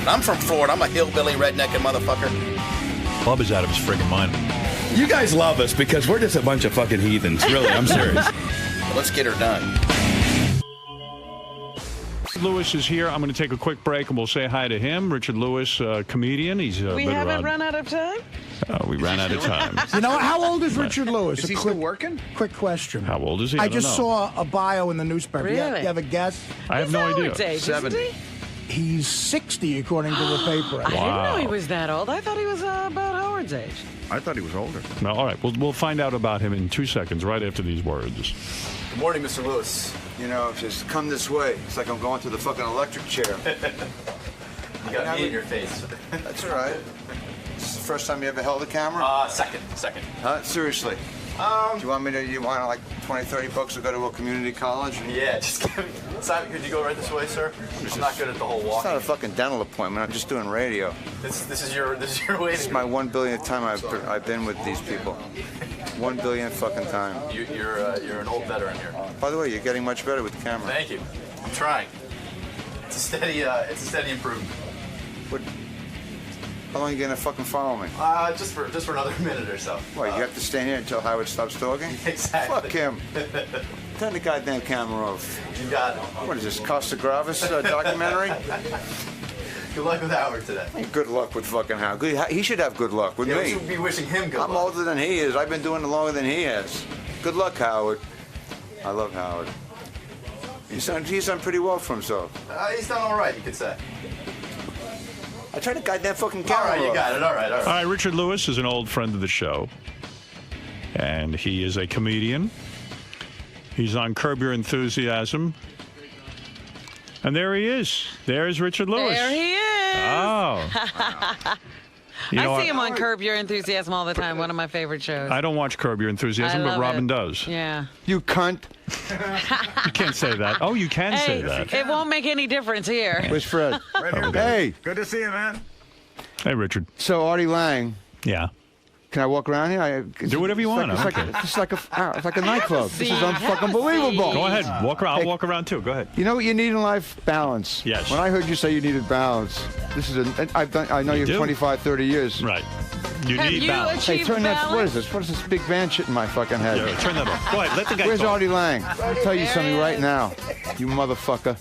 I'm from Florida. I'm a hillbilly redneck motherfucker. Bub is out of his friggin' mind. You guys love us because we're just a bunch of fucking heathens. Really, I'm serious. Let's get her done. Lewis is here. I'm going to take a quick break, and we'll say hi to him. Richard Lewis, comedian. He's We haven't run out of time? We ran out of time. You know, how old is Richard Lewis? Is he still working? Quick question. How old is he? I don't just know. saw a bio in the newspaper. Really? You have a guess? I have no idea. Howard's age, 70. isn't he? He's 60, according to the paper. I didn't know he was that old. I thought he was about Howard's age. I thought he was older. No, all right. We'll find out about him in 2 seconds, right after these words. Good morning, Mr. Lewis. You know, just come this way. It's like I'm going to the fucking electric chair. You got me in your face. That's all right. This is the first time you ever held a camera? Second. Seriously? Do you want me to, you want like 20, 30 bucks to go to a community college? Yeah, just give me. Simon, could you go right this way, sir? I'm not good at the whole It's walking. not a fucking dental appointment. I'm just doing radio. This is your waiting. This is my 1 billionth time I've been with these people. 1 billionth fucking time. You're an old veteran here. By the way, you're getting much better with the camera. Thank you. I'm trying. It's a steady improvement. How long are you gonna fucking follow me? Just for another minute or so. What, you have to stand here until Howard stops talking? Exactly. Fuck him. Turn the goddamn camera off. You got it. What is this, Costa Gravis documentary? Good luck with Howard today. Good luck with fucking Howard. He should have good luck with Yeah, we me. should be wishing him good I'm luck. older than he is. I've been doing it longer than he has. Good luck, Howard. I love Howard. He's done pretty well for himself. He's done all right, you could say. I tried to goddamn fucking All camera. right, you got it. All right. All right, Richard Lewis is an old friend of the show, and he is a comedian. He's on Curb Your Enthusiasm. And there he is. There's Richard Lewis. There he is. Oh. You know, I see him on Curb Your Enthusiasm all the time. One of my favorite shows. I don't watch Curb Your Enthusiasm, I but love Robin it. does. Yeah. You cunt. You can't say that. Oh, you can say Hey, that. it won't make any difference here. Where's Fred? Right here. Hey. Good to see you, man. Hey, Richard. So, Artie Lang, Yeah. can I walk around here? Do whatever you want. It's like a nightclub. This is unfucking believable. Go ahead. Walk around. I'll walk around too. Go ahead. You know what you need in life? Balance. Yes. When I heard you say you needed balance, I know you do? have 25, 30 years. Right. You Have need you balance. Hey, achieved turn that. What balance? is this? What is this big band shit in my fucking head? Yeah, turn that off. Go ahead. Let the guy Where's talk. Artie Lang? I'll tell you something right now, you motherfucker.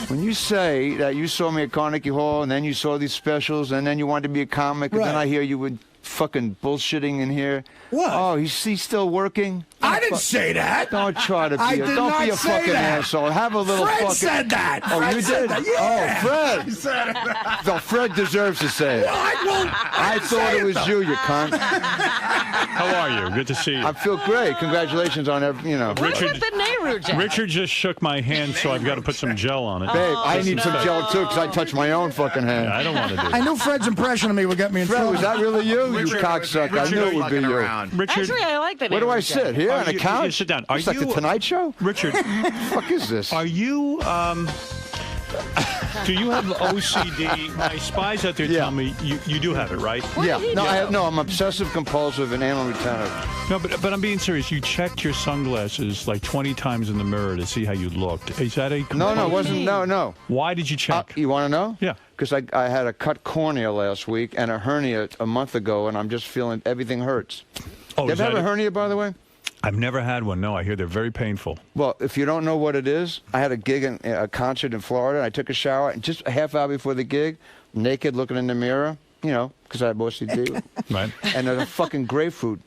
When you say that you saw me at Carnegie Hall and then you saw these specials and then you wanted to be a comic and then Right. I hear you were fucking bullshitting in here. What? Oh, he's still working? I didn't say that. Don't try to be I a did don't not be a say fucking that. asshole. Have a little Fred fucking said that. Oh, Fred you said did? that. Yeah. Oh, Fred. said it. No, Fred deserves to say it. I thought it was you cunt. How are you? Good to see you. I feel great. Congratulations on every, What Richard- about the Nehru Jack? Richard just shook my hand, so I've got to put some gel on it. Babe, I Oh, need some no. gel too because I touched my own fucking hand. I don't want to do I it. knew Fred's impression of me would get me in Fred, trouble. was that really you? You Richard, cocksucker. I knew it would be fucking you. around. Richard, Actually, I like the Where do Nehru I Jack. sit? Here on a you couch? sit down. Are It's like you the Tonight Show? Richard? What the fuck is this? Are you? Do you have OCD? My spies out there Yeah. tell me you do have it, right? Yeah. did he No, do? I'm obsessive compulsive and anal retentive. No, but I'm being serious. You checked your sunglasses like 20 times in the mirror to see how you looked. Is that a No, it compulsion? wasn't. No. Why did you check? You want to know? Yeah. Because I had a cut cornea last week and a hernia a month ago, and I'm just feeling everything hurts. Oh, You is ever have that a hernia, by the way? I've never had one. No, I hear they're very painful. Well, if you don't know what it is, I had a gig, a concert in Florida, and I took a shower, and just a half hour before the gig, naked, looking in the mirror, you know, because I have OCD, Right. and a fucking grapefruit.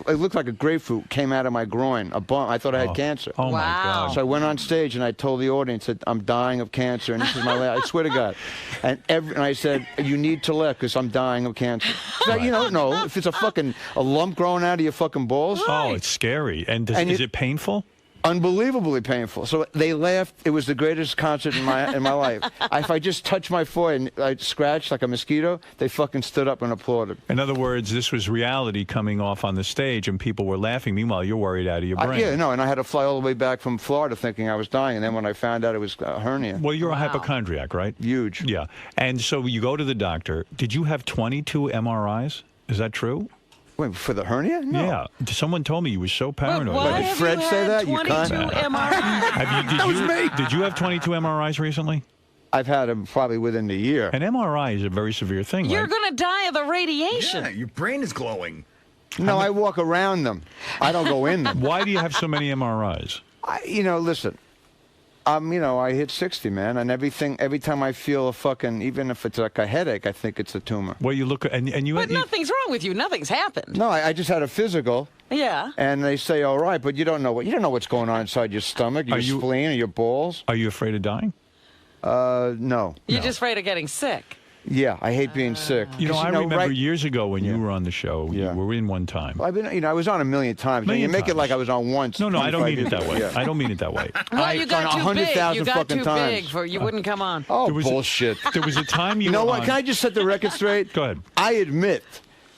It looked like a grapefruit came out of my groin, a bump. I thought I had cancer. Oh my Wow. God. So I went on stage and I told the audience that I'm dying of cancer, and this is my last. I swear to God. And I said, you need to laugh because I'm dying of cancer. So, you know, no, if it's a lump growing out of your fucking balls, Oh, it's scary. And, is it painful? unbelievably painful. So they laughed. It was the greatest concert in my life. If I just touched my forehead and I scratched like a mosquito, they fucking stood up and applauded. In other words, this was reality coming off on the stage, and people were laughing. Meanwhile, you're worried out of your brain. Yeah, no, and I had to fly all the way back from Florida thinking I was dying, and then when I found out it was a hernia. Well, you're a Wow. hypochondriac, right? Huge. Yeah. And so you go to the doctor. Did you have 22 MRIs? Is that true? Wait, for the hernia? No. Yeah. Someone told me you were so paranoid. Why Did have Fred you say had that? You 22 cunt. MRIs? Did you have 22 MRIs recently? I've had them probably within the year. An MRI is a very severe thing, You're right? going to die of the radiation. Yeah, your brain is glowing. No, I walk around them. I don't go in them. Why do you have so many MRIs? Listen. I hit 60, man, and every time I feel a fucking, even if it's like a headache, I think it's a tumor. Well, you look, and you. But nothing's wrong with you. Nothing's happened. No, I just had a physical. Yeah. And they say, all right, but you don't know what's going on inside your stomach, your spleen, or your balls. Are you afraid of dying? No. You're just afraid of getting sick. Yeah, I hate being sick. I remember years ago when you were on the show, you were in one time. I've been, I was on a million times. You make it like I was on once. No, I don't mean it that way. Yeah. I don't mean it that way. Well, you got too big. You got too big for you wouldn't come on. Oh, bullshit. There was a time you know what? Can I just set the record straight? Go ahead. I admit,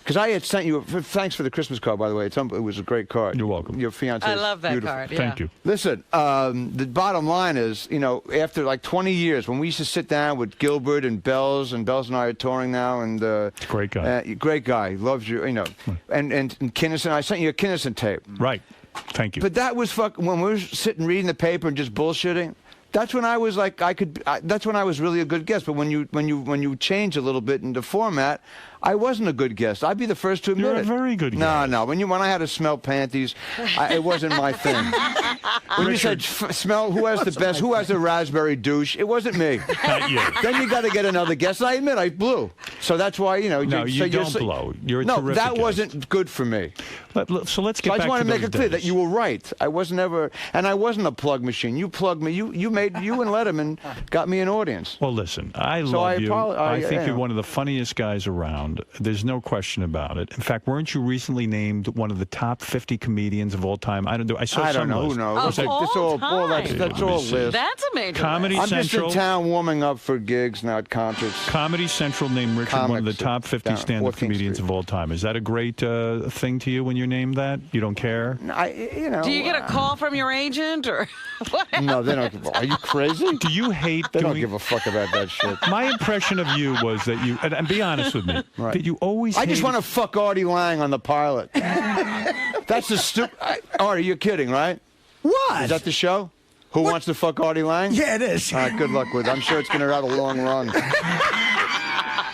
because I had sent you. Thanks for the Christmas card, by the way. It was a great card. You're welcome. Your fiance. I love that beautiful. card. Yeah. Thank you. Listen, the bottom line is, after like 20 years, when we used to sit down with Gilbert and Bells and I are touring now, and great guy, great guy, loves you, and Kinnison. I sent you a Kinnison tape. Right. Thank you. But that was when we were sitting reading the paper and just bullshitting. That's when I was like that's when I was really a good guest. But when you change a little bit in the format, I wasn't a good guest. I'd be the first to admit it. You're a very good guest. No. When I had to smell panties, it wasn't my thing. When you said smell, who has the best? Who has the raspberry douche? It wasn't me. Not you. Then you got to get another guest. And I admit I blew. So that's why No, you don't blow. You're a terrific that guest. wasn't good for me. So let's get back to those days. I just want to make it clear that you were right. I wasn't ever, and I wasn't a plug machine. You plugged me. You and Letterman got me an audience. Well, listen, I love you. I think you're one of the funniest guys around. There's no question about it. In fact, weren't you recently named one of the top 50 comedians of all time? I don't know. Who knows? That's all list. That's a major Comedy list. I'm Central. just in town warming up for gigs, not concerts. Comedy Central named Richard one of the top 50 stand-up comedians of all time. Is that a great thing to you when you're named that? You don't care? Do you get a call from your agent or what? No, they don't. Are you crazy? Do you hate They doing... don't give a fuck about that shit. My impression of you was that you, and be honest with me, Right. that you always I just hated- want to fuck Artie Lang on the pilot. That's the stupid. Artie, you're kidding, right? What? Is that the show? Who wants to fuck Artie Lang? Yeah, it is. All right, good luck with it. I'm sure it's going to have a long run.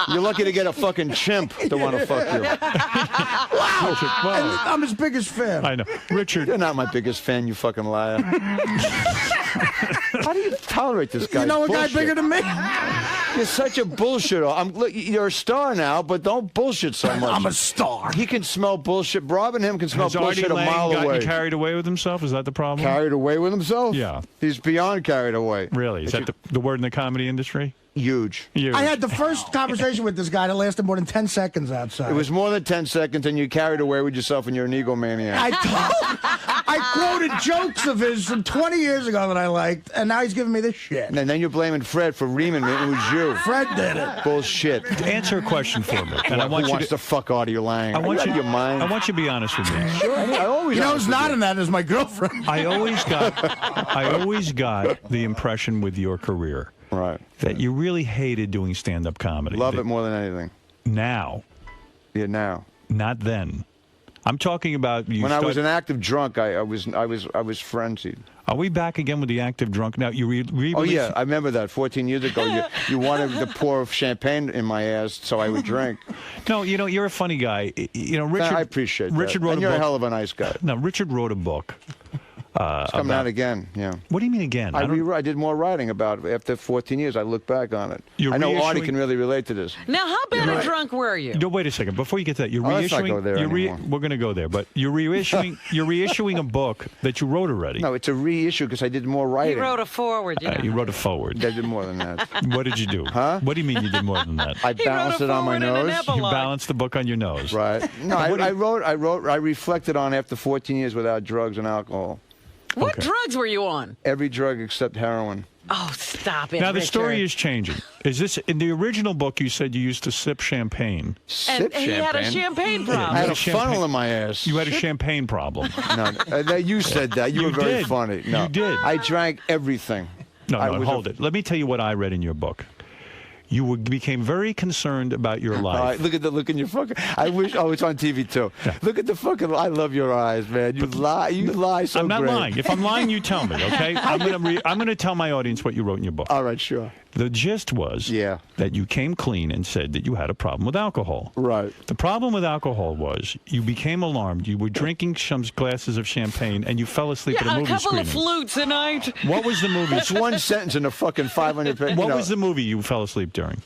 You're lucky to get a fucking chimp to want to fuck you. Wow. Richard, well, I'm his biggest fan. I know. Richard, You're not my biggest fan, you fucking liar. How do you tolerate this guy? You know a guy Bullshit. bigger than me? You're such a bullshitter. Look, you're a star now, but don't bullshit so much. I'm a star. He can smell bullshit. Rob and him can smell has Artie bullshit a Lang mile gotten away. carried away with himself? Is that the problem? Carried away with himself? Yeah. He's beyond carried away. Really? Is that the word in the comedy industry? Huge. You. I had the first conversation with this guy that lasted more than 10 seconds outside. It was more than 10 seconds, and you carried away with yourself, and you're an egomaniac. I quoted jokes of his from 20 years ago that I liked, and now he's giving me this shit. And then you're blaming Fred for reaming me. It was you. Fred did it. Bullshit. Answer a question for me, and I want Who you wants to fuck Artie Lang? I want Are you. out of your mind. I want you to be honest with me. Sure, I always. You know who's honest with not you. in that is my girlfriend. I always got the impression with your career Right. that you really hated doing stand-up comedy. Love it more than anything. Now, Yeah, now. not then. I'm talking about you. When I was an active drunk, I was frenzied. Are we back again with the active drunk now? Oh yeah, I remember that 14 years ago. You wanted to pour champagne in my ass so I would drink. No, you're a funny guy. Richard. I appreciate that. Richard wrote and a you're book. a hell of a nice guy. No, Richard wrote a book. It's coming out again. Yeah. What do you mean again? I did more writing about it. After 14 years, I look back on it. You're I know Artie reissuing- can really relate to this. Now, how bad a drunk were you? No, wait a second. Before you get to that, you're Let's not reissuing. go there anymore. We're going to go there, but you're reissuing. You're reissuing a book that you wrote already. No, it's a reissue because I did more writing. You wrote a foreword, You wrote a forward. I did more than that. What did you do? Huh? What do you mean you did more than that? I balanced it on my foreword and an nose. epilogue. You balanced the book on your nose. Right. No, I reflected on after 14 years without drugs and alcohol. What Okay. drugs were you on? Every drug except heroin. Oh, stop it, Now the Richard. story is changing. Is this in the original book? You said you used to sip champagne. And he had a champagne problem. I had a champagne- funnel in my ass. You had a champagne problem. No, you said that. You were very did. funny. No, You did. I drank everything. No, I was hold it. Let me tell you what I read in your book. you became very concerned about your life. All right, look at the look in your fucking. I wish. Oh, it's on TV too. Yeah. Look at the fucking. I love your eyes, man. You lie. You lie so I'm not great. lying. If I'm lying, you tell me, okay? I'm gonna tell my audience what you wrote in your book. All right, sure. The gist was that you came clean and said that you had a problem with alcohol. Right. The problem with alcohol was you became alarmed. You were drinking some glasses of champagne and you fell aslup at a movie a couple screening. of flutes a night. What was the movie? It's one sentence in a fucking 500 page. What was the movie you fell asleep during?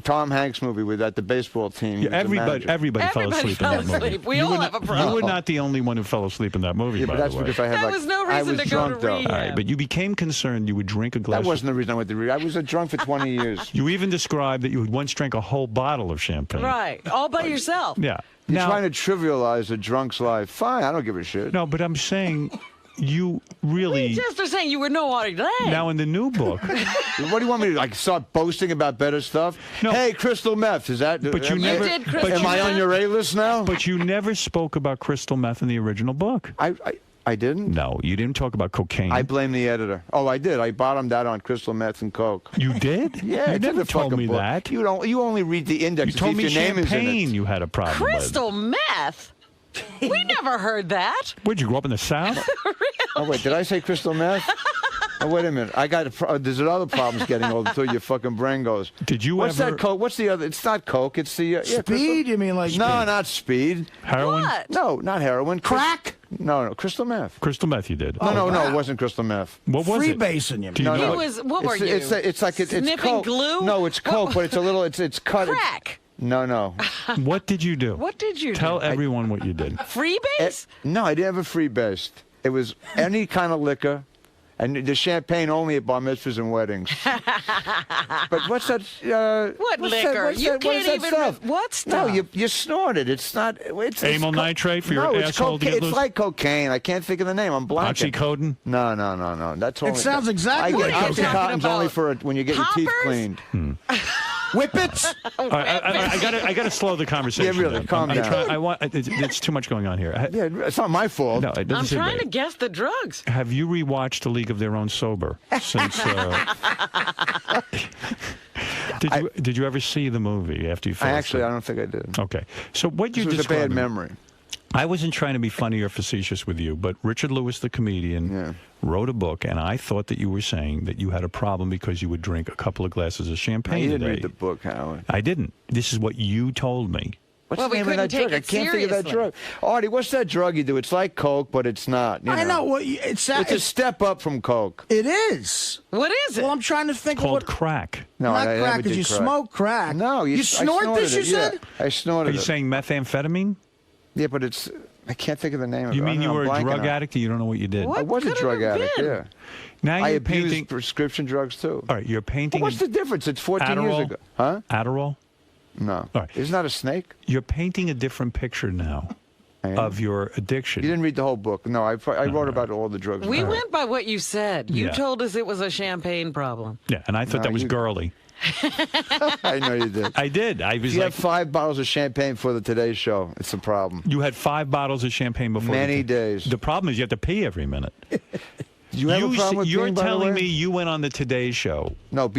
Tom Hanks movie with the baseball team. Yeah, everybody fell asleep in that movie. We all have a problem. You were not the only one who fell asleep in that movie, Yeah, by but that's the way. because I had That was no reason to go to rehab. All right, but you became concerned you would drink a glass. That wasn't the reason I went to read. I was a drunk for 20 years. You even described that you had once drank a whole bottle of champagne. Right, all by yourself. Yeah. You're Now, trying to trievilize a drunk's life. Fine, I don't give a shit. no, but I'm saying you really. You just are saying you were no Artie Lang. Now in the new book. What do you want me to like start boasting about better stuff? No. Hey, crystal meth, is that? But you am never. did crystal Am I on meth? your A list now? But you never spoke about crystal meth in the original book. I didn't. No, you didn't talk about cocaine. I blame the editor. Oh, I did. I bottomed out on crystal meth and coke. You did? Yeah, You it's in never the told fucking me book. that. You don't. You only read the index. You to told see me if your name is in champagne it. you had a problem Crystal meth? We never heard that. with. Where'd you grow up in the South? Oh wait, did I say crystal meth? Oh wait a minute. I got. There's other problems getting old until your fucking brain goes. Did you What's ever? that coke? What's the other? It's not coke. It's the Speed? You mean like No, not speed. Heroin? What? No, not heroin. crack? No, crystal meth. Crystal meth you did. No, wow. it wasn't crystal meth. What was it? Freebasing, you Do mean? you No, know? no. He was, what were you? It's like it's Sniffing coke. glue? No, it's coke, but it's a little. It's cut. Crack. No. What did you do? What did you Tell do? everyone what you did. Freebase? No, I didn't have a freebase. It was any kind of liquor. And the champagne only at bar mitzvahs and weddings. But what's that? What what's liquor? That, what's You that, can't what is that even. stuff? What stuff? No, you snort it. It's not. It's Amyl nitrate for your no, it's asshole to cocaine. get It's loose? like cocaine. I can't think of the name. I'm blanking. Oxycodone? No. That's all. It sounds exactly I like get cocaine. Oxycontin's only for when you get your teeth Poppers? cleaned. Whippets? All right, I gotta slow the conversation. Yeah, really, down. calm down. I want. It's too much going on here. Yeah, it's not my fault. No, it doesn't I'm seem trying that. to guess the drugs. Have you rewatched A League of Their Own Sober since? Did you ever see the movie after you fell I asleep? don't think I did. Okay, so what you This was a described. bad memory. I wasn't trying to be funny or facetious with you, but Richard Lewis, the comedian, wrote a book, and I thought that you were saying that you had a problem because you would drink a couple of glasses of champagne You didn't a day. read the book, Howard. I didn't. This is what you told me. What's Well, the we name of that couldn't drug? I take it can't think of that seriously. drug. Artie, what's that drug you do? It's like Coke, but it's not. You I know. Well, it's a step up from Coke. It is. What is it? Well, I'm trying to think Called of what. crack. No, Not I crack, never because did you crack. smoke crack. No, you I snort snorted this, you it, said? Yeah. I Are snorted you it. saying methamphetamine? Yeah, but it's. I can't think of the name of it. You mean you I'm were a blanking drug on it. addict and you don't know what you did? What? I was a could it drug have addict, been? yeah. Now I you're abused painting. prescription drugs, too. All right, you're painting. Well, what's the difference? It's 14 Adderall? years ago. Huh? Adderall? No. All right. Isn't that a snake? You're painting a different picture now of your addiction. You didn't read the whole book. No, I wrote about all the drugs. We went by what you said. You Yeah. told us it was a champagne problem. Yeah, and I thought No, that was you- girly. I know you did. I did. I was You like, had 5 bottles of champagne for the Today Show. It's a problem. you had 5 bottles of champagne before. Many days. The problem is you have to pee every minute. You have a problem with You're peeing, by the telling way? me you went on the Today Show. No,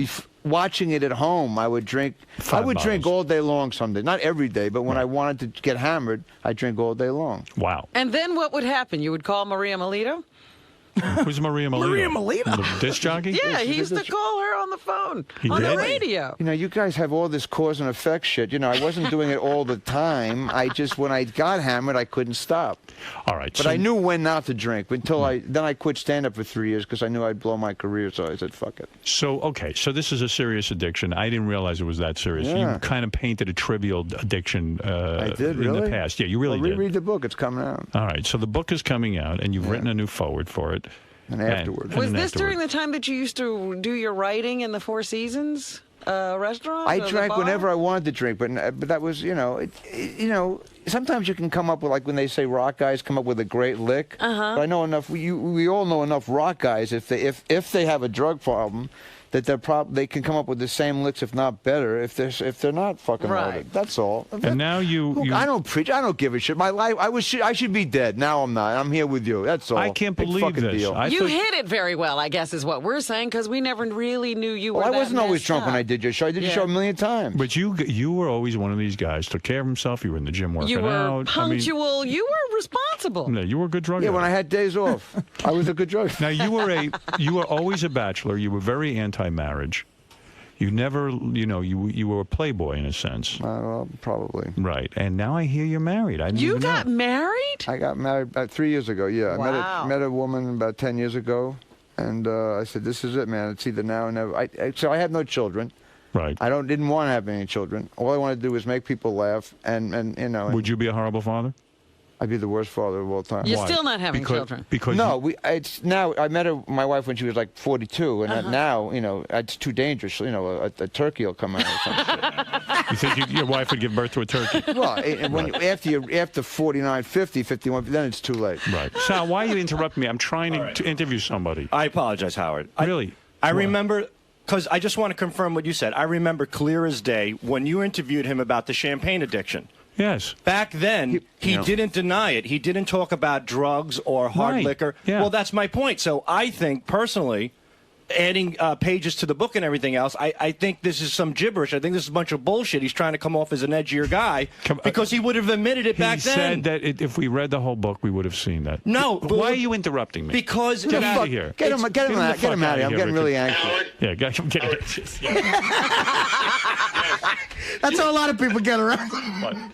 watching it at home, I would drink. 5 I would drink bottles. all day long some days. Not every day, but when I wanted to get hammered, I'd drink all day long. Wow. And then what would happen? You would call Maria Melito? Who's Maria Melito? Maria Melito? The disc jockey? Yeah, he she used did to this- call her on the phone, He on the did? radio. You know, you guys have all this cause and effect shit. You know, I wasn't doing it all the time. When I got hammered, I couldn't stop. All right. But so I knew when not to drink until then I quit stand-up for 3 years because I knew I'd blow my career, so I said, fuck it. okay. So this is a serious addiction. I didn't realize it was that serious. Yeah. You kind of painted a trivial addiction I did, in really? the past. Yeah, you really Well, did. reread the book. It's coming out. All right. So the book is coming out, and you've written a new forward for it. And afterwards. and Was then this during afterward. the time that you used to do your writing in the Four Seasons restaurant? I or the drank bar? whenever I wanted to drink, but that was, sometimes you can come up with, like when they say rock guys come up with a great lick. But I know enough. We all know enough rock guys. If they have a drug problem, that they can come up with the same licks, if not better, if they're not fucking loaded. That's all. And now I don't preach. I don't give a shit. My life. I should be dead. Now I'm not. I'm here with you. That's all. I can't Big believe fucking this. Deal. You hit it very well, I guess, is what we're saying, because we never really knew you were. Well, I that wasn't always messed drunk up. when I did your show. I did your show a million times. But you were always one of these guys. Took care of himself. You were in the gym working You were out. punctual. You were responsible. No, you were a good drug Yeah, addict. when I had days off, I was a good drug. Now you were always a bachelor. You were very anti-marriage. You never, you were a playboy in a sense. Well, probably. Right. And now I hear you're married. I didn't You even got know. married? I got married about 3 years ago. Yeah, Wow. I met a woman about 10 years ago, and I said, "This is it, man. It's either now or never." So I have no children. Right. I didn't want to have any children. All I wanted to do was make people laugh, and Would you be a horrible father? I'd be the worst father of all time. You're still not having children. Because no, it's now. I met my wife when she was like 42, and now it's too dangerous. A turkey will come out or some shit. you think your wife would give birth to a turkey? Well, after 49, 50, 51, then it's too late. Right. Sal, why are you interrupting me? I'm trying to interview somebody. I apologize, Howard. Really? I remember, because I just want to confirm what you said. I remember clear as day when you interviewed him about the champagne addiction. Yes. Back then, he didn't deny it. He didn't talk about drugs or hard liquor. Yeah. Well, that's my point. So I think, personally, adding pages to the book and everything else, I think this is some gibberish. I think this is a bunch of bullshit. He's trying to come off as an edgier guy because he would have admitted it back then. He said that if we read the whole book, we would have seen that. No. But why are you interrupting me? Because get out of here. Get him out of here. I'm getting really anxious. Yeah, I'm getting anxious. That's how a lot of people get around.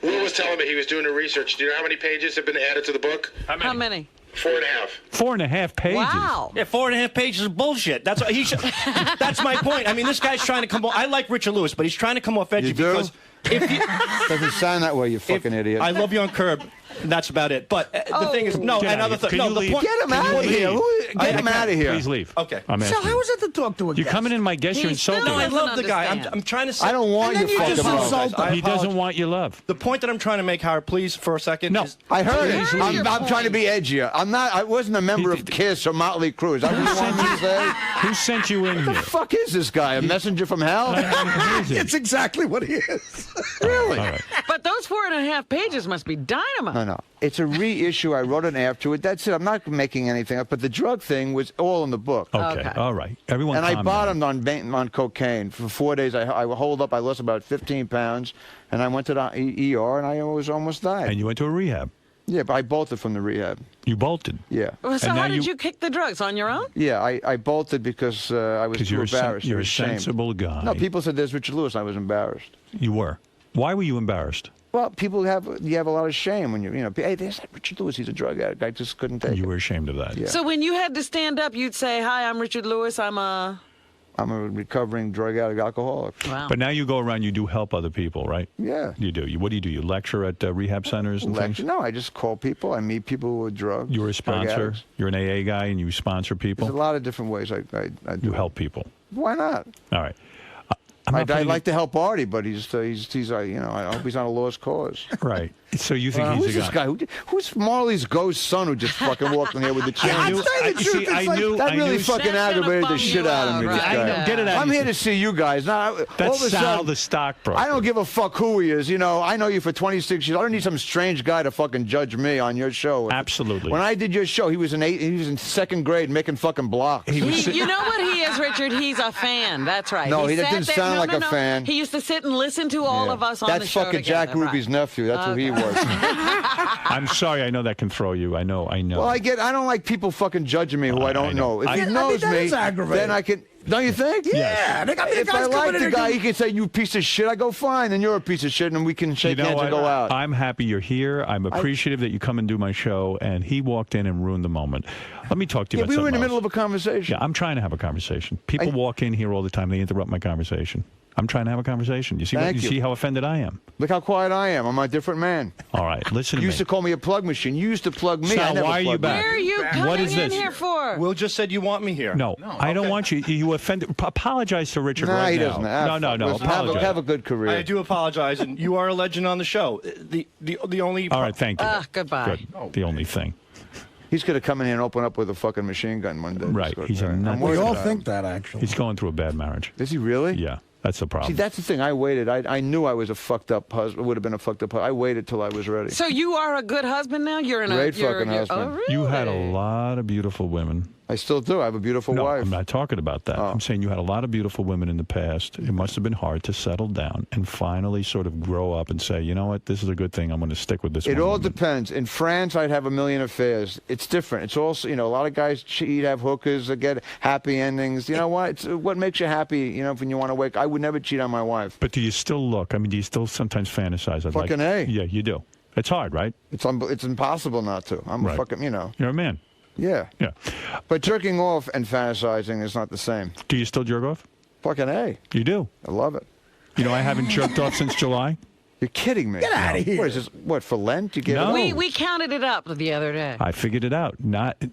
Will was telling me he was doing the research. Do you know how many pages have been added to the book? How many? 4.5. 4.5 pages. Wow. Yeah, 4.5 pages of bullshit. That's what he should. That's my point. I mean, this guy's trying to come off. I like Richard Lewis, but he's trying to come off edgy You do? because if you Doesn't sound that way, you fucking idiot. I love you on Curb. And that's about it. But the thing is, no, Get another out of here. thing. Can No, you the leave? point. Get him out of here. Get him out of here. Please leave. Okay. I'm So asking. how is it to talk to a You're guest? coming in my guest. You're He still insulting No, I me. doesn't love the guy. understand. I'm trying to say. I don't want And then your you just fucking love. insult him. I He doesn't apologize. want your love. The point that I'm trying to make, Howard, please, for a second. No. Is, I heard it. Here's your I'm trying to be edgier. I'm not. I wasn't a member of Kiss or Motley Crue. Is that what you want me to say? Who sent you in The here? fuck is this guy? A messenger from hell? Who is it? It's exactly what he is. Really? All right. But those 4.5 pages must be dynamite. No. It's a reissue. I wrote it after it. That's it. I'm not making anything up. But the drug thing was all in the book. Okay. All right. Everyone. And I calm down. bottomed on cocaine for 4 days. I holed up. I lost about 15 pounds, and I went to the ER, and I almost died. And you went to a rehab. Yeah, but I bolted from the rehab. You bolted. Yeah. Well, so And now how did you- you kick the drugs? On your own? Yeah, I bolted because I was Because too you're embarrassed. you're I a was ashamed. sensible guy. No, people said there's Richard Lewis. I was embarrassed. You were. Why were you embarrassed? Well, you have a lot of shame when hey, there's that Richard Lewis. He's a drug addict. I just couldn't take You it. were ashamed of that. Yeah. So when you had to stand up, you'd say, "Hi, I'm Richard Lewis. I'm a." I'm a recovering drug addict, alcoholic. Wow. But now you go around. You do help other people, right? Yeah. You do. What do? You lecture at rehab centers and things. No, I just call people. I meet people with drugs. You're a drug sponsor. addicts. You're an AA guy, and you sponsor There's a people. lot of different ways I do. You help people. Why not? All right. I'm not I'd putting- like to help Artie, but he's I hope he's on a lost cause. Right. So you think Who's he's a this guy? Who's Marley's ghost son who just fucking walked in here with the chain? I knew- tell you the I- truth, see, it's I like- knew. That I really knew- fucking That's gonna aggravated bum the shit you out of me. out, this right? guy. I know. Get it out. I'm here to see you guys. Now, all That's of a Sal, sudden, the stockbroker. I don't give a fuck who he is. I know you for 26 years. I don't need some strange guy to fucking judge me on your show. Absolutely. When I did your show, he was in second grade making fucking blocks. He was. You know what he is, Richard? He's a fan. That's right. No, he sat didn't there- sound no, like no, a no. fan. He used to sit and listen to all Yeah. of us on That's the show fucking Jack together, Ruby's right. nephew. That's who he was. I'm sorry. I know that can throw you. I know. Well, I don't like people fucking judging me who I don't know. If he I mean, knows that me, is aggravating. then I can. Don't you think? Yeah. The If guy's I coming like in the and guy, doing- he can say, "You piece of shit." I go, "Fine," then you're a piece of shit, and we can shake hands and go out. I'm happy you're here. I'm appreciative that you come and do my show. And he walked in and ruined the moment. Let me talk to you Yeah, about we were in the something middle else. of a conversation. Yeah, I'm trying to have a conversation. People walk in here all the time. They interrupt my conversation. I'm trying to have a conversation. You see? Thank you. See how offended I am? Look how quiet I am. I'm a different man. All right, listen to You me. used to call me a plug machine. You used to plug me. Sal, I never why are you plugged back? Where are you coming What is in this? here for? Will just said you want me here. No, I don't want you. You offended. Apologize to Richard Nah, right he now. doesn't. No. Listen, Apologize. have a good career. I do apologize, and you are a legend on the show. The only. All right, thank you. Goodbye. Good. The only thing. He's going to come in here and open up with a fucking machine gun one day. Right. He's a nut. We all think that, actually. He's going through a bad marriage. Is he really? Yeah. That's the problem. See, that's the thing. I waited. I knew I was a fucked up husband. Would have been a fucked up husband. I waited till I was ready. So you are a good husband now? You're in Great you're, fucking husband. Oh, really? You had a lot of beautiful women. I still do. I have a beautiful No, wife. I'm not talking about that. I'm saying you had a lot of beautiful women in the past. It must have been hard to settle down and finally sort of grow up and say, you know what, this is a good thing. I'm going to stick with this It one all woman. depends. In France, I'd have a million affairs. It's different. It's also, you know, a lot of guys cheat, have hookers, get happy endings. You know what? It's what makes you happy, you know, when you want to wake. I would never cheat on my wife. But do you still look? I mean, do you still sometimes fantasize? I'd Fucking like, A. Yeah, you do. It's hard, right? It's impossible not to. I'm Right. a fucking, you know. You're a man. Yeah. Yeah. But jerking off and fantasizing is not the same. Do you still jerk off? Fucking A. You do. I love it. You know, I haven't jerked off since July. You're kidding me. Get out of here. What is this? What, for Lent? You get No. We counted it up the other day. I figured it out.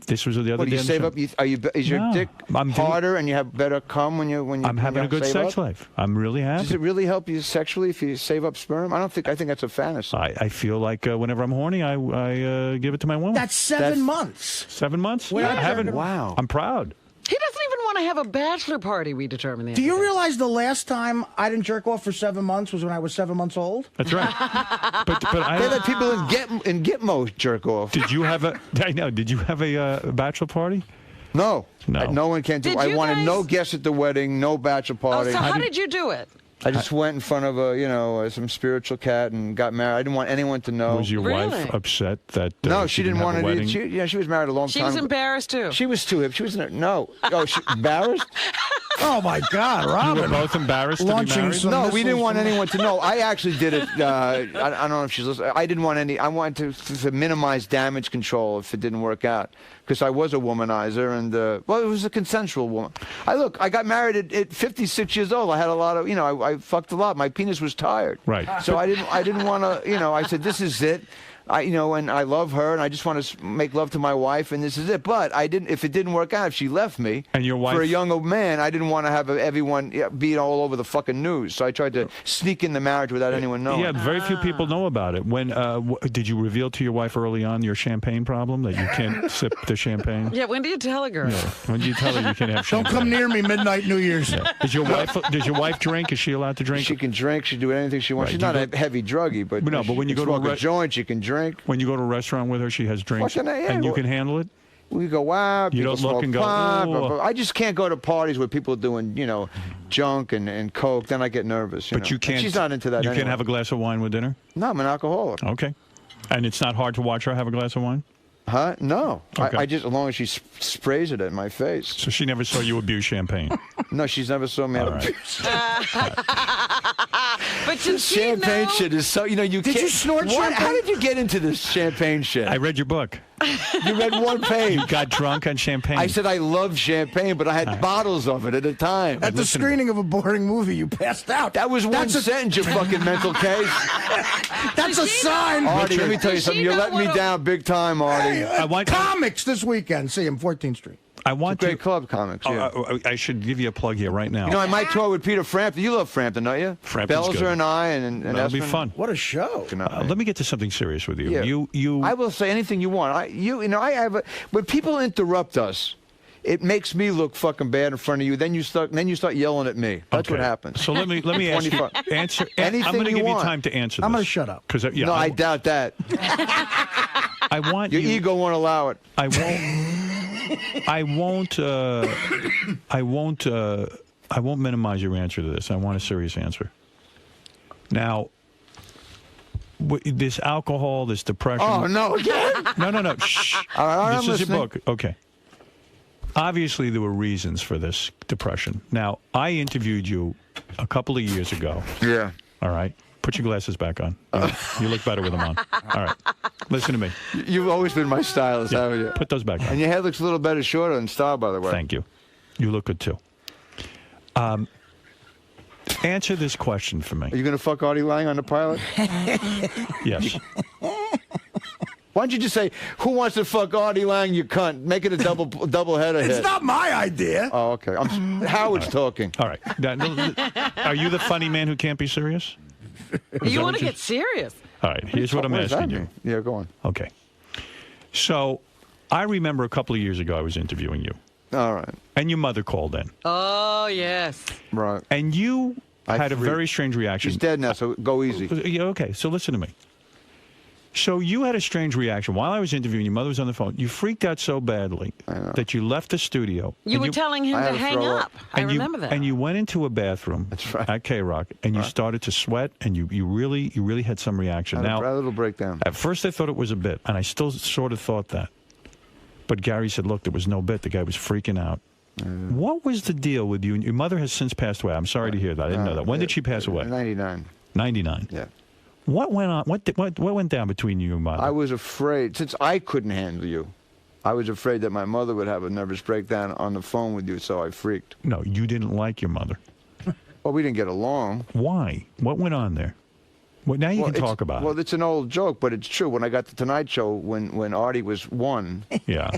This was the other What, do day. you save up? Is your No. dick I'm doing- harder and you have better cum when you I'm having a good save sex up? life. I'm really happy. Does it really help you sexually if you save up sperm? I think that's a fantasy. I feel like whenever I'm horny, I give it to my woman. That's 7 months. 7 months. We're not I haven't. jerking- Wow. I'm proud. He doesn't even want to have a bachelor party, we determined. Do you realize the last time I didn't jerk off for 7 months was when I was 7 months old? That's right. but They I let people in Gitmo jerk off. did you have a? I know. Did you have a bachelor party? No. No. No one can do. Did I you wanted guys- no guests at the wedding, no bachelor Oh, party. so how did you do it? I just went in front of some spiritual cat and got married. I didn't want anyone to know. Was your Really? wife upset that? No, she didn't have want a to. wedding? She was married a long She time. was ago. embarrassed, too. She was too hip. She was no. Oh, she embarrassed? Oh, my God, You Robin. were both embarrassed to be Launching married? some- No, we missiles didn't want from- anyone to know. I actually did it. I don't know if she's listening. I didn't want any. I wanted to minimize damage control if it didn't work out, because I was a womanizer, and well, it was a consensual woman. I got married at 56 years old. I had a lot of, I fucked a lot. My penis was tired. Right. So I didn't want to. I said, this is it. And I love her, and I just want to make love to my wife, and this is it. But I didn't. If it didn't work out, if she left me, And your wife- for a young old man, I didn't want to have everyone be all over the fucking news. So I tried to sneak in the marriage without anyone knowing. Yeah, very few people know about it. When did you reveal to your wife early on your champagne problem, that you can't sip the champagne? Yeah, when do you tell a girl? When do you tell her you can't have Don't champagne? come near me midnight New Year's. Does your wife drink? Is she allowed to drink? She can drink. She can do anything she wants. Right. She's Do you not a heavy druggie, but No, but when you go to a smoke a joint, she can drink. When you go to a restaurant with her, she has drinks, Fucking A, yeah. and you can handle it. We go, wow. You People don't look smoke and go, pot, "Ooh." I just can't go to parties where people are doing, junk and coke. Then I get nervous. But you And can't. she's not into that. You anyway. can't have a glass of wine with dinner. No, I'm an alcoholic. Okay. And it's not hard to watch her have a glass of wine. Huh? No. Okay. I just, as long as she sprays it at my face. So she never saw you abuse champagne. No, she's never saw me. All right. But did she Champagne know? shit is so, you Did can't. you snort How champagne? did you get into this champagne shit? I read your book. You read one page. You got drunk on champagne. I said I loved champagne, but I had bottles of it at a time. At the Listen- screening of a boring movie, you passed out. That was one That's a- sentence, you fucking mental case. That's a sign. Artie, let me tell you Does something. she You're know letting me what a- down big time, Artie. Hey, I want- comics this weekend. See him, 14th Street. I want Great to. club comics, yeah. I should give you a plug here right now. I might tour with Peter Frampton. You love Frampton, don't you? Frampton's Belzer good. and I and That'll be Esmond. fun. What a show. Let me get to something serious with you. Yeah. You. I will say anything you want. I have when people interrupt us, it makes me look fucking bad in front of you. Then you start yelling at me. That's what Okay. happens. So let me ask you. 25. Answer. Anything I'm going to you give want. you time to answer. I'm this. gonna shut up. Because No, I doubt that. I want Your you. ego won't allow it. I won't. I won't. I won't minimize your answer to this. I want a serious answer. Now, this alcohol, this depression. Oh no, again? No. Shh. All right, This I'm is listening. your book. Okay. Obviously, there were reasons for this depression. Now, I interviewed you a couple of years ago. Yeah. All right. Put your glasses back on. You look better with them on. All right. Listen to me. You've always been my stylist, haven't you? Put those back on. And your head looks a little better shorter than Star, by the way. Thank you. You look good, too. Answer this question for me. Are you going to fuck Artie Lang on the pilot? Yes. Why don't you just say, who wants to fuck Artie Lang, you cunt? Make it a double header hit. It's not my idea. Oh, okay. Howard's talking. All right. Are you the funny man who can't be serious? You want to get serious? All right. Here's what I'm What does that asking you. mean? Yeah, go on. Okay. So, I remember a couple of years ago I was interviewing you. All right. And your mother called in. Oh, yes. Right. And you had a freaked. very strange reaction. She's dead now, so go easy. Yeah, okay, so listen to me. So you had a strange reaction. While I was interviewing, your mother was on the phone. You freaked out so badly that you left the studio. You were telling him to hang up. I remember that. And you went into a bathroom at K-Rock, and you started to sweat, and you really had some reaction. I had Now, a little breakdown. at first I thought it was a bit, and I still sort of thought that. But Gary said, look, there was no bit. The guy was freaking out. What was the deal with you? Your mother has since passed away. I'm sorry to hear that. I didn't know that. When did she pass away? 99. 99. Yeah. What went on? What went down between you and mother? I was afraid, since I couldn't handle you, I was afraid that my mother would have a nervous breakdown on the phone with you, so I freaked. No, you didn't like your mother. Well, we didn't get along. Why? What went on there? Well, now you can talk about it. Well, it's an old joke, but it's true. When I got the Tonight Show, when Artie was one, yeah,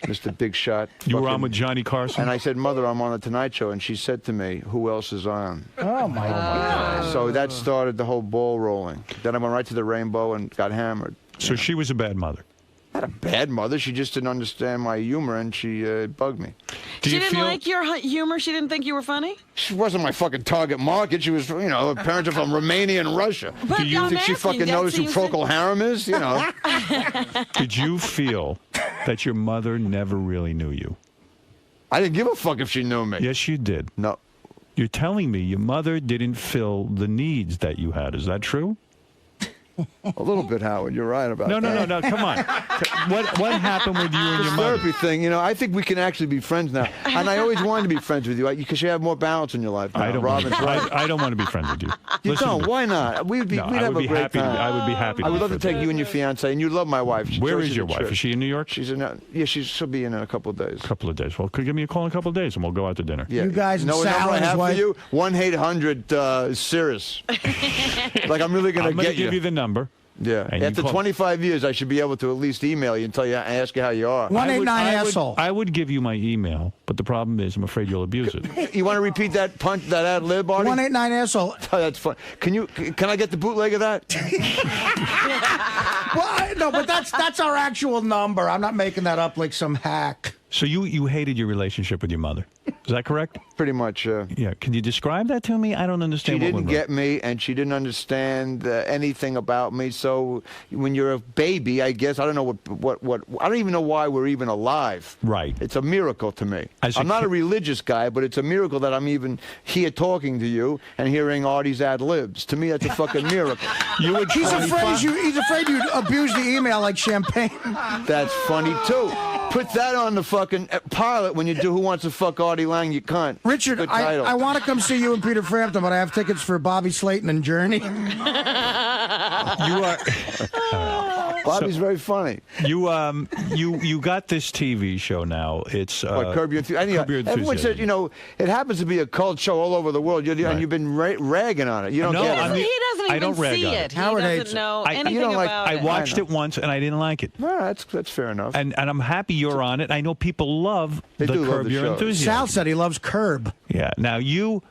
Mr. Big Shot. You were on with Johnny Carson? And I said, Mother, I'm on the Tonight Show. And she said to me, who else is on? Oh, my God. So that started the whole ball rolling. Then I went right to the Rainbow and got hammered. So she was a bad mother? Not a bad mother. She just didn't understand my humor, and she bugged me. She didn't like your humor? She didn't think you were funny? She wasn't my fucking target market. She was, you know, her parents are from Romania and Russia. But Do you think she fucking knows who Procol Harum is? You know. Did you feel that your mother never really knew you? I didn't give a fuck if she knew me. Yes, you did. No. You're telling me your mother didn't fill the needs that you had. Is that true? A little bit, Howard. You're right about that. No. Come on. What happened with you and your mother? Therapy thing. You know, I think we can actually be friends now. And I always wanted to be friends with you because you have more balance in your life now. I don't want to be friends with you. You Listen don't. Why not? We'd have a great time. I would be happy. I would love to take you and your fiance, and you love my wife. Where is your wife? Is she in New York? She's in. Yeah, she'll be in a couple of days. A couple of days. Well, could give me a call in a couple of days, and we'll go out to dinner. Yeah. You guys, know what Sal number I and his have wife. for you? 1-800-Cirrus. Like I'm really I'm gonna get give you the number. Yeah. And After 25 years, I should be able to at least email you and ask you how you are. 189-asshole. I would give you my email, but the problem is I'm afraid you'll abuse it. You want to repeat that ad lib, Artie? 189-asshole. Oh, that's fun. Can I get the bootleg of that? Well, no, but that's our actual number. I'm not making that up like some hack. So you hated your relationship with your mother. Is that correct? Pretty much. Yeah. Can you describe that to me? I don't understand. She didn't get me, and she didn't understand anything about me. So when you're a baby, I guess I don't know what I don't even know why we're even alive. Right. It's a miracle to me. I'm not a religious guy, but it's a miracle that I'm even here talking to you and hearing Artie's ad libs. To me, that's a fucking miracle. He's afraid you'd abuse the email like champagne. That's funny too. Put that on the fucking pilot when you do Who Wants to Fuck Artie Lang, you cunt. Richard, Good title. I want to come see you and Peter Frampton, but I have tickets for Bobby Slayton and Journey. You are. Bobby's very funny. You got this TV show now. It's Curb Your Enthusiasm. Curb Your Everyone Enthusiasm. says, you know, it happens to be a cult show all over the world, and you've been ragging on it. You don't get it. He doesn't I don't even rag see on it. it. Howard He hates doesn't know it. anything You don't like- about I it. watched it once and I didn't like it. No, that's fair enough. And I'm happy you're on it. I know people love They the do love Curb the Your show. Enthusiasm. Sal said he loves Curb. Yeah. Now you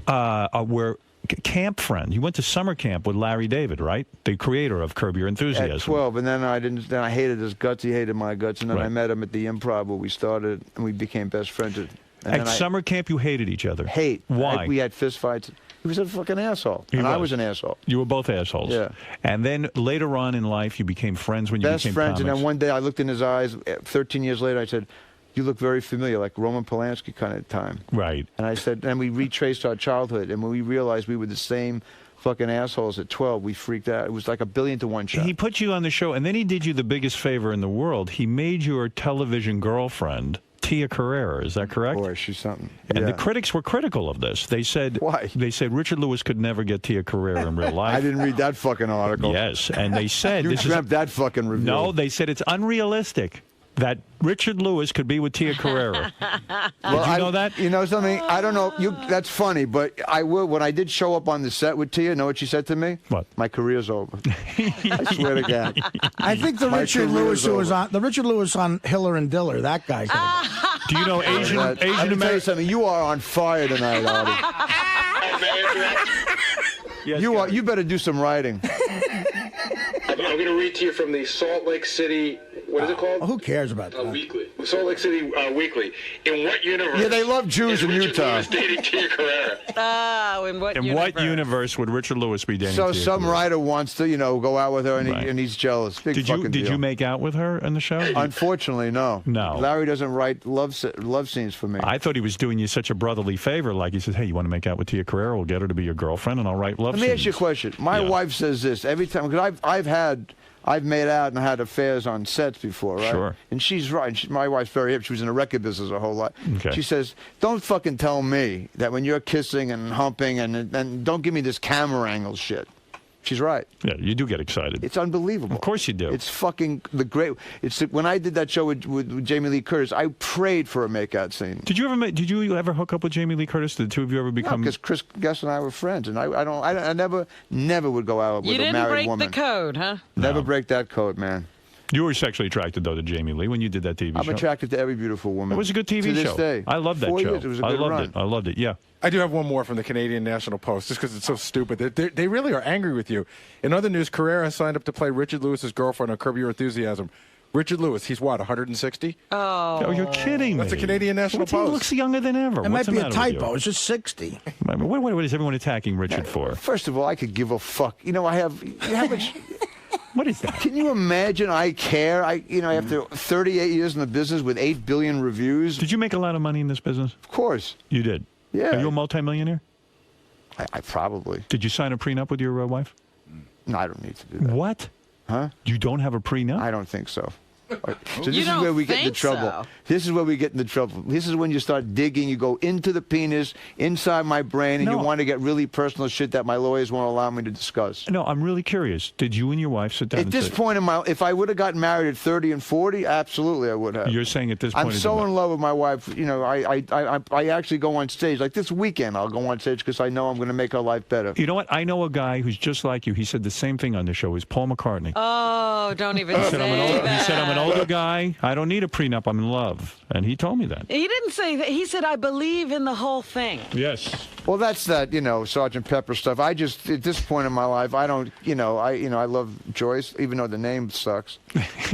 were camp friends. You went to summer camp with Larry David, right? The creator of Curb Your Enthusiasm. At 12, and then Then I hated his guts. He hated my guts, and then I met him at the Improv where we started, and we became best friends. At summer camp, you hated each other. Why? We had fist fights. He was a fucking asshole, I was an asshole. You were both assholes. Yeah. And then later on in life, you became friends when you Best became friends, comics. and then one day I looked in his eyes. 13 years later, I said, "You look very familiar, like Roman Polanski kind of time." Right. And I said, and we retraced our childhood, and when we realized we were the same fucking assholes at 12, we freaked out. It was like 1,000,000,000 to 1 shot. He put you on the show, and then he did you the biggest favor in the world. He made your television girlfriend Tia Carrera. Is that correct? Boy, she's something. And the critics were critical of this. They said, why? They said Richard Lewis could never get Tia Carrera in real life. I didn't read that fucking article. Yes, and they said you dreamt that fucking review. No, they said it's unrealistic that Richard Lewis could be with Tia Carrera. Well, Did you know that? You know something? I don't know. That's funny, but I will. When I did show up on the set with Tia, know what she said to me? What? My career's over. I swear to God. I think the Richard Lewis who was on Hiller and Diller, that guy. Do you know Asian Let me tell you American? something. You are on fire tonight, Artie. Yes, You better do some writing. I'm going to read to you from the Salt Lake City What is it called? Who cares about that? Weekly. Salt Lake City Weekly. In what universe? Yeah, they love Jews in Richard Utah. Lewis dating Tia Carrera? In what In universe? what universe would Richard Lewis be dating? So Tia some Carrera? writer wants to, go out with her, and, Right. and he's jealous. Big Did fucking deal. you make out with her in the show? Unfortunately, no. No. Larry doesn't write love scenes for me. I thought he was doing you such a brotherly favor. Like he says, hey, you want to make out with Tia Carrera? We'll get her to be your girlfriend, and I'll write love Let scenes. me ask you a question. My wife says this every time, because I've made out and had affairs on sets before, right? Sure. And she's right. My wife's very hip. She was in the record business her whole life. Okay. She says, don't fucking tell me that when you're kissing and humping and don't give me this camera angle shit. She's right. Yeah, you do get excited. It's unbelievable. Of course you do. It's fucking the great. When I did that show with Jamie Lee Curtis, I prayed for a makeout scene. Did you ever hook up with Jamie Lee Curtis? Did the two of you ever become? Because Chris Guest and I were friends, and I never would go out with a married break woman. the code, huh? Never break that code, man. You were sexually attracted though to Jamie Lee when you did that TV show. I'm attracted to every beautiful woman. It was a good TV to this show. Day. I loved that 4 show. Years, it was a good I loved run. it. I loved it. Yeah. I do have one more from the Canadian National Post, just because it's so stupid. They really are angry with you. In other news, Carrera signed up to play Richard Lewis's girlfriend on Curb Your Enthusiasm. Richard Lewis, he's what, 160? Oh, you're kidding me. That's the Canadian National He Post. looks younger than ever. It What's might be the a matter with typo. you? It's just 60. What is everyone attacking Richard for? First of all, I could give a fuck. I have how much. What is that? Can you imagine? I care. After 38 years in the business with 8 billion reviews. Did you make a lot of money in this business? Of course. You did. Yeah. Are you a multimillionaire? I probably. Did you sign a prenup with your wife? No, I don't need to do that. What? Huh? You don't have a prenup? I don't think so. So You this is don't where we get into think trouble. so? This is where we get into trouble. This is when you start digging. You go into the penis, inside my brain, and you No. want to get really personal shit that my lawyers won't allow me to discuss. No, I'm really curious. Did you and your wife sit down At and this say, point in my, if I would have gotten married at 30 and 40, absolutely I would have. You're saying at this point I'm so in love with my wife. I actually go on stage. Like this weekend, I'll go on stage because I know I'm going to make her life better. You know what? I know a guy who's just like you. He said the same thing on the show. He's Paul McCartney. Oh, don't even He say said, that. he said, I'm an older guy. I don't need a prenup. I'm in love. And he told me that. He didn't say that. He said, I believe in the whole thing. Yes. Well, that's that, Sergeant Pepper stuff. I just, at this point in my life, I don't, I love Joyce, even though the name sucks.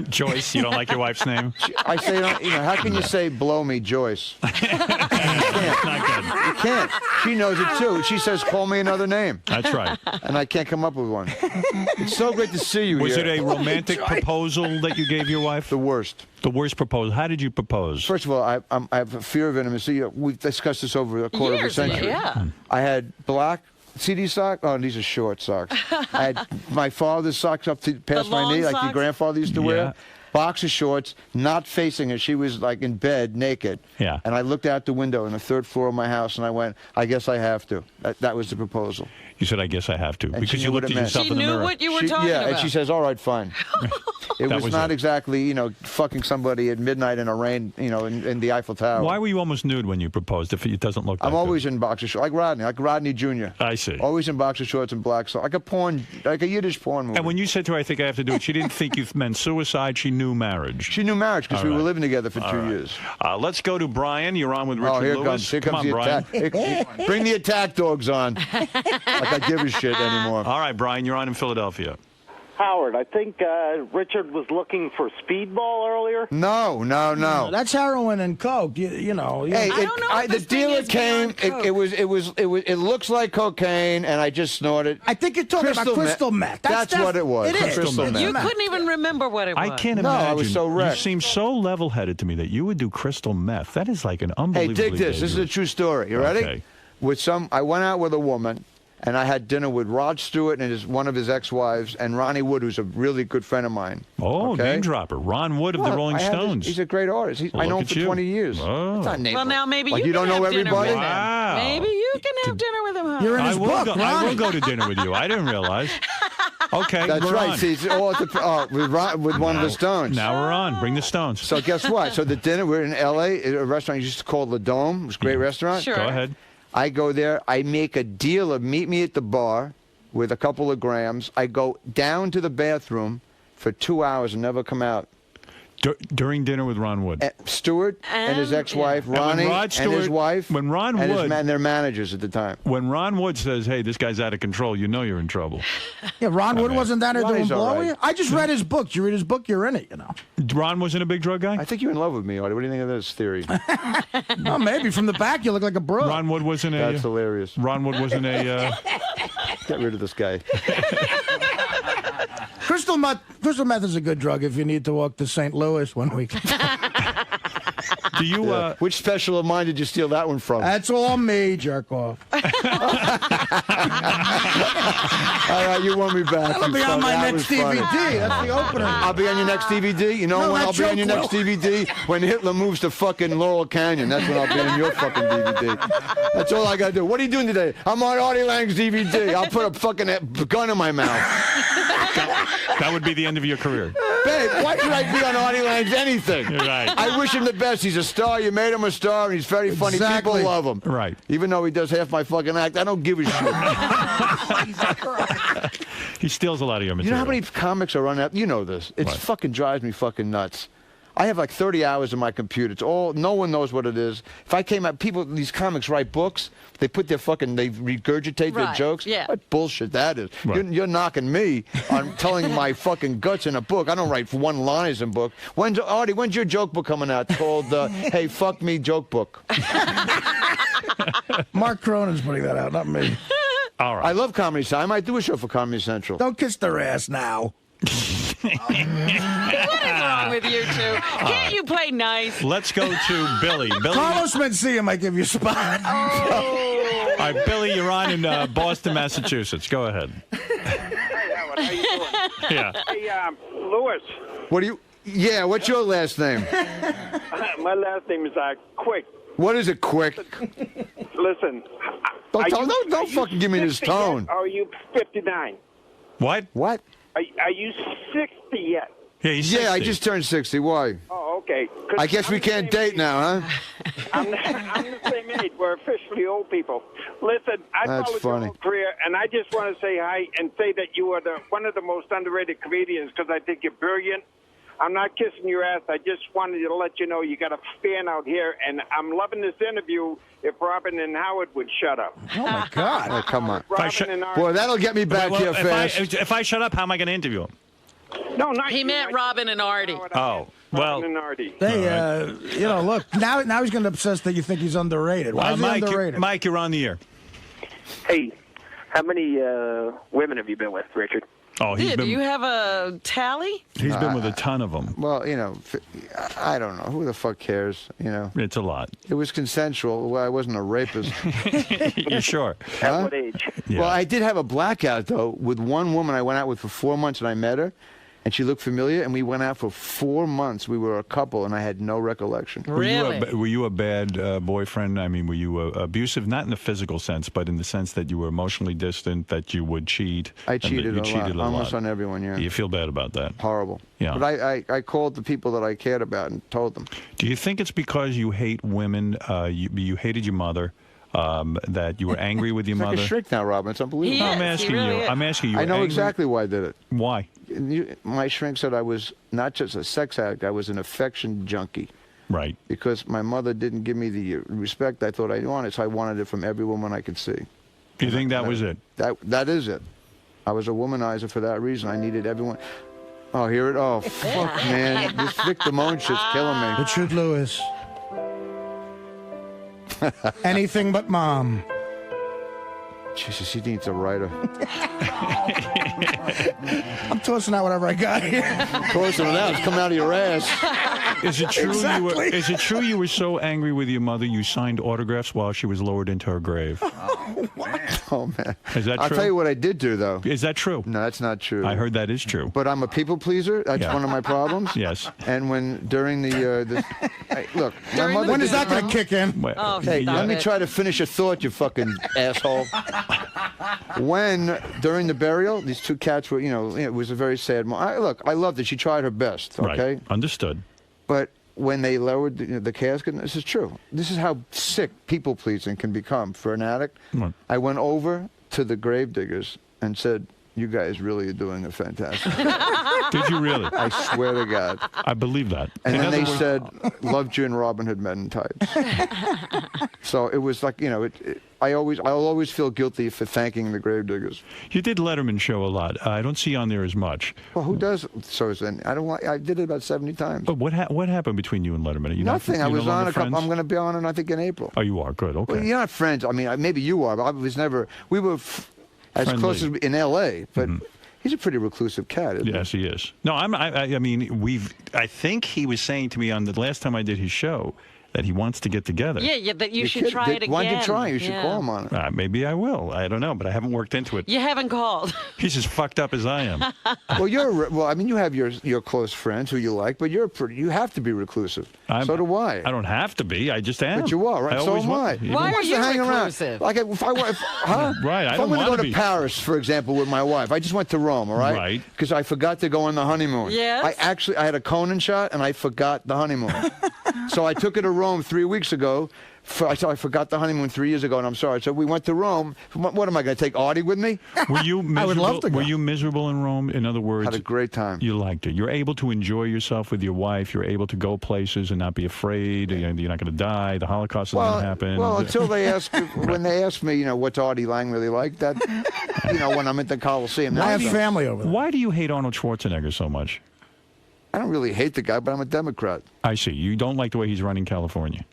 Joyce, you don't like your wife's name? I say, how can you say blow me, Joyce? Not good. You can't. She knows it too. She says, call me another name. That's right. And I can't come up with one. It's so great to see you Was here. it a romantic proposal that you gave your wife? The worst. The worst proposal. How did you propose? First of all, I have a fear of intimacy. We've discussed this over a quarter of a century. Yeah. I had black CD socks. Oh, these are short socks. I had my father's socks up to past my long knee, like your socks? grandfather used to Yeah. wear. Boxer shorts, not facing her. She was like in bed, naked. Yeah. And I looked out the window on the third floor of my house, and I went, I guess I have to. That was the proposal. You said, I guess I have to. And Because she you knew what looked it at meant. yourself She in the knew mirror. what you were talking yeah, about. and she says, all right, fine. It That was was not it. exactly, fucking somebody at midnight in a rain, in the Eiffel Tower. Why were you almost nude when you proposed if it doesn't look that I'm good? always in boxer shorts, like Rodney Jr. I see. Always in boxer shorts and black socks, like a Yiddish porn movie. And when you said to her, I think I have to do it, she didn't think you meant suicide. She knew marriage. She knew marriage because All we were right. living together for 2 All right. years. Let's go to Brian. You're on with Richard Oh, here Lewis. comes Come on, the Brian. attack. Bring the attack dogs on. Like I give a shit anymore. All right, Brian, you're on in Philadelphia. Howard, I think Richard was looking for speedball earlier. No. That's heroin and coke. You know. Hey, I don't know if the this thing dealer is came. beyond It looks like cocaine, and I just snorted. I think you're talking about crystal meth. That's what it was. It is. Crystal meth. You couldn't even remember what it was. I can't No, imagine. I was so You wrecked. seem so level-headed to me that you would do crystal meth. That is like an Hey, unbelievable. dig this. This is a true story. You ready? Okay. I went out with a woman, and I had dinner with Rod Stewart and one of his ex-wives, and Ronnie Wood, who's a really good friend of mine. Oh, okay? name dropper. Ron Wood of the Well, Rolling I have this- Stones. He's a great artist. I Look know him at for you. 20 years. Oh. It's not name Well, now maybe like you you don't can know have dinner everybody. with him. Wow. Maybe you can have dinner with him. Huh? You're in his book, I will Ronnie. go to dinner with you. I didn't realize. Okay, That's we're right. on. See, it's all with one of the Stones. Now we're on. Bring the Stones. So guess what? So the dinner, we're in L.A. at a restaurant used to call the Dome. It was a great restaurant. Sure. Go ahead. I go there. I make a deal of meet me at the bar with a couple of grams. I go down to the bathroom for 2 hours and never come out. During dinner with Ron Wood. Stewart and his ex-wife, And when Ronnie, Rod Stewart- and his wife, when Ron and Wood- their managers at the time. When Ron Wood says, "Hey, this guy's out of control," you know you're in trouble. Yeah, Ron Wood wasn't down there doing Ronnie's all blowy. right. I just read his book. Did you read his book? You're in it, you know. Ron wasn't a big drug guy? I think you're in love with me, Artie. What do you think of this theory? Oh, maybe from the back you look like a bro. Ron Wood wasn't a... That's hilarious. Ron Wood wasn't a... Get rid of this guy. Crystal meth is a good drug if you need to walk to St. Louis one week. Do you... Which special of mine did you steal that one from? That's all me, jerk off. All right, you want me back. That'll You be on fuck- my that next was funny. DVD. That's the opener. I'll be on your next DVD. You know No, when that I'll be on your joke next will. DVD? When Hitler moves to fucking Laurel Canyon. That's when I'll be on your fucking DVD. That's all I got to do. What are you doing today? I'm on Artie Lang's DVD. I'll put a fucking gun in my mouth. That would be the end of your career. Babe, why should I be on Artie Lang's anything? You're right. I wish him the best. He's a star. You made him a star, and he's very funny. Exactly. People love him. Right. Even though he does half my fucking act, I don't give a shit. He steals a lot of your You material. know how many comics are on that? You know this. It What? fucking drives me fucking nuts. I have like 30 hours in my computer. It's all, no one knows what it is. If I came out, these comics write books. They put they regurgitate their Right, jokes. yeah. What bullshit that is. Right. You're knocking me on telling my fucking guts in a book. I don't write one-liners in book. Artie, when's your joke book coming out called Hey, Fuck Me Joke Book? Mark Cronin's putting that out, not me. All right. I love Comedy Central. I might do a show for Comedy Central. Don't kiss their ass now. What is wrong with you two? Can't you play nice? Let's go to Billy. Billy. Carlos Mencia might give you a spot. All right, Billy, you're on in Boston, Massachusetts. Go ahead. Hey, Howard, how you doing? Yeah. Hey, Lewis. What do you... Yeah, what's your last name? My last name is Quick. What is it, Quick? Listen. Don't fucking give me this 60 tone. Yet, or are you 59? What? What? Are you 60 yet? Yeah, he's Yeah, 60. I just turned 60. Why? Oh, okay. 'Cause I guess I'm we the can't same date age. now, huh? I'm the same age. We're officially old people. Listen, I That's followed funny. your whole career, and I just want to say hi and say that you are one of the most underrated comedians because I think you're brilliant. I'm not kissing your ass. I just wanted to let you know you got a fan out here, and I'm loving this interview. If Robin and Howard would shut up. Oh, my God. Oh, come on. Robin and Artie. Boy, that'll get me back here fast. If I shut up, how am I going to interview him? No, not He you. meant Robin and Artie. Oh, well. Robin and Artie. Hey, you know, look, now he's going to obsess that you think he's underrated. Why is he Mike, underrated? Mike, you're on the air. Hey, how many women have you been with, Richard? Oh, he's Do been you have a tally? he's been with a ton of them. Well, you know, I don't know. Who the fuck cares? You know, It's a lot. it was consensual. Well, I wasn't a rapist. You sure? At what age? Yeah. Well, I did have a blackout, though, with one woman I went out with for 4 months, and I met her, and she looked familiar, and we went out for 4 months. We were a couple, and I had no recollection. Were you a bad boyfriend? I mean, were you abusive, not in the physical sense, but in the sense that you were emotionally distant, that you would cheat? I and that cheated you a cheated lot, almost on everyone, yeah. You feel bad about that? Horrible. Yeah. But I called the people that I cared about and told them. Do you think it's because you hate women, you hated your mother, that you were angry with your It's like mother? a shrink now, Robin. It's unbelievable. I'm asking you. I'm asking you. I know angry? exactly why I did it. Why? My shrink said I was not just a sex addict, I was an affection junkie. Right. Because my mother didn't give me the respect I thought I wanted, so I wanted it from every woman I could see. Do you think that was it? That is it. I was a womanizer for that reason. I needed everyone. Oh, hear it? Oh, fuck, man. This Vic Damone shit's killing me. Richard Lewis. Anything but mom. Jesus, he needs a writer. I'm tossing out whatever I got here. Tossing it out. It's coming out of your ass. Is it true? Exactly. Is it true you were so angry with your mother you signed autographs while she was lowered into her grave? Oh, man. Is that true? I'll tell you what I did do, though. Is that true? No, that's not true. I heard that is true. But I'm a people pleaser. That's Yeah. one of my problems. Yes. And when during the look, my mother. When is that going to kick in? Oh, Hey, stop let me it. try to finish a thought, you fucking asshole. When during the burial, these two cats were, it was a very sad moment. Look, I loved it. She tried her best. Okay. Right. Understood. But when they lowered the casket, this is true. This is how sick people pleasing can become for an addict. Right. I went over to the grave diggers and said, you guys really are doing a fantastic. Did you really? I swear to God. I believe that. And In then other they words- said, loved you and Robin Hood Men in Tights. So it was like, I'll always feel guilty for thanking the Gravediggers. You did Letterman show a lot. I don't see on there as much. Well, who does? So then I did it about 70 times. But what happened between you and Letterman? Are you Nothing. Not, I you're was no on longer a couple. friends? I'm going to be on it, I think, in April. Oh, you are? Good. Okay. Well, you're not friends. I mean, maybe you are, but I was never. We were as Friendly. close as in L.A., but he's a pretty reclusive cat, isn't Yes, he is. No, I mean, I think he was saying to me on the last time I did his show that he wants to get together. Yeah, that you should try it again. Why don't you try? You should Yeah. call him on it. Maybe I will. I don't know, but I haven't worked into it. You haven't called. He's as fucked up as I am. Well, I mean, you have your close friends who you like, but you have to be reclusive. So do I. I don't have to be. I just am. But you are, right? I So always am I. was. Why Who are wants you to hang reclusive? around? Like, huh? Right, I If don't I'm going want to to go be. to Paris, for example, with my wife, I just went to Rome, all right? Right. Because I forgot to go on the honeymoon. Yes. I had a Conan shot, and I forgot the honeymoon. So I took her to Rome 3 weeks ago. I forgot the honeymoon 3 years ago, and I'm sorry. So we went to Rome. What am I going to take Artie with me? Were you miserable? I would love to go. Were you miserable in Rome? In other words, Had a great time. You liked it. You're able to enjoy yourself with your wife. You're able to go places and not be afraid. You're not going to die. The Holocaust is going to happen. Well, until they ask, when they ask me, what's Artie Lang really like, that, when I'm at the Coliseum. I have that's- family over there. Why do you hate Arnold Schwarzenegger so much? I don't really hate the guy, but I'm a Democrat. I see. You don't like the way he's running California.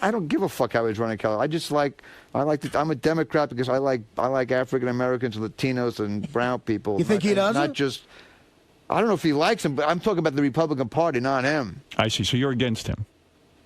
I don't give a fuck how he's running California. I'm a Democrat because I like African Americans, Latinos, and brown people. You think he doesn't? Not just. I don't know if he likes him, but I'm talking about the Republican Party, not him. I see. So you're against him.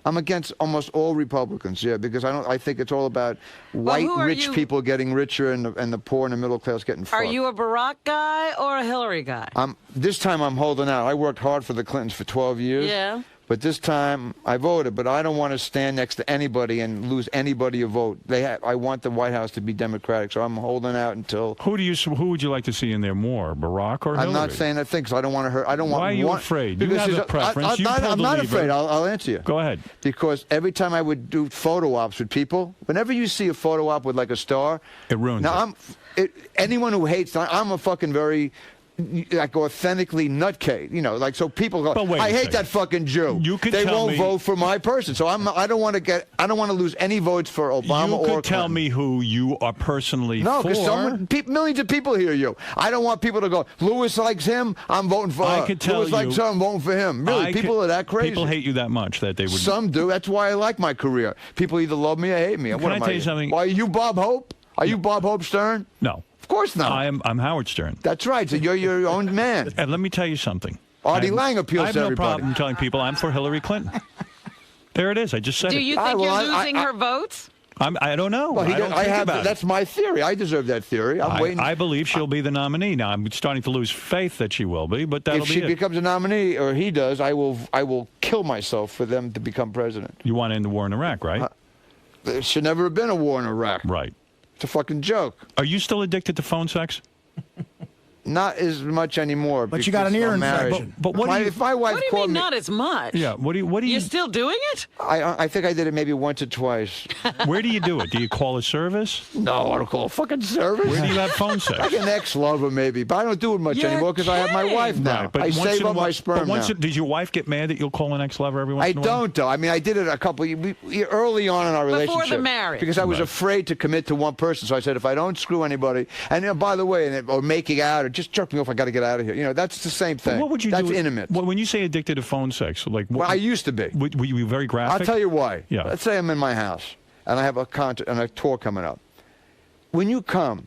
I'm against almost all Republicans, yeah, because I think it's all about white who are rich you? people getting richer and the poor and the middle class getting fucked. Are you a Barack guy or a Hillary guy? This time I'm holding out. I worked hard for the Clintons for 12 years. Yeah. But this time I voted, but I don't want to stand next to anybody and lose anybody a vote. I want the White House to be Democratic, so I'm holding out until. Who would you like to see in there more, Barack or Hillary? I'm not saying that thing because I don't want to hurt. I don't want. Why are you afraid? You Because have a there's preference. You pull I'm the not lever. afraid. I'll answer you. Go ahead. Because every time I would do photo ops with people, whenever you see a photo op with like a star, it ruins now, it. Anyone who hates, I'm a fucking very. Like authentically nutcase, like so people go. But wait I a hate second. that fucking Jew. You could they tell won't me- vote for my person, so I don't want to lose any votes for Obama You or could tell Clinton. me who you are personally No, for. because millions of people hear you. I don't want people to go. Lewis likes him. I'm voting for I her. could tell Lewis likes you- her. I'm voting for him. Really, people are that crazy. People hate you that much that they would. Some do. That's why I like my career. People either love me or hate me. Can What I am tell you something? Why are you Bob Hope? Are you Bob Hope Stern? No. Of course not. I'm Howard Stern. That's right. So you're your own man. And let me tell you something. Artie Lang appeals I have to no everybody. problem telling people I'm for Hillary Clinton. There it is. I just said Do it. you think you're losing her votes? I don't know. Well, I don't think about it. That's my theory. I deserve that theory. I'm waiting. I believe she'll be the nominee. Now I'm starting to lose faith that she will be, but that'll If be she it. becomes a nominee, or he does, I will kill myself for them to become president. You want to end the war in Iraq, right? There should never have been a war in Iraq. Right. It's a fucking joke. Are you still addicted to phone sex? Not as much anymore. But you got an because ear I'm married. infection. But what do you- if my wife What do you called mean me, not as much? Yeah. What do you? You're still doing it? I think I did it maybe once or twice. Where do you do it? Do you call a service? No, I don't call a fucking service. Where do you have phone sex? Like an ex-lover maybe, but I don't do it much You're anymore because I have my wife now. Right, but I once save in a up my while- sperm But once now. does your wife get mad that you'll call an ex-lover every once I in a while? don't though. I mean, I did it a couple early on in our Before the relationship marriage. because I was Right. afraid to commit to one person. So I said, if I don't screw anybody, and by the way, or making out, or just jerk me off, I got to get out of here. That's the same But thing. what would you That's do? intimate. Well, when you say addicted to phone sex, like what, Well, I used to be. were you very graphic? I'll tell you why. Yeah. Let's say I'm in my house and I have a concert and a tour coming up. When you come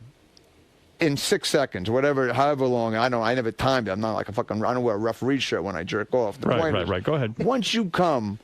in 6 seconds, however long, I never timed it. I'm not like I don't wear a referee shirt when I jerk off. The point is, Right. Go ahead. once you come,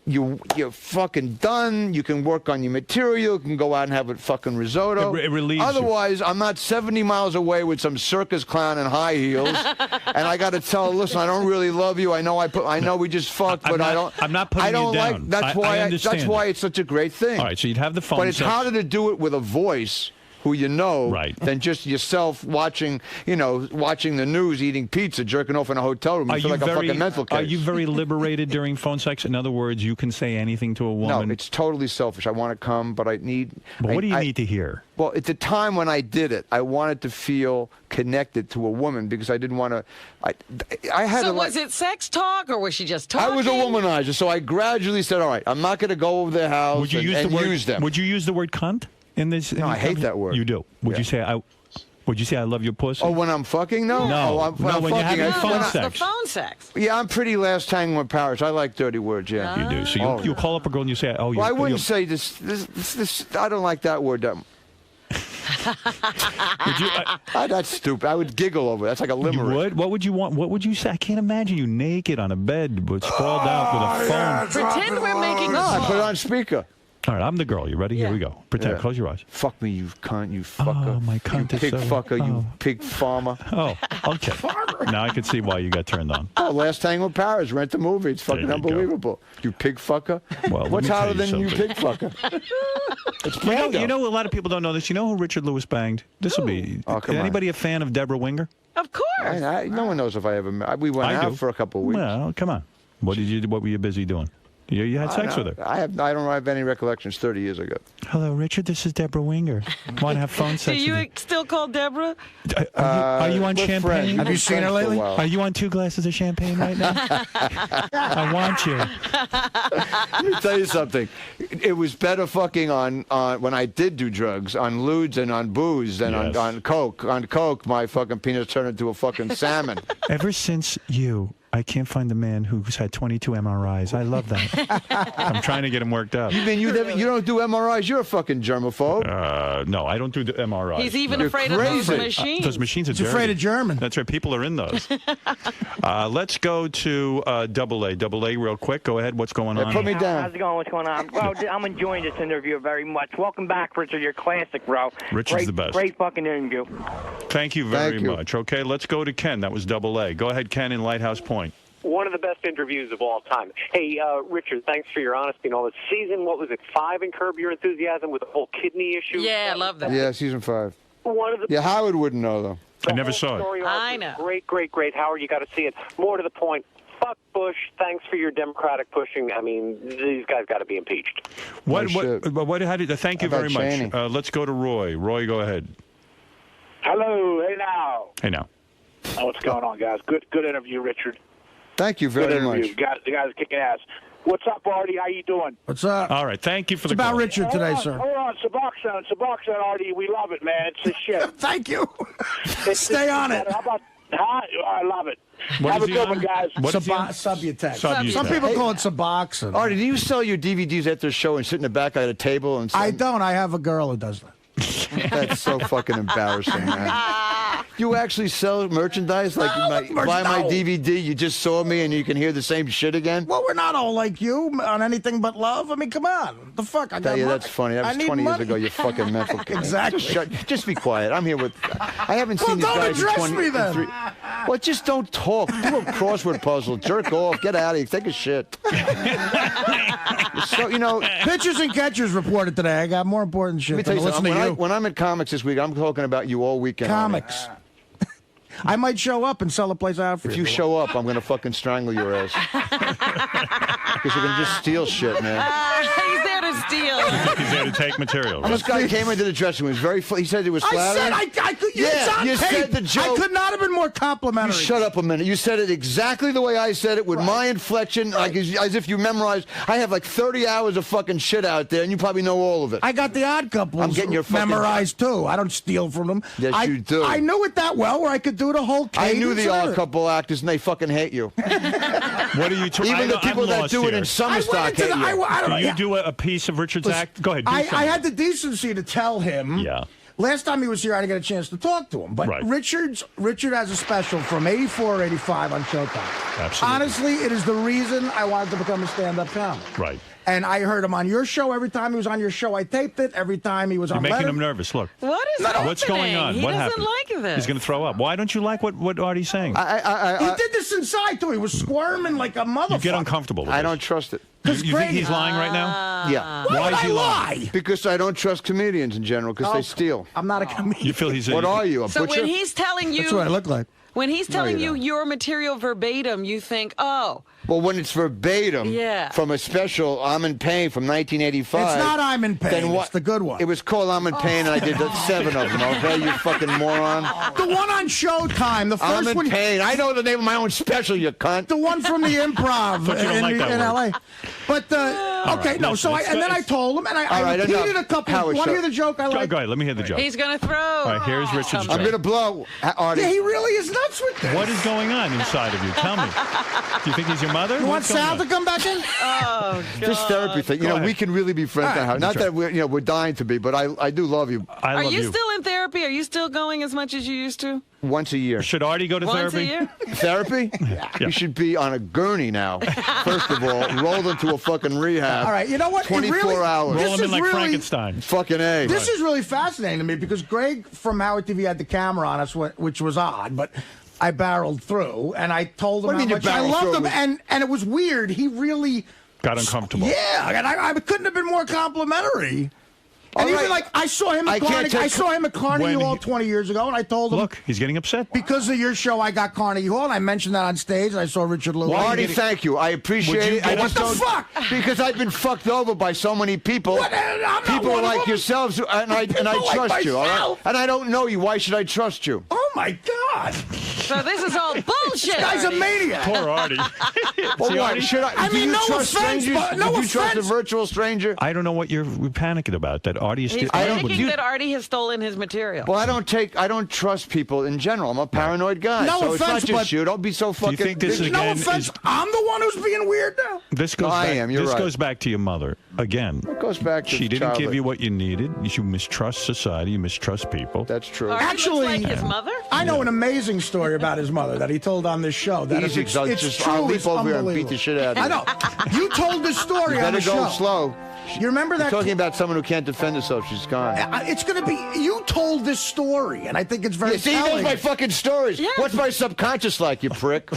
you're fucking done. You can work on your material. You can go out and have a fucking risotto. It relieves you. Otherwise, I'm not 70 miles away with some circus clown in high heels, and I got to tell her, listen, I don't really love you. I know we just fucked, but I don't. I'm not putting I don't you like. down. That's I why. understand That's why it's such a great thing. All right, so you'd have the phone But it's sex. harder to do it with a voice who you know than just yourself watching, watching the news, eating pizza, jerking off in a hotel room. You feel like a fucking mental case. Are you very liberated during phone sex? In other words, you can say anything to a woman? No, it's totally selfish. I want to come, but I need... But what do you need to hear? Well, at the time when I did it, I wanted to feel connected to a woman because I didn't want to... I had So was it sex talk, or was she just talking? I was a womanizer, so I gradually said, all right, I'm not going to go over their house and use them. Would you use the word cunt in this? No, I hate that word. You do. Would you say I love your pussy? Oh, when I'm fucking? No. No. When you're having phone sex. The phone sex. Yeah, I'm pretty last hanging with Paris. I like dirty words, yeah. You do. So you call up a girl and you say, oh, well, I wouldn't say this. I don't like that word. That's stupid. I would giggle over it. That's like a limerick. You would? What would you want? What would you say? I can't imagine you naked on a bed, but sprawled out with a phone. Pretend we're making No, I put it on speaker. All right, I'm the girl. You ready? Here we go. Pretend. Yeah. Close your eyes. Fuck me, you cunt, you fucker. Oh, my cunt you pig is so... fucker, you pig farmer. Oh, okay. Now I can see why you got turned on. Oh, Last Tango in Paris. Rent the movie. It's fucking unbelievable. You pig fucker. Well, what's hotter than you pig fucker? It's you know, a lot of people don't know this. You know who Richard Lewis banged? This will be... Anybody a fan of Deborah Winger? Of course. No one knows if I ever met. We went out for a couple of weeks. Well, come on. What were you busy doing? You had sex with her. I don't have any recollections 30 years ago. Hello, Richard. This is Deborah Winger. Want to have phone sex? Do you still call Deborah? Are you on champagne? Friends. Have you seen her lately? Are you on 2 glasses of champagne right now? I want you. Let me tell you something. It was better fucking on when I did do drugs, on ludes and on booze than on coke. On coke, my fucking penis turned into a fucking salmon. Ever since I can't find the man who's had 22 MRIs. I love that. I'm trying to get him worked up. You mean you don't do MRIs? You're a fucking germaphobe. No, I don't do the MRIs. He's even afraid of those machines. Those machines are dirty. He's afraid of German. That's right. People are in those. Let's go to Double A. Double A, real quick. Go ahead. What's going on? Put me down. How's it going? What's going on? Well, I'm enjoying this interview very much. Welcome back, Richard. You're classic, bro. Richard's the best. Great fucking interview. Thank you very much. Okay, let's go to Ken. That was Double A. Go ahead, Ken, in Lighthouse Point. One of the best interviews of all time. Hey, Richard, thanks for your honesty and all this. Season, what was it, 5 in Curb Your Enthusiasm with the whole kidney issue? Yeah, I love that. Yeah, season 5. One of the Howard wouldn't know, though. I never saw it. I know. Great. Howard, you got to see it. More to the point, fuck Bush. Thanks for your Democratic pushing. I mean, these guys got to be impeached. Thank you very much. Let's go to Roy. Roy, go ahead. Hello. Hey, now. Hey, now. Oh, what's going on, guys? Good interview, Richard. Thank you very much. You guys are kicking ass. What's up, Artie? How you doing? What's up? All right. Thank you for the call. It's about Richard today, sir. Hold on. Suboxone, Artie. We love it, man. It's the shit. Thank you. Stay on it. How about... I love it. What Have is a he good on? one, guys. Subutex. Subutex. Some people call it Suboxone. Artie, do you sell your DVDs at the show and sit in the back at a table and? I don't. I have a girl who does that. That's so fucking embarrassing, man. You actually sell merchandise? Like, buy my DVD, you just saw me and you can hear the same shit again? Well, we're not all like you on anything but love. I mean, come on. What the fuck? I got money. That's funny. That was 20 years ago, you fucking mental kid. Exactly. Just be quiet. I'm here with... I haven't seen these guys in 20... me then. Well, just don't talk. Do a crossword puzzle. Jerk off. Get out of here. Take a shit. So, pitchers and catchers reported today. I got more important shit than listen to you. When I'm at comics this week, I'm talking about you all weekend. Comics. I might show up and sell a place out for you. If you show up, I'm going to fucking strangle your ass. Because you're going to just steal shit, man. He's there to steal. He's there to take material. Right? This guy came into the dressing room. He was very he said it was flattering. I could, you said the joke. I could not have been more complimentary. You shut up a minute. You said it exactly the way I said it, with my inflection, like as if you memorized. I have like 30 hours of fucking shit out there, and you probably know all of it. I got the Odd Couple. I'm getting your fucking memorized too. I don't steal from them. Yes, you do. I knew it that well, where I could do the whole cadence. I knew the Odd Couple actors, and they fucking hate you. What are you talking? Even the people that do it in Summerstock hate you. Do you do a piece of Richard's act? Go ahead. I had the decency to tell him. Yeah. Last time he was here, I didn't get a chance to talk to him. But Richard has a special from 84 or 85 on Showtime. Absolutely. Honestly, it is the reason I wanted to become a stand-up comic. Right. And I heard him on your show. Every time he was on your show, I taped it. Every time he was on You're making him nervous. Look. What is happening? What's going on? He what doesn't happened? like this. He's going to throw up. Why don't you like what Artie's saying? He did this inside, too. He was squirming like a motherfucker. You get uncomfortable with I don't trust it. You think he's lying right now? Yeah. Why is he lying? Because I don't trust comedians in general, because they steal. I'm not a comedian. You feel he's a... What are you, a So butcher? when he's telling you... That's what I look like. When he's No, telling you you your material verbatim, you think, oh... Well, when it's verbatim Yeah. from a special I'm in Pain from 1985. It's not I'm in Pain. Then what? It's the good one. It was called I'm in Pain, and I did 7 of them, okay, you fucking moron. The one on Showtime, the first I'm in one. Pain. I know the name of my own special, you cunt. The one from the Improv Thought you don't like that in word. L.A. But, okay, right, no, listen, so and then I told him, and I right, repeated enough. a couple. Howard, Want to shut- hear the joke I like? Go ahead, let me hear the joke. He's going to throw... All right, here's Richard's joke. I'm going to blow. Artie. Yeah, he really is nuts with this. What is going on inside of you? Tell me. Do you think he's your mother? You want What's going Sal on? to come back in? Oh, God. This therapy thing, Go ahead. we can really be friends All right. now. Not that we're dying to be, but I do love you. I Are love you still in therapy? Are you still going as much as you used to? Once a year. Should Artie go to Once therapy? a year? Therapy? You should be on a gurney now. First of all, rolled into a fucking rehab. All right, you know what? It 24 really- hours. Roll him in like really- Frankenstein. Fucking A. This is really fascinating to me because Greg from Howard TV had the camera on us, which was odd, but I barreled through, and I told him What do you how mean you much I barreled loved through? him, and it was weird. He really, Got uncomfortable. yeah, and I couldn't have been more complimentary. All And even right. like I saw him I at can't Carnegie. take- I saw him at Carnegie When Hall he- 20 years ago, and I told him, Look, he's getting upset. because of your show, I got Carnegie Hall, and I mentioned that on stage. And I saw Richard Lewis. Artie, thank you. I appreciate Would you it. I get- just What the don't- fuck? Because I've been fucked over by so many people. What? I'm not People one of like them. yourselves, and I People like trust you, all right? myself. And I don't know you. Why should I trust you? Oh my God! So this is all bullshit. This guy's a maniac. Poor Artie. Well, See, why Artie? should I? I do mean, you no trust offense, strangers? but- no Do you trust a offense. virtual stranger? I don't know what you're panicking about. That Artie is He's still... thinking that Artie has stolen his material. Well, I don't trust people in general. I'm a paranoid guy. No so it's not offense, just but- you. Don't be so fucking. think this is- No Again, offense, is- I'm the one who's being weird now. This goes No, I back, am. You're this right. goes back to your mother. Again, It goes back to she didn't give childhood. you what you needed. You mistrust society. You mistrust people. That's true. Artie Actually, looks like his mother? I know an amazing story about his mother that he told on this show. That Easy, if 'cause it's true, I'll leap it's over here and beat unbelievable. the shit out of you. I know. You told this story You on better the go show. slow. You remember that? Talking about someone who can't defend herself, she's gone. It's going to be. You told this story, and I think it's very Yeah, see, he knows telling. my fucking stories. Yeah. What's my subconscious like, you prick?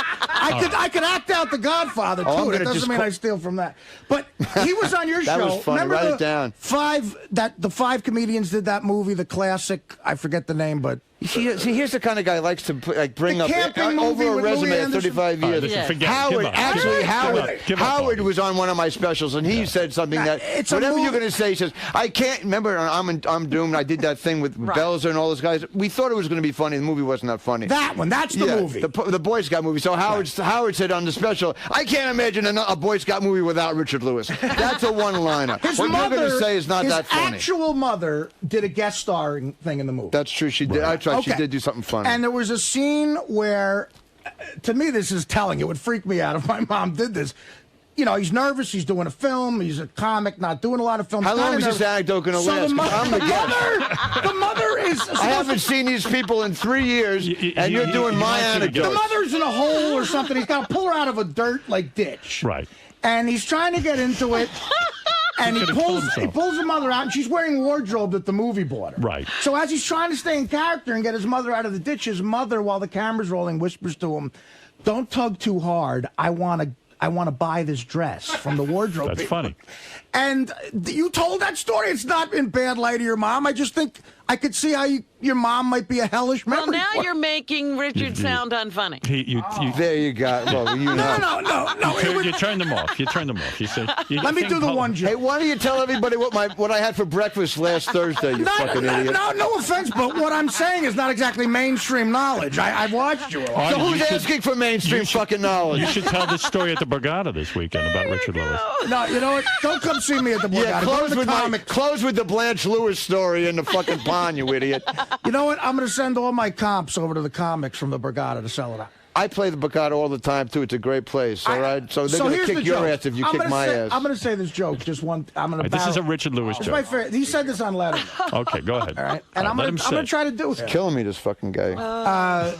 I could act out The Godfather Oh, I'm too. That gonna doesn't just mean call- I steal from that. But he was on your That show. was funny. Remember Write the it down. the five comedians did that movie, the classic. I forget the name, but See, here's the kind of guy who likes to bring The up camping over movie a with resume Louis of Anderson? 35 years. listen, forget it. Howard, Give up. actually, Give up. Give up. Howard was on one of my specials, and he said something that it's a whatever you're movie. going to say, he says, I can't remember. I'm doomed. I did that thing with Belzer and all those guys. We thought it was going to be funny. The movie wasn't that funny. that one. That's the movie. The Boy Scout movie. So Howard said on the special, I can't imagine a Boy Scout movie without Richard Lewis. That's a one-liner. His What mother, you're going to say is not his that funny. actual mother did a guest starring thing in the movie. That's true. She did. I tried. She Okay. did do something funny. And there was a scene where, to me, this is telling. It would freak me out if my mom did this. You know, he's nervous. He's doing a film. He's a comic, not doing a lot of films. How long kinda is this nervous. anecdote going to So last? the 'Cause I'm the guest. mother is. I haven't seen these people in 3 years, and you're doing my anecdote. The mother's in a hole or something. He's got to pull her out of a dirt ditch. Right. And he's trying to get into it. And he pulls the mother out, and she's wearing wardrobe that the movie bought her. Right. So as he's trying to stay in character and get his mother out of the ditch, his mother, while the camera's rolling, whispers to him, "Don't tug too hard. I want to buy this dress from the wardrobe." That's people." funny. And you told that story. It's not in bad light of your mom. I just think I could see how your mom might be a hellish Well, memory. now you're making Richard sound unfunny. There you go. Well, you know. No. You turned them off. You turned them off. You said. Let me do the one joke. Hey, why don't you tell everybody what I had for breakfast last Thursday, you fucking idiot? No offense, but what I'm saying is not exactly mainstream knowledge. I've watched you a lot. So who's asking for mainstream fucking knowledge? You should tell this story at the Borgata this weekend about Richard Lewis. No, you know what? Don't come see me at the Borgata. Yeah, close with the Blanche Lewis story in the fucking pond, you idiot. You know what? I'm going to send all my comps over to the comics from the Borgata to sell it out. I play the Borgata all the time, too. It's a great place, all right? So they're going to here's kick the your joke. ass if you kick my ass. I'm going to say this joke. Just one. I'm going to. This is a Richard Lewis It's my joke. favorite. He said this on Letterman. Okay, go ahead. All right, and I'm let going him to try to do it. He's killing me, this fucking guy.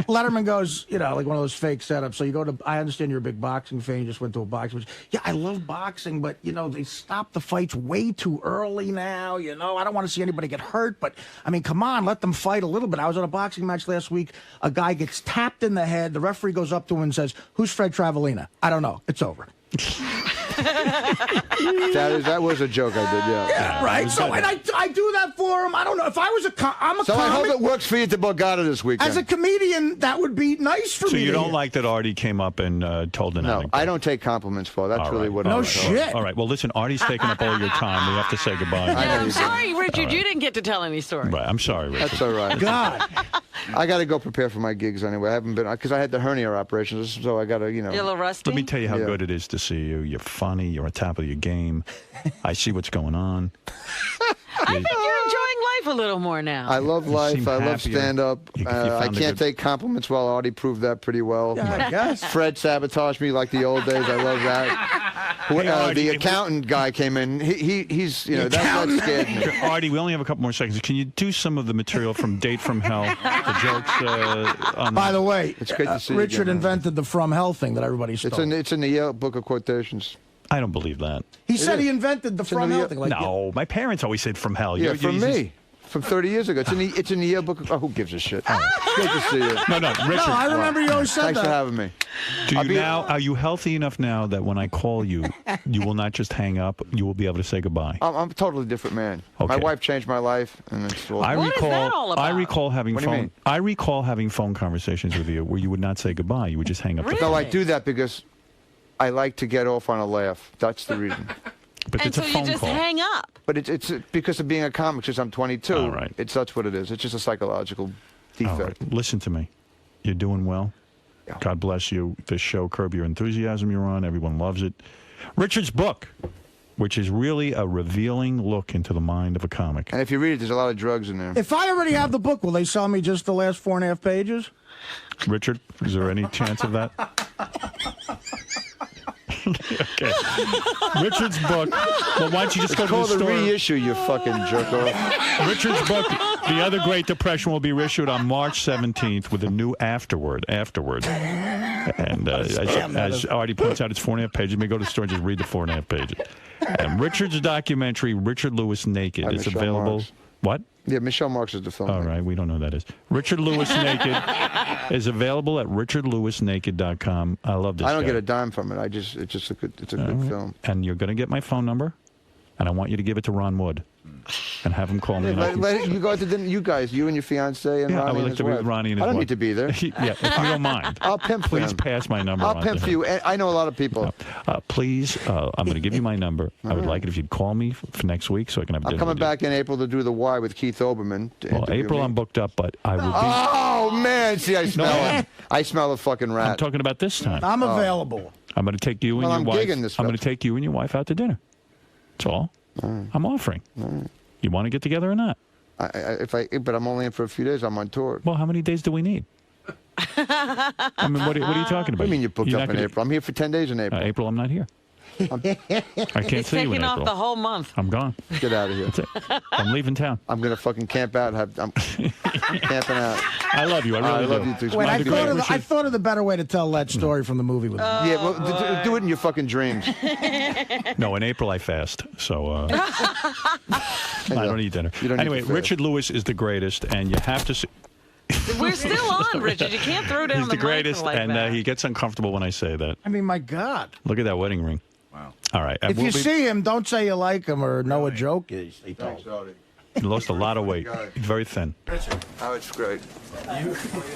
Letterman goes, you know, like one of those fake setups. So you go to, I understand you're a big boxing fan. You just went to a boxing match. Yeah, I love boxing, but, you know, they stop the fights way too early now. You know, I don't want to see anybody get hurt, but, I mean, come on, let them fight a little bit. I was at a boxing match last week. A guy gets tapped in the head. The referee goes up to him and says, "Who's Fred Travalina?" "I don't know. It's over." That was a joke I did, yeah. Yeah, right. So, and I do that for him. I don't know. If I was I'm a So comic. I hope it works for you at the Borgata this weekend. As a comedian, that would be nice for me. So you to don't hear. like that Artie came up and told an anecdote? I don't take compliments, Paul. That's really what No I'm shit. All right. Well, listen, Artie's taking up all your time. We have to say goodbye. Yeah, I'm sorry, Richard. All right. You didn't get to tell any story. Right. I'm sorry, Richard. That's all right. God. I got to go prepare for my gigs anyway. I haven't been, because I had the hernia operations, so I got to, You're a little rusty. Let me tell you how good it is to see you. You're funny. You're on top of your game. I see what's going on. I think you're enjoying life a little more now. I love life. seem I love happier. stand-up. You I found a can't good- take compliments well. Artie proved that pretty well. Yeah, I guess. Fred sabotaged me like the old days. I love that. Hey, Artie, The accountant guy came in. He's, you know, that scared me. Artie, we only have a couple more seconds. Can you do some of the material from Date from Hell? The jokes on By the way, It's great to see you Richard again, man. invented the From Hell thing that everybody stole. It's in the Yale Book of Quotations. I don't believe that. He said he invented the From Hell thing. Like, No, my parents always said from hell. Yeah, You're from using- me. From 30 years ago. It's in the Yale Book of... Oh, who gives a shit? It's great to see you. No, Richard. No, I remember you always said Thanks that. for having me. Do you now? Are you healthy enough now that when I call you, you will not just hang up? You will be able to say goodbye. I'm a totally different man. Okay. My wife changed my life, and it's all... I recall having What do you phone. mean? I recall having phone conversations with you where you would not say goodbye. You would just hang up. the No, phone. I do that because I like to get off on a laugh. That's the reason. But And it's so a you phone just call. hang up. But it's because of being a comic, since I'm 22. All right. That's what it is. It's just a psychological defect. All right. Listen to me. You're doing well. Yeah. God bless you. This show, Curb Your Enthusiasm, you're on. Everyone loves it. Richard's book, which is really a revealing look into the mind of a comic. And if you read it, there's a lot of drugs in there. If I already have the book, will they sell me just the last 4.5 pages? Richard, is there any chance of that? Okay. Richard's book. Well, why don't you just It's go to called the the store? reissue, you fucking jerk off. Richard's book, The Other Great Depression, will be reissued on March 17th with a new afterword. And as Artie points out, it's 4.5 pages. You may go to the store and just read the 4.5 pages. And Richard's documentary, Richard Lewis Naked, is Michelle available. Marks. What? Yeah, Michelle Marks is the film. All right, we don't know who that is. Richard Lewis Naked is available at richardlewisnaked.com. I love this I don't guy. get a dime from it. It's just a good film. And you're going to get my phone number, and I want you to give it to Ron Wood and have him call me. and I can- You go out to dinner, you guys, you and your fiance and Yeah, I Ronnie would and like his to be wife. with Ronnie and his I don't wife. need to be there. Yeah, if you don't mind. I'll pimp for Please him. pass my number I'll on pimp to for him. you. I know a lot of people. Please, I'm going to give you my number. I would like it if you'd call me for next week so I can have I'm dinner coming with you. back in April to do the Y with Keith Oberman. Well, April I'm booked up, but I will be. Oh, man. See, I smell it. I smell a fucking rat. I'm talking about this time. I'm available. I'm going to take you and Well, your I'm wife. gigging this I'm going to take you and your wife out to dinner. That's all. I'm offering. You want to get together or not? But I'm only in for a few days. I'm on tour. Well, how many days do we need? I mean, what are you talking about? What do you mean you booked You're up not in gonna- April? I'm here for 10 days in April. April, I'm not here. I can't He's see you in taking off April. the whole month. I'm gone. Get out of here. That's it. I'm leaving town. I'm going to fucking camp out. I'm camping out. I love you. I really love do. you too. Wait, Mine's great. I thought of the better way to tell that story from the movie with me. Yeah, well, do it in your fucking dreams. No, in April I fast, so I don't eat dinner. You don't need Anyway, to fast. Richard Lewis is the greatest, and you have to see. We're still on, Richard. You can't throw down He's the mic greatest, like and that. he gets uncomfortable when I say that. I mean, my God. Look at that wedding ring. Wow. All right. If you see him, don't say you like him or know a joke is. He told. He lost a lot of weight. He's very thin. Oh, it's great.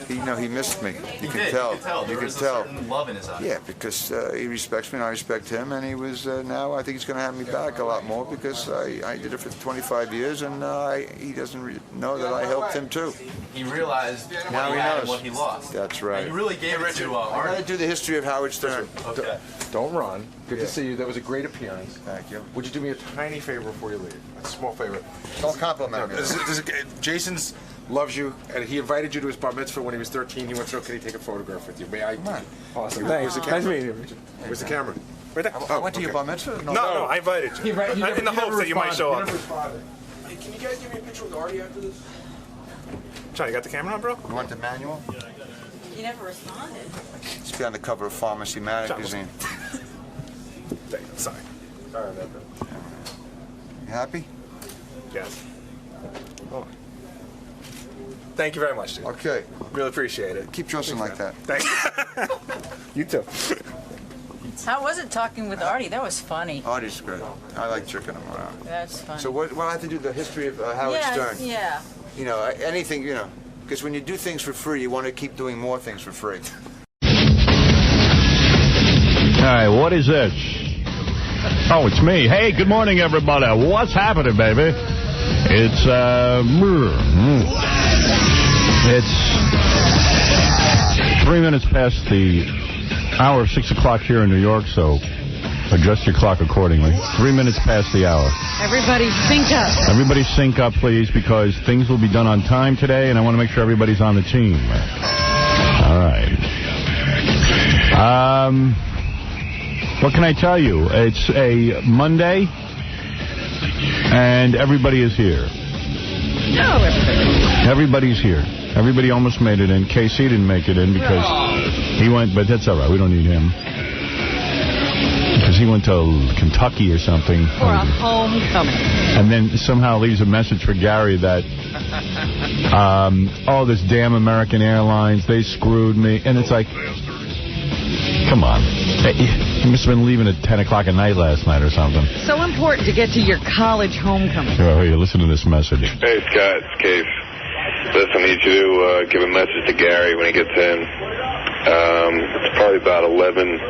He missed me. You can did. tell. There You can was a tell. certain love in his eyes. Yeah, because he respects me and I respect him, and he was now I think he's going to have me back a lot more because I did it for 25 years, and he doesn't know that I helped him too. He realized Now what he he had knows and what he lost. That's right. And you really gave it to I got Artie. to do the history of Howard Stern. Okay. Don't run. Good to see you. That was a great appearance. Thank you. Would you do me a tiny favor before you leave? A small favor. Don't compliment me. Jason's loves you, and he invited you to his bar mitzvah when he was 13. He went, so can he take a photograph with you? May I? Come on. Awesome. Thanks. Nice meeting you. Where's the camera? Right there. I went to your bar mitzvah? No, I invited you. In the hopes that you might show up. Hey, can you guys give me a picture with Artie after this? John, you got the camera on, bro? You want the manual? You never responded. It's be on the cover of Pharmacy Magazine. Sorry. Sorry about that. You happy? Yes. Oh. Thank you very much, dude. Okay. Really appreciate it. Keep dressing like that. Thanks. You too. How was it talking with Artie? That was funny. Artie's great. I like jerking him around. That's funny. So what I have to do, the history of Howard Stern? Yeah. You know, anything, you know, because when you do things for free, you want to keep doing more things for free. All right, what is this? Oh, it's me. Hey, good morning, everybody. What's happening, baby? It's 3 minutes past the hour of 6 o'clock here in New York, so adjust your clock accordingly. 3 minutes past the hour. Everybody sync up. Everybody sync up, please, because things will be done on time today, and I want to make sure everybody's on the team. All right. What can I tell you? It's a Monday, and everybody is here. No, everybody's here. Everybody almost made it in. KC didn't make it in because he went, but that's all right. We don't need him. Because he went to Kentucky or something. For a homecoming. And then somehow leaves a message for Gary that, oh, this damn American Airlines, they screwed me. And it's like, come on. You must have been leaving at 10 o'clock at night last night or something. So important to get to your college homecoming. Oh, here, listen to this message. Hey, Scott, it's Case. Listen, I need you to give a message to Gary when he gets in. It's probably about 11.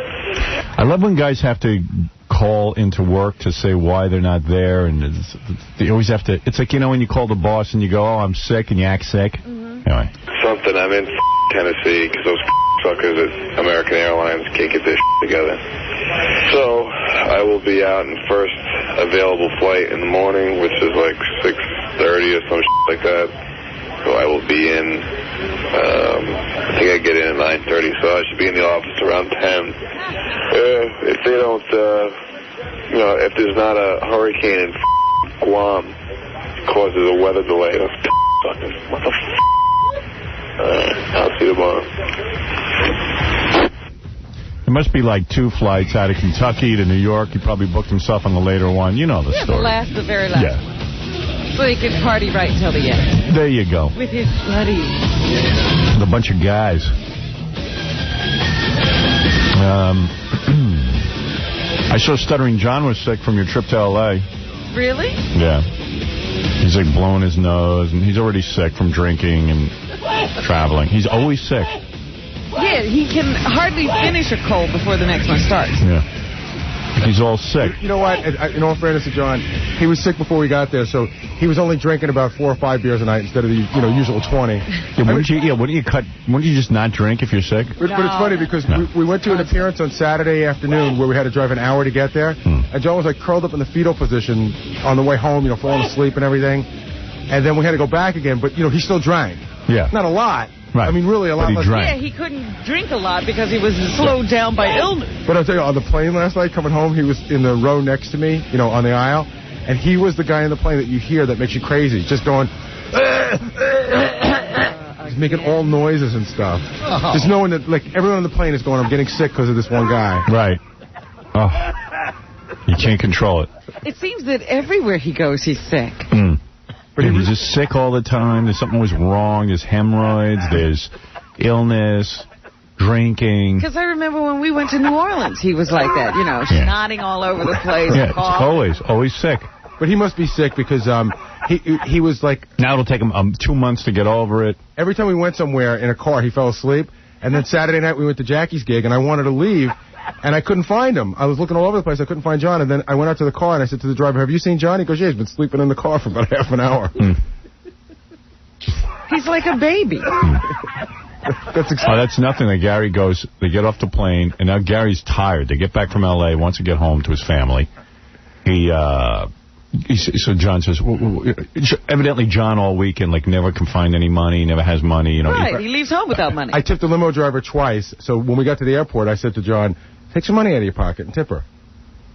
I love when guys have to call into work to say why they're not there, and they always have to. It's like, you know, when you call the boss and you go, "Oh, I'm sick," and you act sick. Anyway. Something. I'm in Tennessee because those suckers at American Airlines can't get their together. So I will be out in first available flight in the morning, which is like 6:30 or some like that. So I will be in. I think I get in at 9:30, so I should be in the office around 10. If they don't, you know, if there's not a hurricane in Guam, it causes a weather delay. What the I'll see you tomorrow. It must be like 2 flights out of Kentucky to New York. He probably booked himself on the later one. You know the story. The very last. Yeah. So he could party right until the end. There you go. With his buddies. With a bunch of guys. I saw Stuttering John was sick from your trip to L.A. Really? Yeah. He's like blowing his nose, and he's already sick from drinking and traveling. He's always sick. Yeah, he can hardly finish a cold before the next one starts. Yeah. He's all sick. You know what? In all fairness to John, he was sick before we got there, so he was only drinking about 4 or 5 beers a night instead of the usual 20. Yeah, wouldn't you just not drink if you're sick? But it's funny because we went to an appearance on Saturday afternoon where we had to drive an hour to get there, and John was like curled up in the fetal position on the way home, falling asleep and everything, and then we had to go back again, but he still drank. Yeah. Not a lot. Right. I mean, really, a lot less. Yeah, he couldn't drink a lot because he was slowed down by illness. But I'll tell you, on the plane last night, coming home, he was in the row next to me, on the aisle, and he was the guy in the plane that you hear that makes you crazy, just going, he's making all noises and stuff. Oh. Just knowing that, like, everyone on the plane is going, I'm getting sick because of this one guy. Right. Oh. You can't control it. It seems that everywhere he goes, he's sick. But he's just sick all the time. There's something was wrong. There's hemorrhoids. There's illness, drinking. Because I remember when we went to New Orleans, he was like that, snotting all over the place. Yeah, it's always sick. But he must be sick because he was like... Now it'll take him 2 months to get over it. Every time we went somewhere in a car, he fell asleep. And then Saturday night we went to Jackie's gig, and I wanted to leave. And I couldn't find him. I was looking all over the place. I couldn't find John. And then I went out to the car, and I said to the driver, have you seen John? He goes, yeah, he's been sleeping in the car for about half an hour. He's like a baby. That's nothing. That Gary goes, they get off the plane, and now Gary's tired. They get back from L.A., wants to get home to his family. So John says, evidently John all weekend, like, never can find any money, never has money. Right, he leaves home without money. I tipped the limo driver twice, so when we got to the airport, I said to John, take some money out of your pocket and tip her.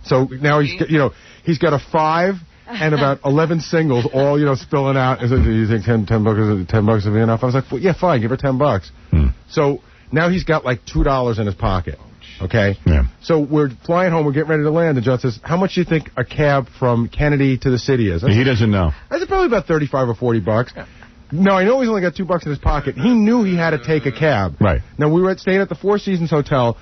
So now he's got a 5 and about 11 singles, all, spilling out. Do you think $10 would be enough? I was like, well, yeah, fine, give her $10. So Now he's got like $2 in his pocket. Okay? Yeah. So we're flying home, we're getting ready to land, and John says, how much do you think a cab from Kennedy to the city is? He doesn't know. I said, probably about $35 or $40. No, I know he's only got $2 in his pocket. He knew he had to take a cab. Right. Now, we were staying at the Four Seasons Hotel.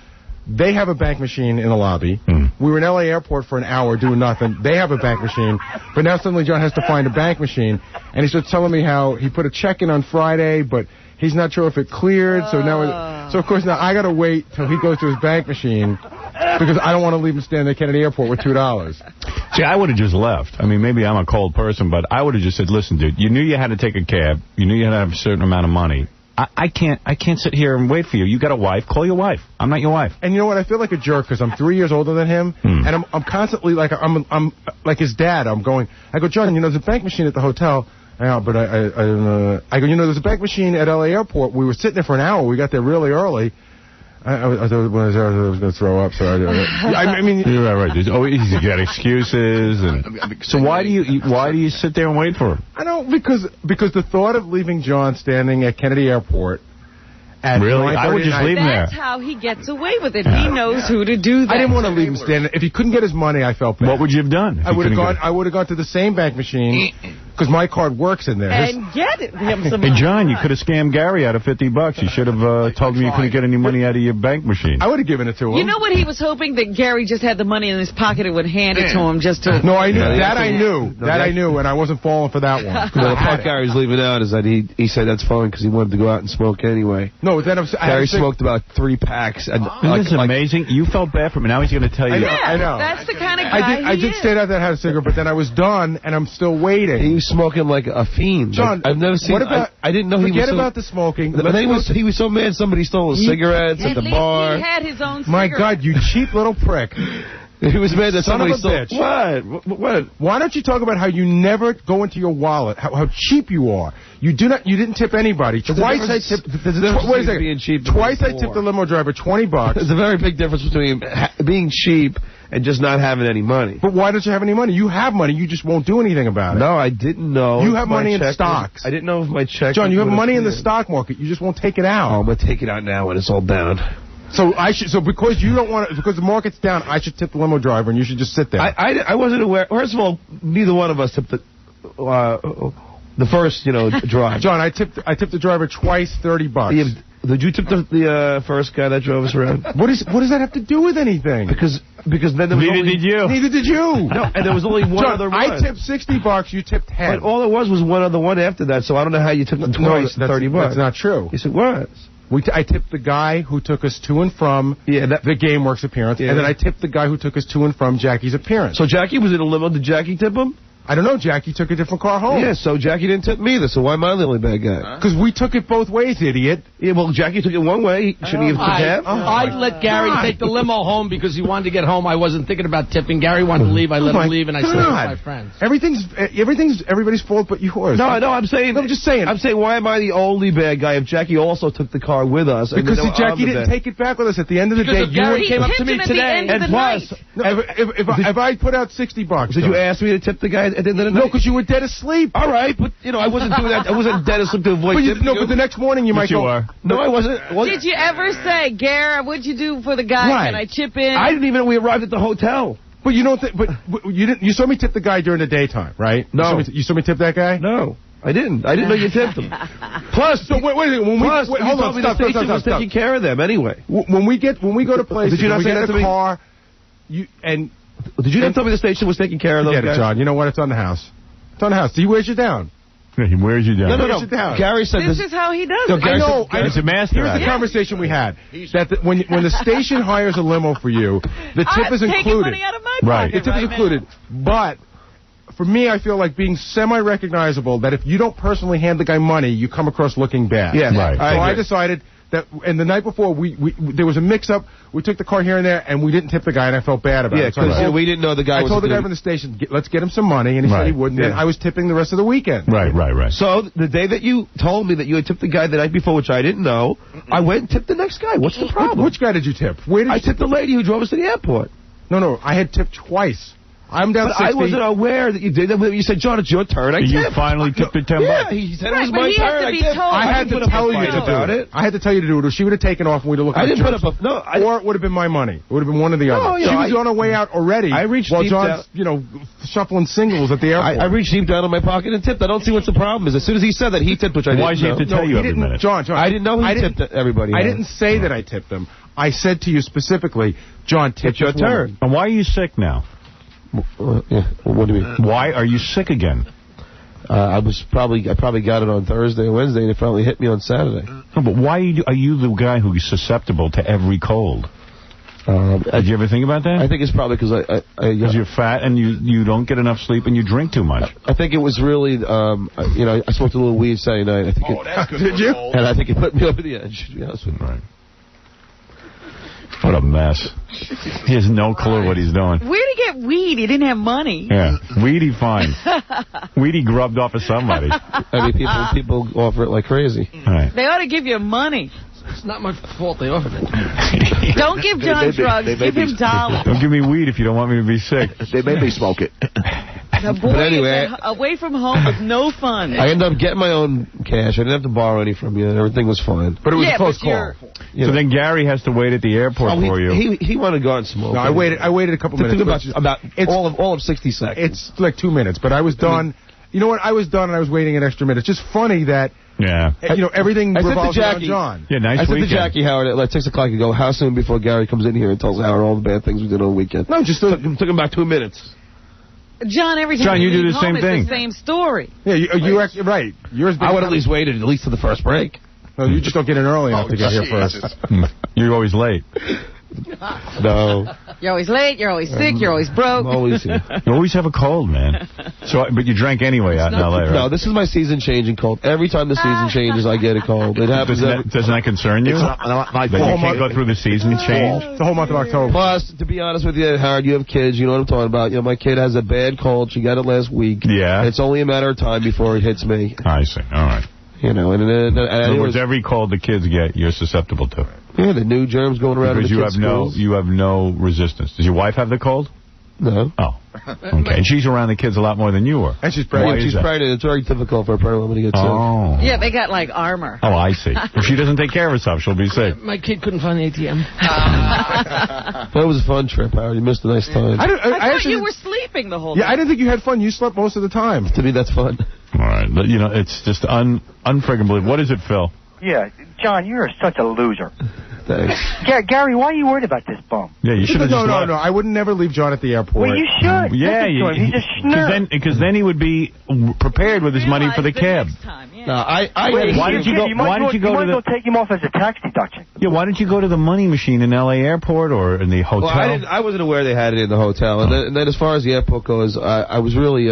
They have a bank machine in the lobby. We were in L.A. Airport for an hour doing nothing. They have a bank machine. But now suddenly John has to find a bank machine. And he starts telling me how he put a check in on Friday, but he's not sure if it cleared. So of course, now I got to wait till he goes to his bank machine because I don't want to leave him standing at Kennedy Airport with $2. See, I would have just left. I mean, maybe I'm a cold person, but I would have just said, listen, dude, you knew you had to take a cab. You knew you had to have a certain amount of money. I can't sit here and wait for you. You got a wife. Call your wife. I'm not your wife. And you know what? I feel like a jerk because I'm 3 years older than him, and I'm constantly like I'm like his dad. I go, John, there's a bank machine at the hotel. Yeah, but I go, there's a bank machine at L.A. Airport. We were sitting there for an hour. We got there really early. I was going to throw up, so I mean... You're right. There's always you got excuses. So why do you sit there and wait for him? I don't, because the thought of leaving John standing at Kennedy Airport... Really? I would just leave him there. That's how he gets away with it. He knows who to do that. I didn't want to leave him standing. If he couldn't get his money, I felt bad. What would you have done? I would have gone to the same bank machine because my card works in there. And get him some Hey, money. John, you could have scammed Gary out of $50. You should have told him you couldn't get any money out of your bank machine. I would have given it to him. You know what? He was hoping that Gary just had the money in his pocket and would hand it to him just to... No, I knew. I knew, and I wasn't falling for that one. The part Gary's leaving out is that he said that's fine because he wanted to go out and smoke anyway. No, then Gary smoked about 3 packs. And Isn't this amazing? You felt bad for him. Now he's going to tell you. I know. That's the kind of guy I did stay out there and have a cigarette, but then I was done, and I'm still waiting. He was smoking like a fiend. John, I've never seen... What about... I didn't know he was... Forget about the smoking. But then he was so mad somebody stole his cigarettes at the bar. He had his own cigarette. My God, you cheap little prick. He was mad that somebody stole... Bitch. What? Why don't you talk about how you never go into your wallet, how cheap you are? You didn't tip anybody. Twice I tipped... Wait a second. Being cheap Twice I tipped the limo driver $20. There's a very big difference between being cheap and just not having any money. But why don't you have any money? You have money. You just won't do anything about it. No, I didn't know. You have money in stocks. I didn't know if my check... John, you have money in the stock market. You just won't take it out. Oh, I'm going to take it out now when it's all down. So because you don't want to, because the market's down, I should tip the limo driver and you should just sit there. I wasn't aware. First of all, neither one of us tipped the first, drive. John, I tipped the driver twice $30. Yeah, did you tip the first guy that drove us around? What does that have to do with anything? Because then there was Neither did you. No, and there was only one John, other one. I tipped $60. You tipped 10. But all it was one other one after that. So I don't know how you tipped them twice. $30. That's not true. Yes, it was. I tipped the guy who took us to and from the GameWorks appearance, and then I tipped the guy who took us to and from Jackie's appearance. So Jackie was in a limo. Did Jackie tip him? I don't know. Jackie took a different car home. Yeah, so Jackie didn't tip me either, so why am I the only bad guy? Because we took it both ways, idiot. Yeah, well, Jackie took it one way. Shouldn't he have tipped half? I let Gary take the limo home because he wanted to get home. I wasn't thinking about tipping. Gary wanted to leave. I let him leave, and I stayed with my friends. Everything's everybody's fault but yours. No, I'm saying... I'm just saying. I'm saying, why am I the only bad guy if Jackie also took the car with us? Because Jackie didn't take it back with us. At the end of the day, Gary came up to me today. And plus... If I put out $60... Did you ask me to tip the guy at the end of the night? No, because you were dead asleep. All right, but, I wasn't doing that. I wasn't dead asleep to avoid tipping you. But the next morning you might go... Are. No, I wasn't. Did you ever say, Gary, what'd you do for the guy? Right. Can I chip in? I didn't even know we arrived at the hotel. But you don't think... But you didn't... You saw me tip the guy during the daytime, right? No. You saw me tip that guy? No. I didn't. I didn't know you tipped him. Plus, so wait a minute. Hold on. Stop. Was taking care of them anyway. When we go to places, did you not say that to me? Car, did you not tell me the station was taking care of those guys? Forget it, John. You know what? It's on the house. It's on the house. He wears you down. He wears you down. No. Gary said this is how he does it. I know. He's a master. Here's the conversation we had. That when the station hires a limo for you, the tip is included. Money out of my pocket The tip is included. But for me, I feel like being semi-recognizable, that if you don't personally hand the guy money, you come across looking bad. Yeah, right. So I decided that, and the night before, there was a mix-up. We took the car here and there, and we didn't tip the guy, and I felt bad about it. Yeah, because we didn't know the guy was... I told the guy from the station, let's get him some money, and he said he wouldn't. Yeah. And I was tipping the rest of the weekend. Right. So the day that you told me that you had tipped the guy the night before, which I didn't know, I went and tipped the next guy. What's the problem? Which guy did you tip? Where did I tipped the lady who drove us to the airport. No, I had tipped twice. I'm down But 60. I wasn't aware that you did that. You said, John, it's your turn. You finally tipped the $10. Yeah, he said it was my turn. I had to tell you to do it. I had to tell you to do it, or she would have taken off and we'd have looked at I didn't put up or it would have been my money. It would have been one or the other. you She know, was on her way out already. I reached while deep John's, down. shuffling singles at the airport. I reached deep down in my pocket and tipped. I don't see what the problem is. As soon as he said that, he tipped, which I didn't know. Why does he have to tell you every minute? John, I didn't know he tipped everybody. I didn't say that I tipped them. I said to you specifically, John, tip your turn. And why are you sick now? What do you mean? Why are you sick again? I probably got it on Thursday or Wednesday, and it probably hit me on Saturday. No, but why are you the guy who's susceptible to every cold? Did you ever think about that? I think it's probably because because you're fat and you don't get enough sleep and you drink too much. I think it was really, I smoked a little weed Saturday night. I think that's good. Did you? And I think it put me over the edge, to be honest with you. Right. What a mess. He has no clue what he's doing. Where'd he get weed? He didn't have money. Yeah, weed he finds. Weed he grubbed off of somebody. I mean, people offer it like crazy. Right. They ought to give you money. It's not my fault they offered it. Don't give John drugs. Give him dollars. Don't give me weed if you don't want me to be sick. They made me smoke it. The boy anyway, is away from home with no fun. I ended up getting my own cash. I didn't have to borrow any from you. Everything was fine. But it was a close call. So then Gary has to wait at the airport for you. He wanted to go out and smoke. No, I waited a couple minutes. About all of 60 seconds. It's like 2 minutes, but I was done. You know what? I was done and I was waiting an extra minute. It's just funny that everything revolves around John. Yeah, nice I said weekend. to Jackie Howard at like 6 o'clock, you go, how soon before Gary comes in here and tells Howard all the bad things we did on the weekend? No, just took him about 2 minutes. John, every time you do the home, same it's thing. the same story. Yeah, you right. Yours. I would at least waited at least to the first break. No, you just don't get in early enough to get here first. You're always late. No. You're always late, you're always sick, you're always broke. I'm always here. You always have a cold, man. But you drank anyway out in L.A., right? No, this is my season-changing cold. Every time the season changes, I get a cold. It happens. Doesn't that concern you? That you can't go through the season change? The whole month of October. Plus, to be honest with you, Howard, you have kids. You know what I'm talking about. My kid has a bad cold. She got it last week. Yeah. It's only a matter of time before it hits me. I see. All right. In other words, every cold the kids get, you're susceptible to. Yeah, the new germs going around because in the kids' schools. you have no resistance. Does your wife have the cold? No. Oh. Okay. And she's around the kids a lot more than you are. And she's pregnant. She's pregnant. It's very difficult for a pregnant woman to get sick. Oh. Yeah, they got like armor. Oh, I see. If she doesn't take care of herself, she'll be sick. My kid couldn't find the ATM. That was a fun trip, Howard. You missed a nice time. I thought you were sleeping the whole time. Yeah, I didn't think you had fun. You slept most of the time. To me, that's fun. All right. But, it's just unfriggin' believable. What is it, Phil? Yeah, John, you're such a loser. Thanks. Gary, why are you worried about this bum? Yeah, you should have just left. No. I would never leave John at the airport. Well, you should. Yeah, he's a schnurr. Because then he would be prepared with his money for the cab. No, why did you go? Why did you go to the? Take him off as a tax deduction. Yeah, why didn't you go to the money machine in L.A. airport or in the hotel? Well, I wasn't aware they had it in the hotel. And then as far as the airport goes, I was really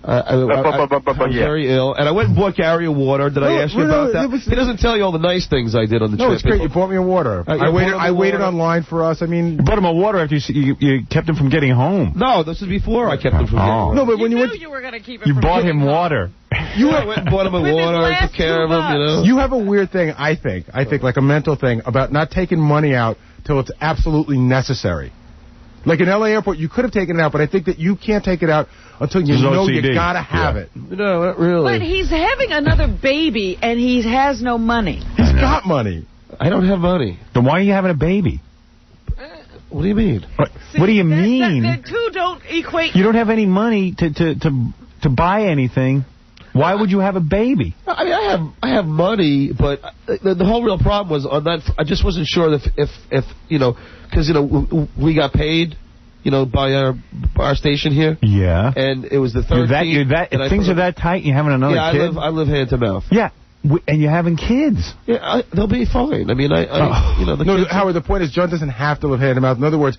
I was very ill, and I went and bought Gary a water. Did I ask you about that? He doesn't tell you all the nice things I did on the trip. No, it's great. You bought me a water. I waited online for us. I mean, you bought him a water after you kept him from getting home. No, this is before I kept him from getting home. No, but when you were going to keep him. You from bought getting him home. water. You went and bought him a water and took care of him. You have a weird thing. I think like a mental thing about not taking money out till it's absolutely necessary. Like in L.A. airport, you could have taken it out, but I think that you can't take it out until you know you got to have it. No, not really. But he's having another baby, and he has no money. He's got money. I don't have money. Then why are you having a baby? What do you mean? What do you mean? The two don't equate. You don't have any money to buy anything. Why would you have a baby? I mean, I have money, but the whole real problem was on that. I just wasn't sure if because we got paid, by our station here. Yeah. And it was the 13th. If things are that tight, you having another kid? Yeah, I live hand to mouth. Yeah. And you're having kids. Yeah, they'll be fine. I mean, Howard, the point is John doesn't have to live hand to mouth. In other words,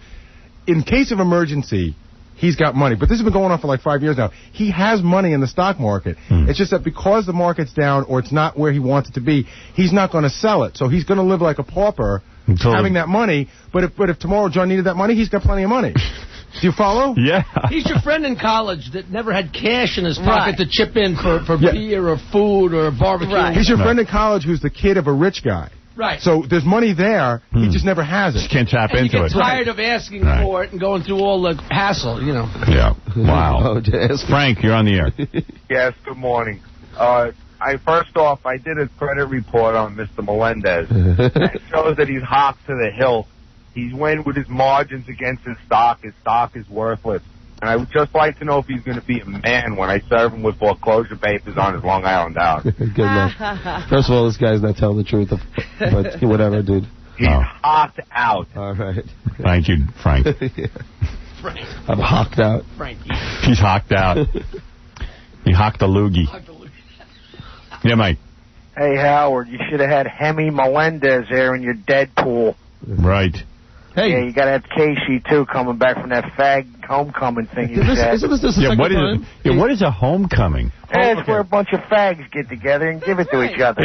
in case of emergency, he's got money. But this has been going on for like 5 years now. He has money in the stock market. It's just that because the market's down or it's not where he wants it to be, he's not going to sell it. So he's going to live like a pauper having that money. But if tomorrow John needed that money, he's got plenty of money. Do you follow? Yeah. He's your friend in college that never had cash in his pocket to chip in for beer or food or barbecue. He's your friend in college who's the kid of a rich guy. Right. So there's money there. He just never has it. Just can't tap into you it. get tired of asking for it and going through all the hassle, you know. Yeah. Wow. Oh, Frank, you're on the air. Yes, good morning. First off, I did a credit report on Mr. Melendez. It shows that he's hopped to the hill. He's winning with his margins against his stock. His stock is worthless. And I would just like to know if he's going to be a man when I serve him with foreclosure papers on his Long Island house. Good luck. First of all, this guy's not telling the truth, but whatever, dude. He's hopped out. All right. Thank you, Frank. Frank. I'm hocked out. Frankie. He's hocked out. He hocked a loogie. Yeah, Mike. Hey, Howard, you should have had Hemi Melendez there in your Deadpool. Right. Hey. Yeah, you got to have Casey, too, coming back from that fag homecoming thing you said. Isn't this the second time? What is a homecoming? Yeah, it's where a bunch of fags get together and give it to each other.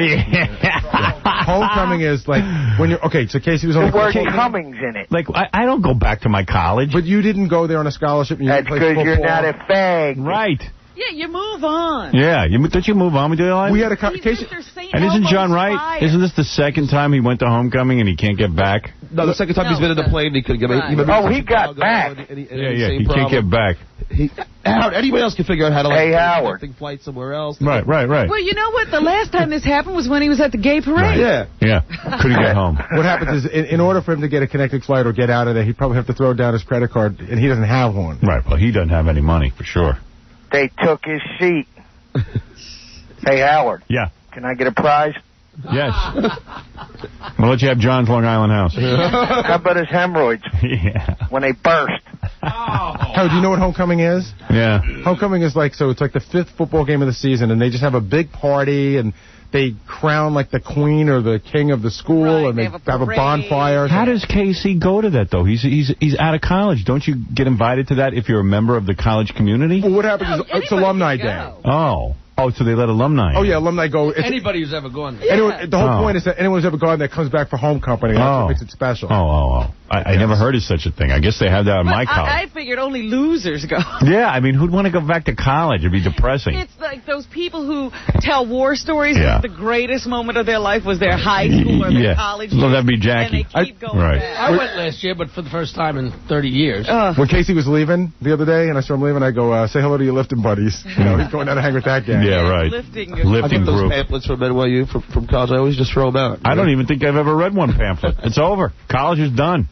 Homecoming is like when you're okay. So Casey was on the word Cummings in it. Like I don't go back to my college. But you didn't go there on a scholarship. And you That's didn't play because you're football. not a fag. Right. Yeah, you move on. Yeah, don't you move on with your life? We had a Casey. And isn't John right? Isn't this the second time he went to homecoming and he can't get back? No, the second time he's been in the plane, he couldn't get back. Oh, he got back. Yeah, he can't get back. Howard, anybody else can figure out how to Hey, Howard. flight somewhere else. Right. Well, you know what? The last time this happened was when he was at the gay parade. Yeah. Yeah, couldn't get home. What happens is, in order for him to get a connecting flight or get out of there, he'd probably have to throw down his credit card, and he doesn't have one. Right, well, he doesn't have any money, for sure. They took his seat. Hey, Howard. Yeah. Can I get a prize? Yes. We'll let you have John's Long Island house. How about his hemorrhoids? Yeah. When they burst. Howard, do you know what homecoming is? Yeah. Homecoming is like, so it's like the 5th football game of the season, and they just have a big party, and they crown like the queen or the king of the school, and they have a bonfire. How does KC go to that, though? He's out of college. Don't you get invited to that if you're a member of the college community? Well, what happens is it's alumni day. Oh, so they let alumni. Oh, yeah, alumni go. Anybody who's ever gone there. Anyone, the whole point is that anyone who's ever gone there comes back for homecoming. That's what makes it special. I never heard of such a thing. I guess they have that in my college. I figured only losers go. Yeah, I mean, who'd want to go back to college? It'd be depressing. It's like those people who tell war stories. Yeah. The greatest moment of their life was their high school or their college. Well, that'd be Jackie. And they keep going back. I went last year, but for the first time in 30 years. When Casey was leaving the other day, and I saw him leaving, I go, say hello to your lifting buddies. You know, he's going down to hang with that guy. Yeah, right. Lifting I think those pamphlets from NYU from college, I always just throw them out. I don't even think I've ever read one pamphlet. It's over. College is done.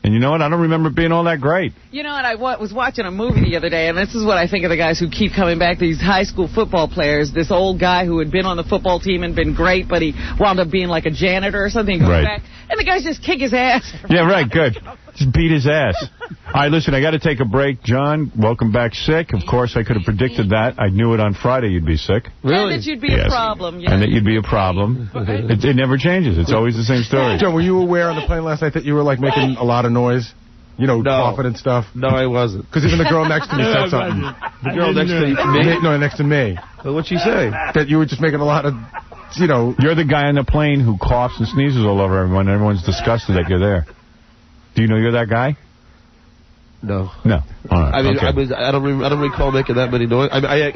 And you know what? I don't remember it being all that great. You know what? I was watching a movie the other day, and this is what I think of the guys who keep coming back, these high school football players. This old guy who had been on the football team and been great, but he wound up being like a janitor or something. Goes back, and the guys just kick his ass. Yeah, right. Good. Just beat his ass. All right, listen, I got to take a break. John, welcome back sick. Of course, I could have predicted that. I knew it on Friday you'd be sick. Really? And that you'd be a problem. Yeah. And that you'd be a problem. It never changes. It's always the same story. John, were you aware on the plane last night that you were, like, making a lot of noise? You know, coughing and stuff? No, I wasn't. Because even the girl next to me said something. The girl next to me? No, next to me. What'd she say? That you were just making a lot of, you know... You're the guy on the plane who coughs and sneezes all over everyone, and everyone's disgusted that you're there. Do you know you're that guy? No. No. All right. I mean, I don't recall making that many noise. I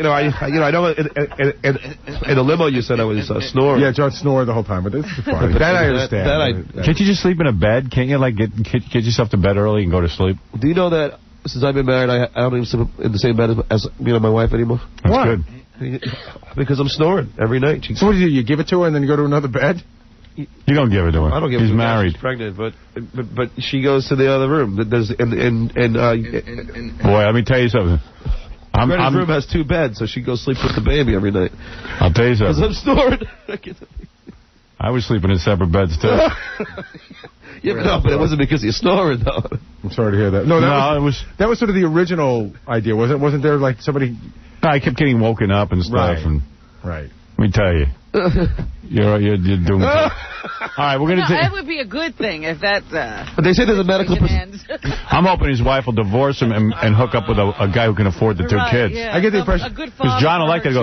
know in the limo you said I was snoring. Yeah, John snored the whole time, but this is fine. That I understand. Can't you just sleep in a bed? Can't you like get yourself to bed early and go to sleep? Do you know that since I've been married, I don't even sleep in the same bed as my wife anymore? That's good. Because I'm snoring every night. So what do? You give it to her and then you go to another bed? You don't give it to her. I don't give it to her. He's married. She's pregnant, but she goes to the other room. Boy, let me tell you something. Greta's room has 2 beds, so she goes sleep with the baby every night. I'll tell you something. Because I'm snoring. I was sleeping in separate beds too. Yeah, but it wasn't because you're snoring, though. I'm sorry to hear that. No, that was sort of the original idea, wasn't it? Wasn't there like somebody? No, I kept getting woken up and stuff. Right. Let me tell you. You're doomed. All right, we're going to that would be a good thing if that... But they say there's a medical... I'm hoping his wife will divorce him and hook up with a guy who can afford the 2 kids. Yeah. I get the impression... Because John will like that.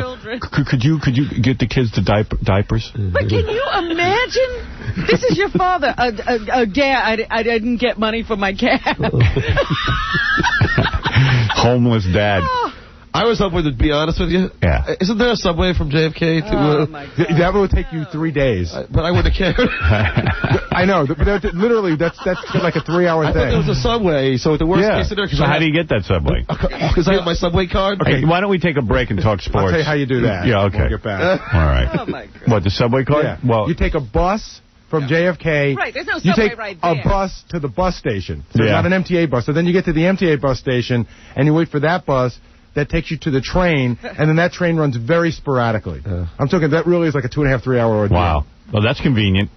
Could you get the kids to diapers? But can you imagine? This is your father. Dad, I didn't get money for my cab. Homeless dad. I was hoping, to be honest with you. Yeah. Isn't there a subway from JFK to... my God. That would take you 3 days. But I wouldn't have cared. I know. Literally, that's like a 3-hour I thing. thought there was a subway, so at the worst case scenario... So how do you get that subway? Because I have my subway card. Okay, why don't we take a break and talk sports? I'll tell you how you do that. Yeah, okay. When we get back. All right. Oh, my God. What, the subway card? Yeah. Well, you take a bus from JFK. Right, there's no you subway take right there. a bus to the bus station. So it's Yeah. not an MTA bus. So then you get to the MTA bus station, and you wait for that bus. That takes you to the train, and then that train runs very sporadically. I'm talking, that really is like a 2.5, 3 hour ordeal. wow. Well, that's convenient.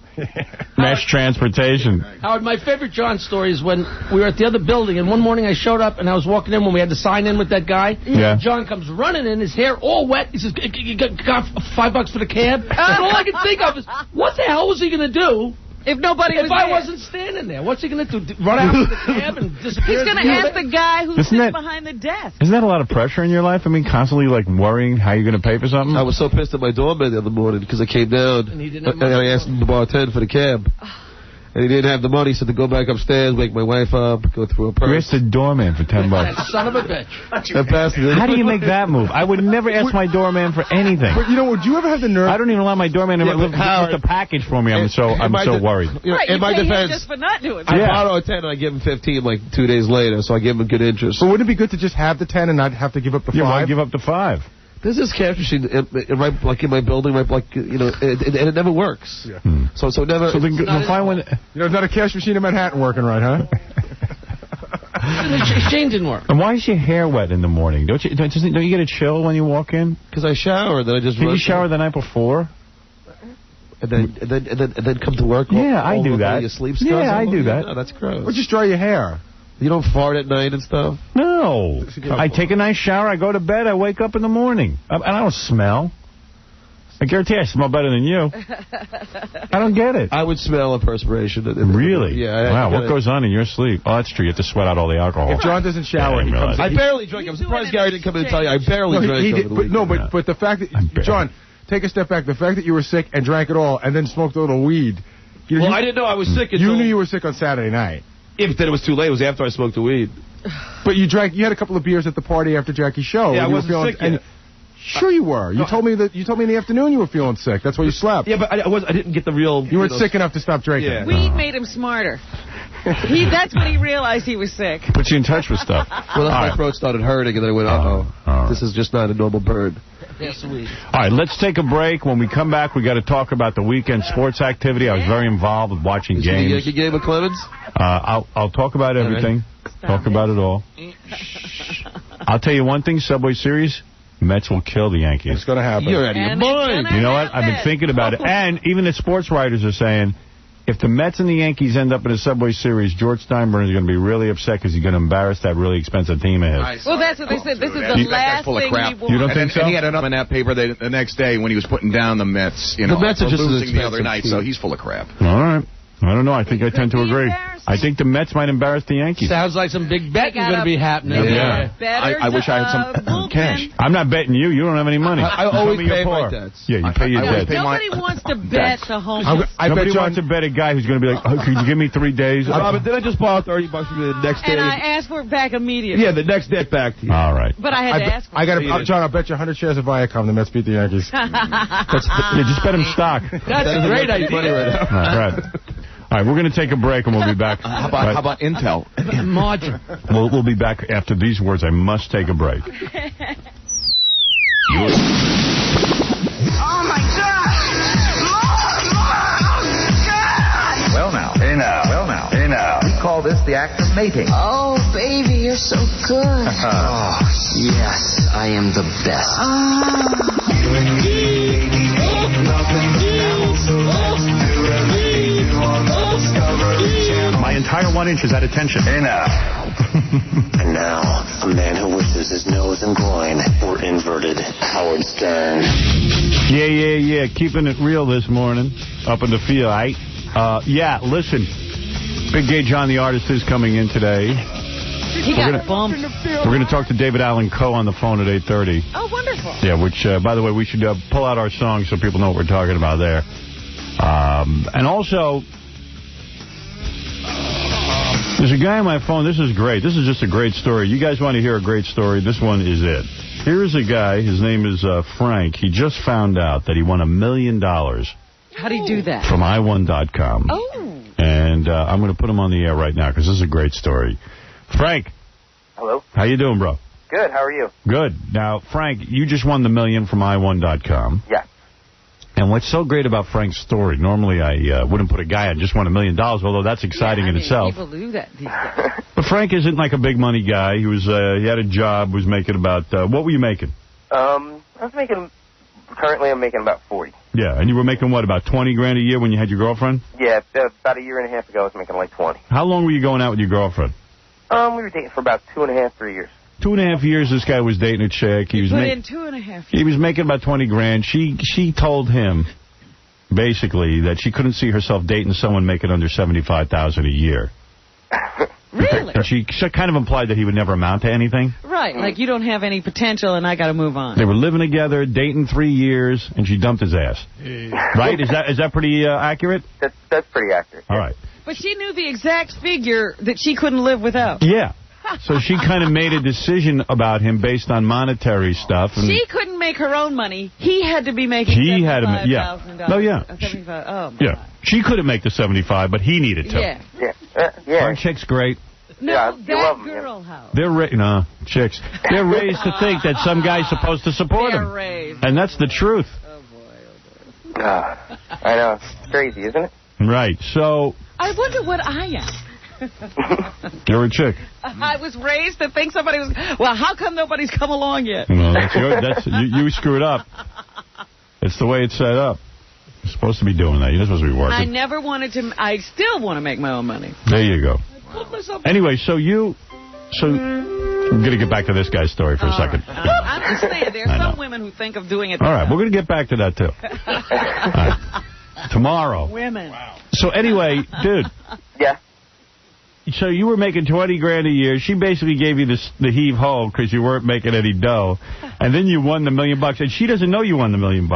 Mass transportation. Howard, my favorite John story is when we were at the other building, and one morning I showed up, and I was walking in when we had to sign in with that guy. Yeah. John comes running in, his hair all wet. He says, "You got $5 for the cab?" And all I can think of is, what the hell was he going to do if nobody was I there? wasn't standing there? What's he going to do? Run out of the cab and disappear? He's going to ask the guy who sits that- behind the desk. Isn't that a lot of pressure in your life? I mean, constantly, like, worrying how you're going to pay for something? I was so pissed at my doorman the other morning because I came down And he didn't have and I asked him to bartend for the cab. And he didn't have the money, so to go back upstairs, wake my wife up, go through a You purse. asked the doorman for $10. That son of a bitch. That bastard. How do you make that move? I would never ask my doorman for anything. But you know, would you ever have the nerve? I don't even allow my doorman to lift the package for me. I'm so worried. You know, Right, in you my pay him defense, just for not doing I that. borrow a 10 and I give him 15 like 2 days later, so I give him good interest. But wouldn't it be good to just have the 10 and not have to give up the 5? Yeah, why give up the 5? There's this cash machine right in my building, right, like, you know, and it never works. Yeah. So never. So then find one. You know, there's not a cash machine in Manhattan working right, huh? The exchange didn't work. And why is your hair wet in the morning? Don't you get a chill when you walk in? Because I shower, then I just. Did you shower the night before? And then come to work. Yeah, I do that. Your sleep Yeah, I do that. No, that's gross. Or just dry your hair. You don't fart at night and stuff? No. I take a nice shower, I go to bed, I wake up in the morning. And I don't smell. I guarantee I smell better than you. I don't get it. I would smell a perspiration. Really? Yeah. Wow, what goes on in your sleep? Oh, that's true. You have to sweat out all the alcohol. If John doesn't shower, he comes. I barely drink. I'm surprised Gary didn't come in and tell you. I barely drank. But the fact that, John, take a step back. The fact that you were sick and drank it all and then smoked a little weed. I didn't know I was sick until... You knew you were sick on Saturday night. If then it was too late. It was after I smoked the weed. But you had a couple of beers at the party after Jackie's show. Yeah, I wasn't sick yet. Sure you were. You told me in the afternoon you were feeling sick. That's why you slept. Yeah, but I didn't get the real... You weren't sick enough to stop drinking. Yeah. Weed made him smarter. That's when he realized he was sick. Puts you in touch with stuff. Well, my throat started hurting, and then I went, uh-oh. This is just not a normal bird. Yes, weed. All right, let's take a break. When we come back, we got to talk about the weekend sports activity. I was very involved with watching games. The Yankee game with Clemens? I'll talk about everything. Talk about it all. I'll tell you one thing, Subway Series, Mets will kill the Yankees. It's going to happen. You're out of your mind. You know what? I've been thinking about it. And even the sports writers are saying, if the Mets and the Yankees end up in a Subway Series, George Steinbrenner is going to be really upset because he's going to embarrass that really expensive team of his. Well, that's what they said. This is the last thing we want. You don't think so? And he had it up in that paper the next day when he was putting down the Mets. You know, the Mets are just losing the other expensive night, team. so he's full of crap. All right. I don't know. I think I tend to agree. I think the Mets might embarrass the Yankees. Sounds like some big betting is going to be happening. Yeah. I wish I had some cash. I'm not betting you. You don't have any money. I always pay my debts. Yeah, you pay your debts. Nobody wants to bet the home. Nobody wants to bet a guy who's going to be like, could you give me 3 days? Robert, did I just borrow $30 from you the next day? And I asked for it back immediately. Yeah, the next day back to you. All right. But I had to ask for it. John, I'll bet you 100 shares of Viacom the Mets beat the Yankees. Just bet him stock. That's a great idea. Right. All right, we're going to take a break and we'll be back. How about Intel? Margin. We'll be back after these words. I must take a break. Oh my God! Well now, hey now, well now, hey now. We call this the act of mating. Oh, baby, you're so good. Oh, Yes, I am the best. My entire 1 inch is at attention. hey now. And now, a man who wishes his nose and groin were inverted. Howard Stern. Yeah. Keeping it real this morning. Up in the field, right? Yeah, listen. Big Gay John the Artist is coming in today. He got bumped. We're going to talk to David Allen Coe on the phone at 8:30. Oh, wonderful. Yeah, which, by the way, we should pull out our song so people know what we're talking about there. And also, there's a guy on my phone. This is great. This is just a great story. You guys want to hear a great story? This one is it. Here's a guy. His name is Frank. He just found out that he won $1 million. How do you do that? From I1.com. Oh. And I'm going to put him on the air right now because this is a great story. Frank. Hello. How you doing, bro? Good. How are you? Good. Now, Frank, you just won the $1 million from I1.com. Yeah. And what's so great about Frank's story, normally I wouldn't put a guy on just won $1 million, although that's exciting in itself. People do that these days. But Frank isn't like a big money guy. He was he had a job, was making about, what were you making? I was making, currently I'm making about 40. Yeah, and you were making what, about 20 grand a year when you had your girlfriend? Yeah, about a year and a half ago I was making like 20. How long were you going out with your girlfriend? We were dating for about 2.5, 3 years. 2.5 years this guy was dating a chick. He was Put in 2.5 years. He was making about 20 grand. She told him, basically, that she couldn't see herself dating someone making under $75,000 a year. Really? And she kind of implied that he would never amount to anything. Right, like you don't have any potential and I got to move on. They were living together, dating 3 years, and she dumped his ass. Right? Is that pretty accurate? That's pretty accurate. All right. But she knew the exact figure that she couldn't live without. Yeah. So she kind of made a decision about him based on monetary stuff. And she couldn't make her own money. He had to be making $75,000. Yeah. No, yeah. 75. Oh, my yeah. She couldn't make the 75, but he needed to. Yeah. Yeah. Our chick's great. No, yeah, that girl, how? They're chicks. They're raised to think that some guy's supposed to support them. Raised. And that's the truth. Oh, boy, oh, boy. I know. It's crazy, isn't it? Right. So... I wonder what I am. You're a chick. I was raised to think somebody was... Well, how come nobody's come along yet? Well, you screwed up. It's the way it's set up. You're supposed to be doing that. You're not supposed to be working. I never wanted to... I still want to make my own money. There you go. Anyway, so I'm going to get back to this guy's story for a second. Right. I'm just saying, there are some women who think of doing it. All right, we're going to get back to that, too. Right. Tomorrow. Women. Wow. So anyway, dude. Yeah. So you were making 20 grand a year. She basically gave you the heave-ho because you weren't making any dough. And then you won the $1 million. And she doesn't know you won the $1 million.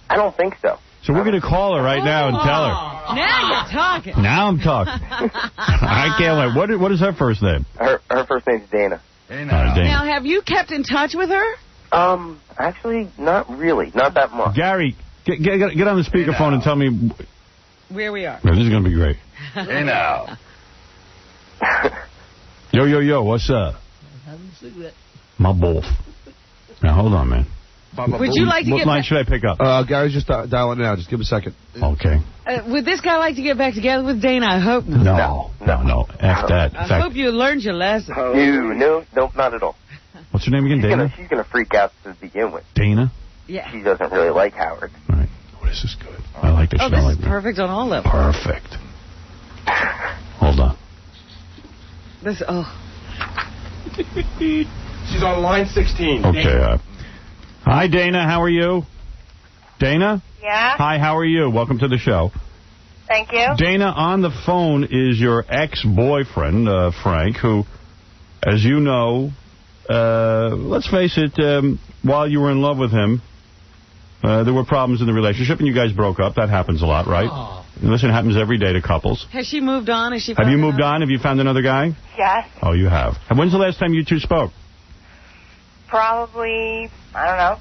I don't think so. So we're going to call her right now and tell her. Now you're talking. Now I'm talking. I can't wait. What is her first name? Her first name's Dana. Dana. Now, have you kept in touch with her? Actually, not really. Not that much. Gary, get on the speakerphone and tell me where we are. This is going to be great. Hey, now. Yo, what's up? My wolf. Now, hold on, man. Would you like to what line should I pick up? Gary's just dialing it now. Just give him a second. Okay. Would this guy like to get back together with Dana? I hope not. No. F that. I hope you learned your lesson. No, not at all. What's her name again, Dana? She's gonna freak out to begin with. Dana? Yeah. She doesn't really like Howard. All right. Oh, this is good. I like this. This is perfect on all levels. Perfect. Hold on. She's on line 16. Okay. Hi, Dana. How are you? Dana? Yeah? Hi, how are you? Welcome to the show. Thank you. Dana, on the phone is your ex-boyfriend, Frank, who, as you know, let's face it, while you were in love with him, there were problems in the relationship, and you guys broke up. That happens a lot, right? Oh. Listen, it happens every day to couples. Has she moved on? Have you moved on? Have you found another guy? Yes. Oh, you have. And when's the last time you two spoke? Probably, I don't know,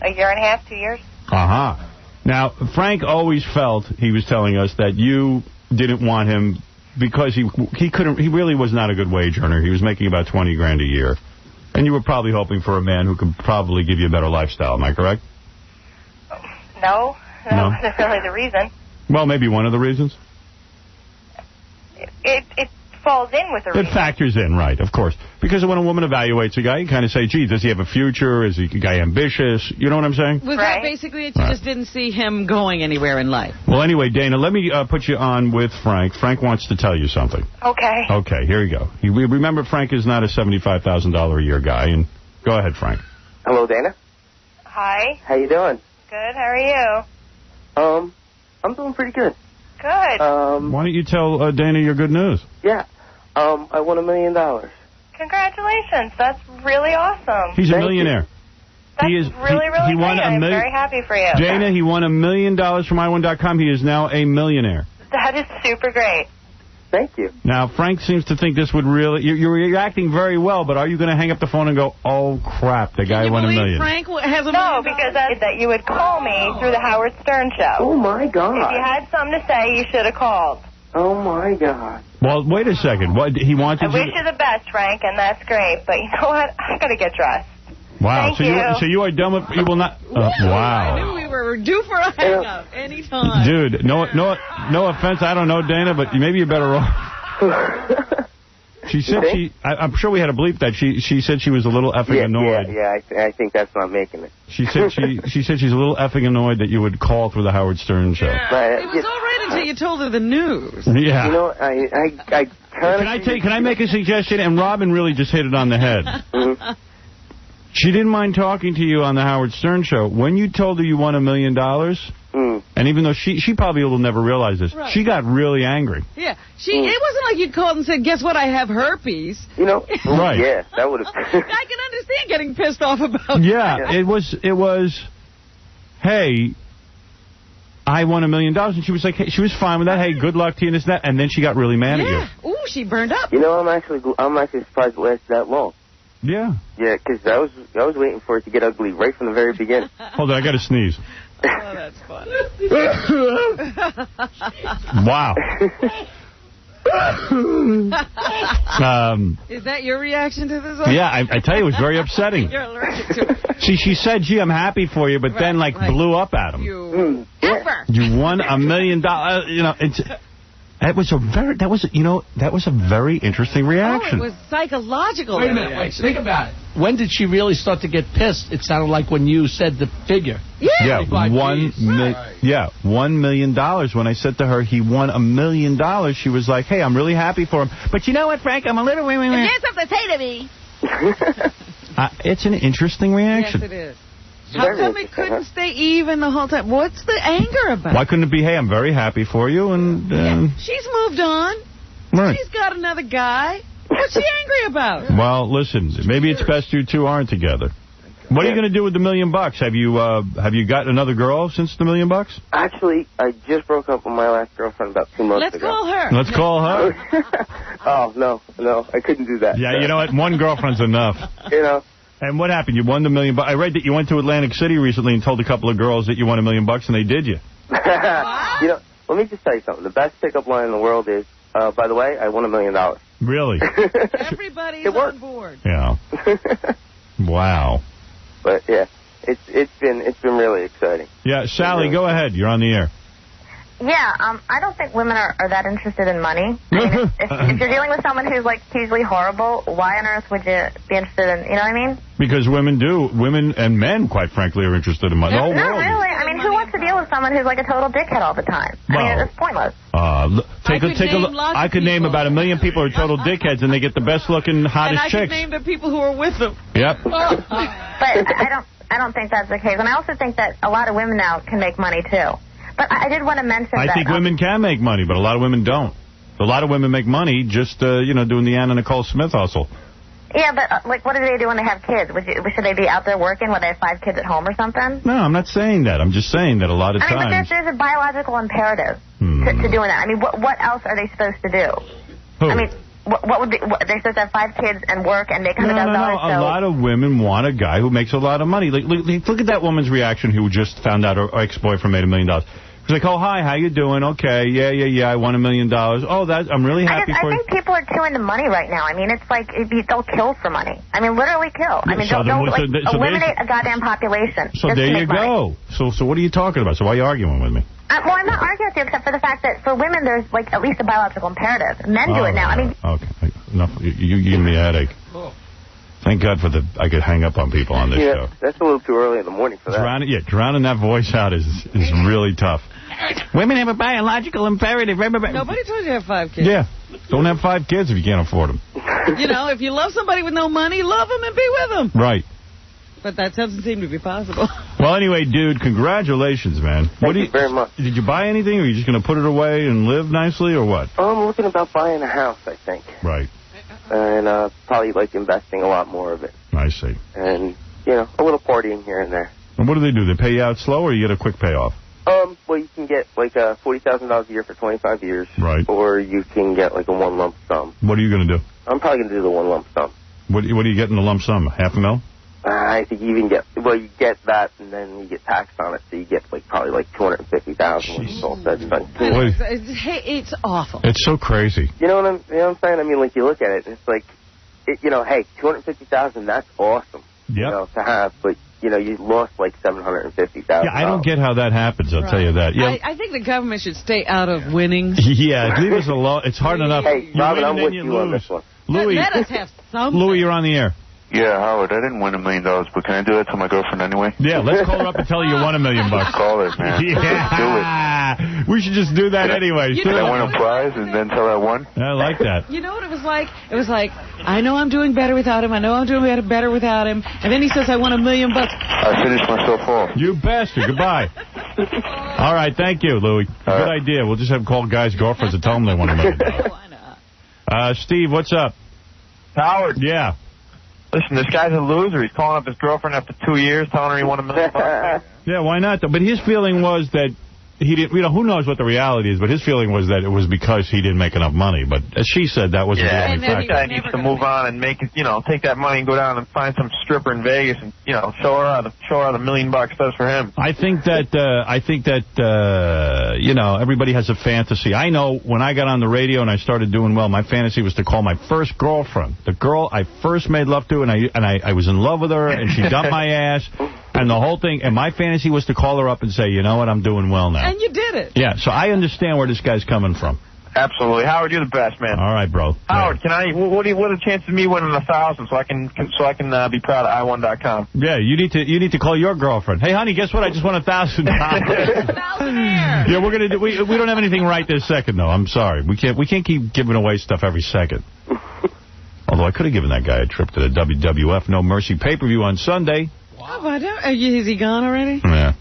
a year and a half, 2 years. Uh-huh. Now, Frank always felt, he was telling us, that you didn't want him because he really was not a good wage earner. He was making about 20 grand a year. And you were probably hoping for a man who could probably give you a better lifestyle. Am I correct? No, that wasn't really the reason. Well, maybe one of the reasons. It falls in with the reason. It factors in, right, of course. Because when a woman evaluates a guy, you kind of say, gee, does he have a future? Is he a guy ambitious? You know what I'm saying? Was that basically it? You just didn't see him going anywhere in life? Well, anyway, Dana, let me put you on with Frank. Frank wants to tell you something. Okay. Okay, here you go. Remember, Frank is not a $75,000 a year guy. And go ahead, Frank. Hello, Dana. Hi. How you doing? Good. How are you? I'm doing pretty good. Good. Why don't you tell Dana your good news? Yeah. I won $1 million. Congratulations. That's really awesome. He's a millionaire. That's really great. I'm very happy for you. Dana, he won $1 million from I1.com. He is now a millionaire. That is super great. Thank you. Now, Frank seems to think this would really... You're reacting very well, but are you going to hang up the phone and go, oh, crap, the guy won $1 million? Frank has $1 million? No, because that you would call me through the Howard Stern show. Oh, my God. If you had something to say, you should have called. Oh, my God. Well, wait a second. What he wanted I wish you the best, Frank, and that's great. But you know what? I got to get dressed. Wow. Thank so you are done with... You will not... wow. I knew we were due for a hang-up anytime. Dude, no offense. I don't know, Dana, but maybe you're better off. She said I'm sure we had to bleep that. She said she was a little effing annoyed. Yeah, I think that's not making it. She said she's a little effing annoyed that you would call through the Howard Stern show. Yeah. It was all right until you told her the news. Yeah. You know, I Can I make a suggestion? And Robin really just hit it on the head. Mm-hmm. She didn't mind talking to you on the Howard Stern show. When you told her you won $1 million, and even though she probably will never realize this, she got really angry. Yeah, it wasn't like you called and said, guess what, I have herpes. You know, right. Yeah, that would have... I can understand getting pissed off about that. It was, hey, I won $1 million, and she was like, hey, she was fine with that. Hey, good luck to you and this and that. And then she got really mad at you. Ooh, she burned up. You know, I'm actually surprised it lasted that long. Yeah. Yeah, because I was waiting for it to get ugly right from the very beginning. Hold on, I got to sneeze. Oh, that's funny. Wow. Is that your reaction to this? Yeah, I tell you, it was very upsetting. You're allergic to it. She said, gee, I'm happy for you, but then, blew up at him. You won $1 million. You know, that was a very interesting reaction. Oh, it was psychological. Wait a minute, think about it. When did she really start to get pissed? It sounded like when you said the figure. Yeah, $1 million. When I said to her, he won $1 million, she was like, hey, I'm really happy for him. But you know what, Frank, I'm a little... If you have something to say to me. It's an interesting reaction. Yes, it is. How come it couldn't stay even the whole time? What's the anger about? Why couldn't it be, hey, I'm very happy for you, and... She's moved on. Right. She's got another guy. What's she angry about? Well, listen, maybe it's best you two aren't together. What are you going to do with the $1 million? Have you got another girl since the $1 million? Actually, I just broke up with my last girlfriend about 2 months ago. Let's call her. Oh, no, I couldn't do that. Yeah, you know what? One girlfriend's enough. You know. And what happened? You won the $1 million. I read that you went to Atlantic City recently and told a couple of girls that you won $1 million, and they did you. You know, let me just tell you something. The best pickup line in the world is, by the way, I won $1 million. Really? Everybody's on board. Yeah. Wow. But yeah, it's been really exciting. Yeah, Sally, go ahead. You're on the air. Yeah, I don't think women are that interested in money. I mean, if you're dealing with someone who's, like, hugely horrible, why on earth would you be interested in, you know what I mean? Because women and men, quite frankly, are interested in money. The whole Not world really. I mean, who wants to deal with someone who's, like, a total dickhead all the time? I mean, it's pointless. Take a look. I could name about 1 million people who are total dickheads, and they get the best-looking, hottest chicks. And I could name the people who are with them. Yep. But I don't think that's the case. And I also think that a lot of women now can make money, too. But I did want to mention that... I think women can make money, but a lot of women don't. A lot of women make money just, doing the Anna Nicole Smith hustle. Yeah, but, what do they do when they have kids? Should they be out there working when they have 5 kids at home or something? No, I'm not saying that. I'm just saying that a lot of times... I mean, but there's a biological imperative to doing that. I mean, what else are they supposed to do? Who? I mean... What would they're supposed to have 5 kids and work and make $100,000? No. A lot of women want a guy who makes a lot of money. Look at that woman's reaction who just found out her ex-boyfriend made $1 million. She's like, oh, hi, how you doing? Okay, yeah, I won $1 million. Oh, I'm really happy for you. I think people are too into money right now. I mean, it's like they'll kill for money. I mean, literally kill. I mean, eliminate a goddamn population. So there you go. So what are you talking about? So why are you arguing with me? Well, I'm not arguing with you except for the fact that for women, there's at least a biological imperative. Men do it now. I mean, okay, enough. You give me a headache. Thank God I could hang up on people on this show. That's a little too early in the morning for that. Drowning that voice out is really tough. Women have a biological imperative. Nobody told you to have 5 kids. Yeah. Don't have 5 kids if you can't afford them. If you love somebody with no money, love them and be with them. Right. But that doesn't seem to be possible. Well, anyway, dude, congratulations, man. Thank you very much. Did you buy anything, or are you just going to put it away and live nicely, or what? I'm looking about buying a house, I think. Right. And probably, investing a lot more of it. I see. And, a little partying here and there. And what do? They pay you out slow, or you get a quick payoff? Well, you can get like $40,000 a year for 25 years. Right. Or you can get like a one lump sum. What are you going to do? I'm probably going to do the one lump sum. What are you getting the lump sum? $500,000? I think you even get, you get that and then you get taxed on it, so you get probably like $250,000 when it's all said and done. It's awful. It's so crazy. You know what I'm saying? I mean, like you look at it and it's like, hey, $250,000, that's awesome. Yep. To have, but you lost like $750,000. Yeah, I don't get how that happens. I'll tell you that. Yeah. I think the government should stay out of winnings. Yeah, leave us alone. It's hard enough. Hey, Robin, I'm with you on this one. Louis, let us have something. Louis, you're on the air. Yeah, Howard, I didn't win $1 million, but can I do that to my girlfriend anyway? Yeah, let's call her up and tell her you won $1 million. Call her, man. Yeah. Let's do it. We should just do that anyway. Can I win a prize and then tell her I won? I like that. You know what it was like? It was like, I know I'm doing better without him. I know I'm doing better without him. And then he says I won $1 million. I finished myself off. You bastard. Goodbye. All right, thank you, Louis. Good idea. We'll just have call guys' girlfriends and tell them they won $1 million. Why not? Steve, what's up? Howard. Yeah. Listen, this guy's a loser. He's calling up his girlfriend after 2 years, telling her he won $1 million. Yeah, why not? But his feeling was that he didn't. Who knows what the reality is? But his feeling was that it was because he didn't make enough money. But as she said, that wasn't the only factor. That guy needs to move on and make it. Take that money and go down and find some stripper in Vegas and show her how the $1 million does for him. I think that everybody has a fantasy. I know when I got on the radio and I started doing well, my fantasy was to call my first girlfriend, the girl I first made love to, and I was in love with her, and she dumped my ass, and the whole thing. And my fantasy was to call her up and say, you know what, I'm doing well now. And you did it. Yeah, so I understand where this guy's coming from. Absolutely, Howard, you're the best, man. All right, bro. Howard, can I? What are the chances of me winning 1,000 so I can be proud of i1.com? Yeah, you need to call your girlfriend. Hey, honey, guess what? I just won $1,000. Yeah, we're gonna do. We don't have anything right this second though. I'm sorry. We can't keep giving away stuff every second. Although I could have given that guy a trip to the WWF No Mercy pay-per-view on Sunday. Wow. Is he gone already? Yeah.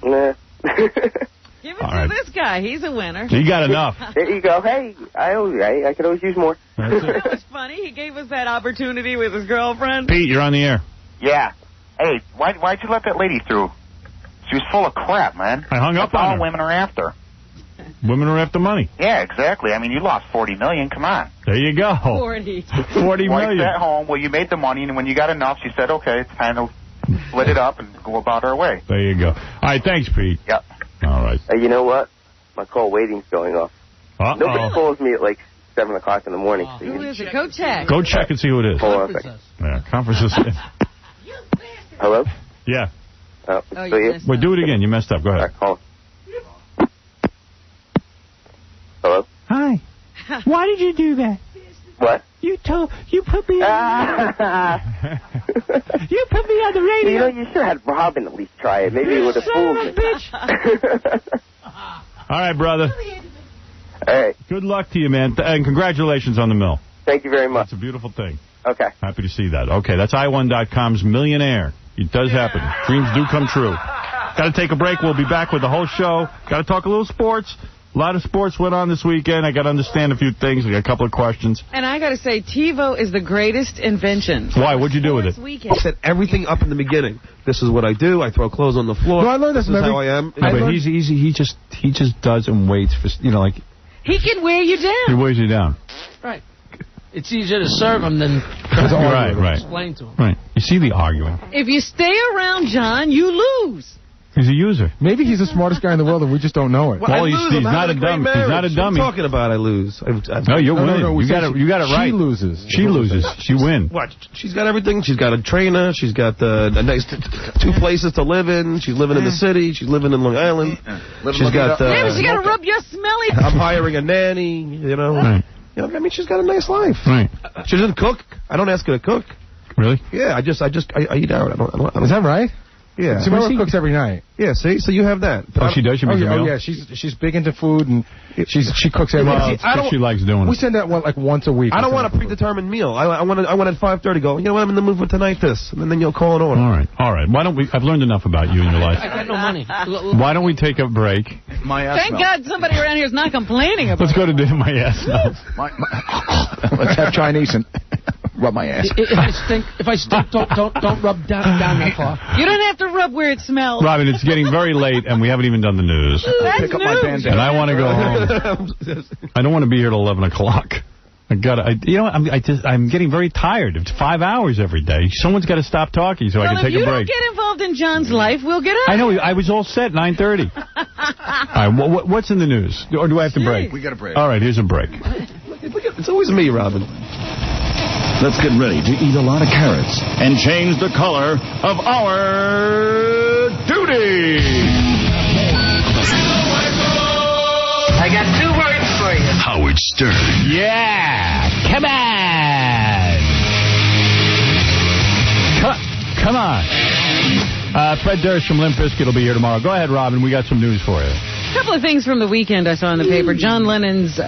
Give it to this guy. He's a winner. He got enough. There you go. Hey, I could always use more. You know what's funny? He gave us that opportunity with his girlfriend. Pete, you're on the air. Yeah. Hey, why'd you let that lady through? She was full of crap, man. I hung up on her. All women are after. Women are after money. Yeah, exactly. I mean, you lost $40 million. Come on. There you go. 40 million. Wife at home. Well, you made the money, and when you got enough, she said, okay, it's time to split it up and go about our way. There you go. All right, thanks, Pete. Yep. All right. You know what? My call waiting's going off. Nobody calls me at like 7 o'clock in the morning. So who is it? Go check. Go check and see who it is. Hold on a second. Yeah, conference is. Hello? Yeah. Wait, do it again. You messed up. Go ahead. Call. Hello? Hi. Why did you do that? What? You put me on you put me on the radio. You should have had Robin at least try it. Maybe it would have fooled me. Bitch. All right, brother. All right. Good luck to you, man. And congratulations on the mill. Thank you very much. It's a beautiful thing. Okay. Happy to see that. Okay, that's i1.com's Millionaire. It does happen. Dreams do come true. Got to take a break. We'll be back with the whole show. Got to talk a little sports. A lot of sports went on this weekend. I got to understand a few things. I got a couple of questions. And I got to say, TiVo is the greatest invention. Why? What'd you do with it? I set everything up in the beginning. This is what I do. I throw clothes on the floor. No, I learned this is how I am. No, but he just does and waits for, like. He can wear you down. He wears you down. Right. It's easier to serve him than right. explain to him. Right. You see the arguing. If you stay around John, you lose. He's a user. Maybe he's the smartest guy in the world and we just don't know it. Well, he's not a dummy. He's not a dummy. What are you talking about? I lose. No, you win. No, you got it right. She loses. She loses. She wins. What? She's got everything. She's got a trainer. She's got a nice 2 places to live in. She's living in the city. She's living in Long Island. She's got. Maybe she got to rub your smelly. I'm hiring a nanny. Right. I mean, she's got a nice life. Right. She doesn't cook. I don't ask her to cook. Really? Yeah. I eat out. I don't. Is that right? Yeah. See, Mama cooks every night. Yeah, see? So you have that. Oh, she does? She makes a meal? Oh, yeah. She's big into food, and she cooks every night. She likes doing it. We send that like once a week. I don't want a predetermined meal. I want at 5:30 go, you know what, I'm in the mood for tonight this. And then you'll call an order. All right. Why don't we... I've learned enough about you and your life. I got no money. Why don't we take a break? My ass Thank God somebody around here is not complaining about Let's go to my ass smells. Let's have Chinese and... rub my ass. If I stink, don't rub down my car. You don't have to rub where it smells. Robin, it's getting very late, and we haven't even done the news. That's Pick up my news. bandana. And I want to go home. I don't want to be here till 11 o'clock. I'm getting very tired. It's 5 hours every day. Someone's got to stop talking so I can take a break. Well, if you don't get involved in John's life, we'll get out. I know. I was all set 9:30. All right. What's in the news? Or do I have to break? We got a break. All right. Here's a break. It's always me, Robin. Let's get ready to eat a lot of carrots and change the color of our duty. I got 2 words for you. Howard Stern. Yeah. Come on. Come on. Fred Durst from Limp Bizkit will be here tomorrow. Go ahead, Robin. We got some news for you. A couple of things from the weekend I saw in the paper. John Lennon's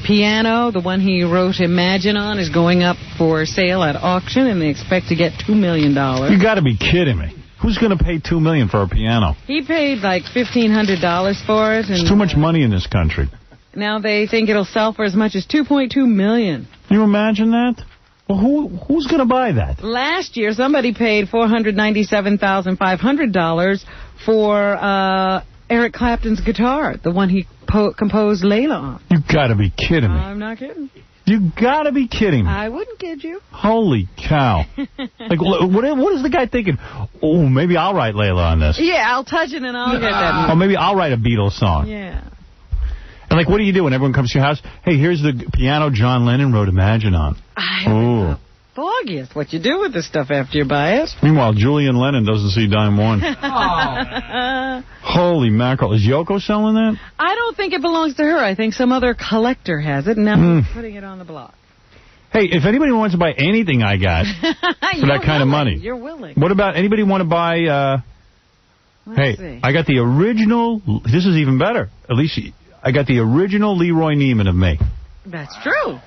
piano, the one he wrote Imagine on, is going up for sale at auction, and they expect to get $2 million. You got to be kidding me. Who's going to pay $2 million for a piano? He paid like $1,500 for it. And it's too much money in this country. Now they think it'll sell for as much as $2.2 million. Can you imagine that? Well, who's going to buy that? Last year, somebody paid $497,500 for Eric Clapton's guitar, the one he composed Layla on. You got to be kidding me. I'm not kidding. You got to be kidding me. I wouldn't kid you. Holy cow. Like, what is the guy thinking? Oh, maybe I'll write Layla on this. Yeah, I'll touch it and I'll get that. Or maybe I'll write a Beatles song. Yeah. And, like, what do you do when everyone comes to your house? Hey, here's the piano John Lennon wrote Imagine on. I foggiest what you do with this stuff after you buy it. Meanwhile, Julian Lennon doesn't see dime one. Holy mackerel. Is Yoko selling that? I don't think it belongs to her. I think some other collector has it, and now he's putting it on the block. Hey, if anybody wants to buy anything I got for that kind of money. You're willing. What about anybody want to buy... Let's see. I got the original... This is even better. At least I got the original Leroy Neiman of me. That's true.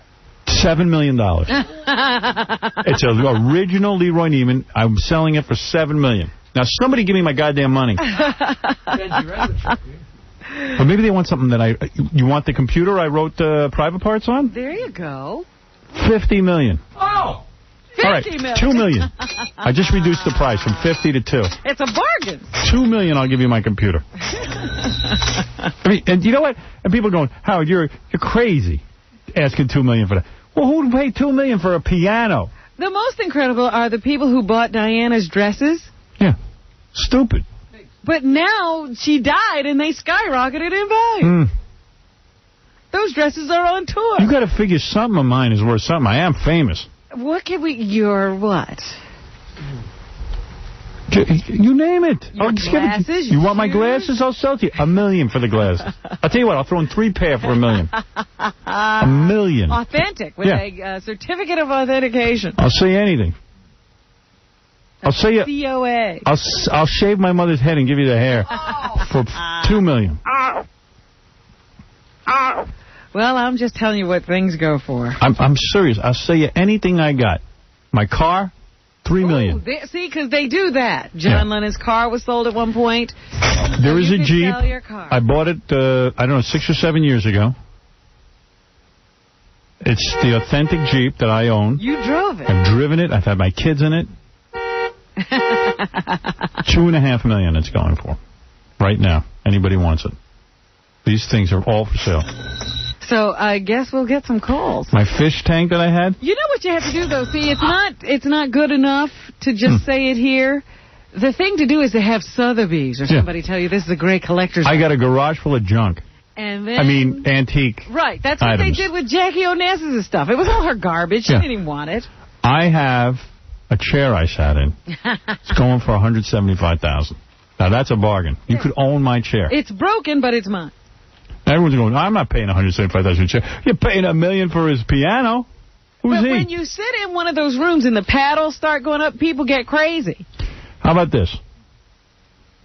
$7 million. It's an original Leroy Neiman. I'm selling it for $7 million. Now, somebody give me my goddamn money. But maybe they want something that You want the computer I wrote Private Parts on? There you go. $50 million. Oh! All right, $2 million. I just reduced the price from 50 to 2. It's a bargain. $2 million, I'll give you my computer. I mean, and you know what? And people are going, Howard, you're crazy asking $2 million for that. Well, who would pay $2 million for a piano? The most incredible are the people who bought Diana's dresses. Yeah. Stupid. But now she died and they skyrocketed in value. Those dresses are on tour. You got to figure something of mine is worth something. I am famous. What can we... You're what? You name it. Your glasses? You want my glasses? I'll sell to you. $1 million for the glasses. I'll tell you what. I'll throw in 3 pair for $1 million. $1 million. Authentic with a certificate of authentication. I'll say anything. I'll say you. COA. I'll shave my mother's head and give you the hair for $2 million. Well, I'm just telling you what things go for. I'm serious. I'll sell you anything I got. My car, $3 million. See, because they do that. John Lennon's car was sold at one point. There is a Jeep. Sell your car. I bought it, I don't know, 6 or 7 years ago. It's the authentic Jeep that I own. You drove it. I've driven it. I've had my kids in it. $2.5 million it's going for. Right now. Anybody wants it. These things are all for sale. So I guess we'll get some calls. My fish tank that I had? You know what you have to do, though? See, it's not good enough to just say it here. The thing to do is to have Sotheby's or somebody tell you this is a great collector's I got a garage full of junk. And then... I mean, antique Right, that's what items. they did with Jackie Onassis' stuff. It was all her garbage. She didn't even want it. I have a chair I sat in. It's going for $175,000. Now, that's a bargain. You could own my chair. It's broken, but it's mine. Everyone's going, I'm not paying $175,000 for a chair. You're paying $1 million for his piano. Who's he? When you sit in one of those rooms and the paddles start going up, people get crazy. How about this?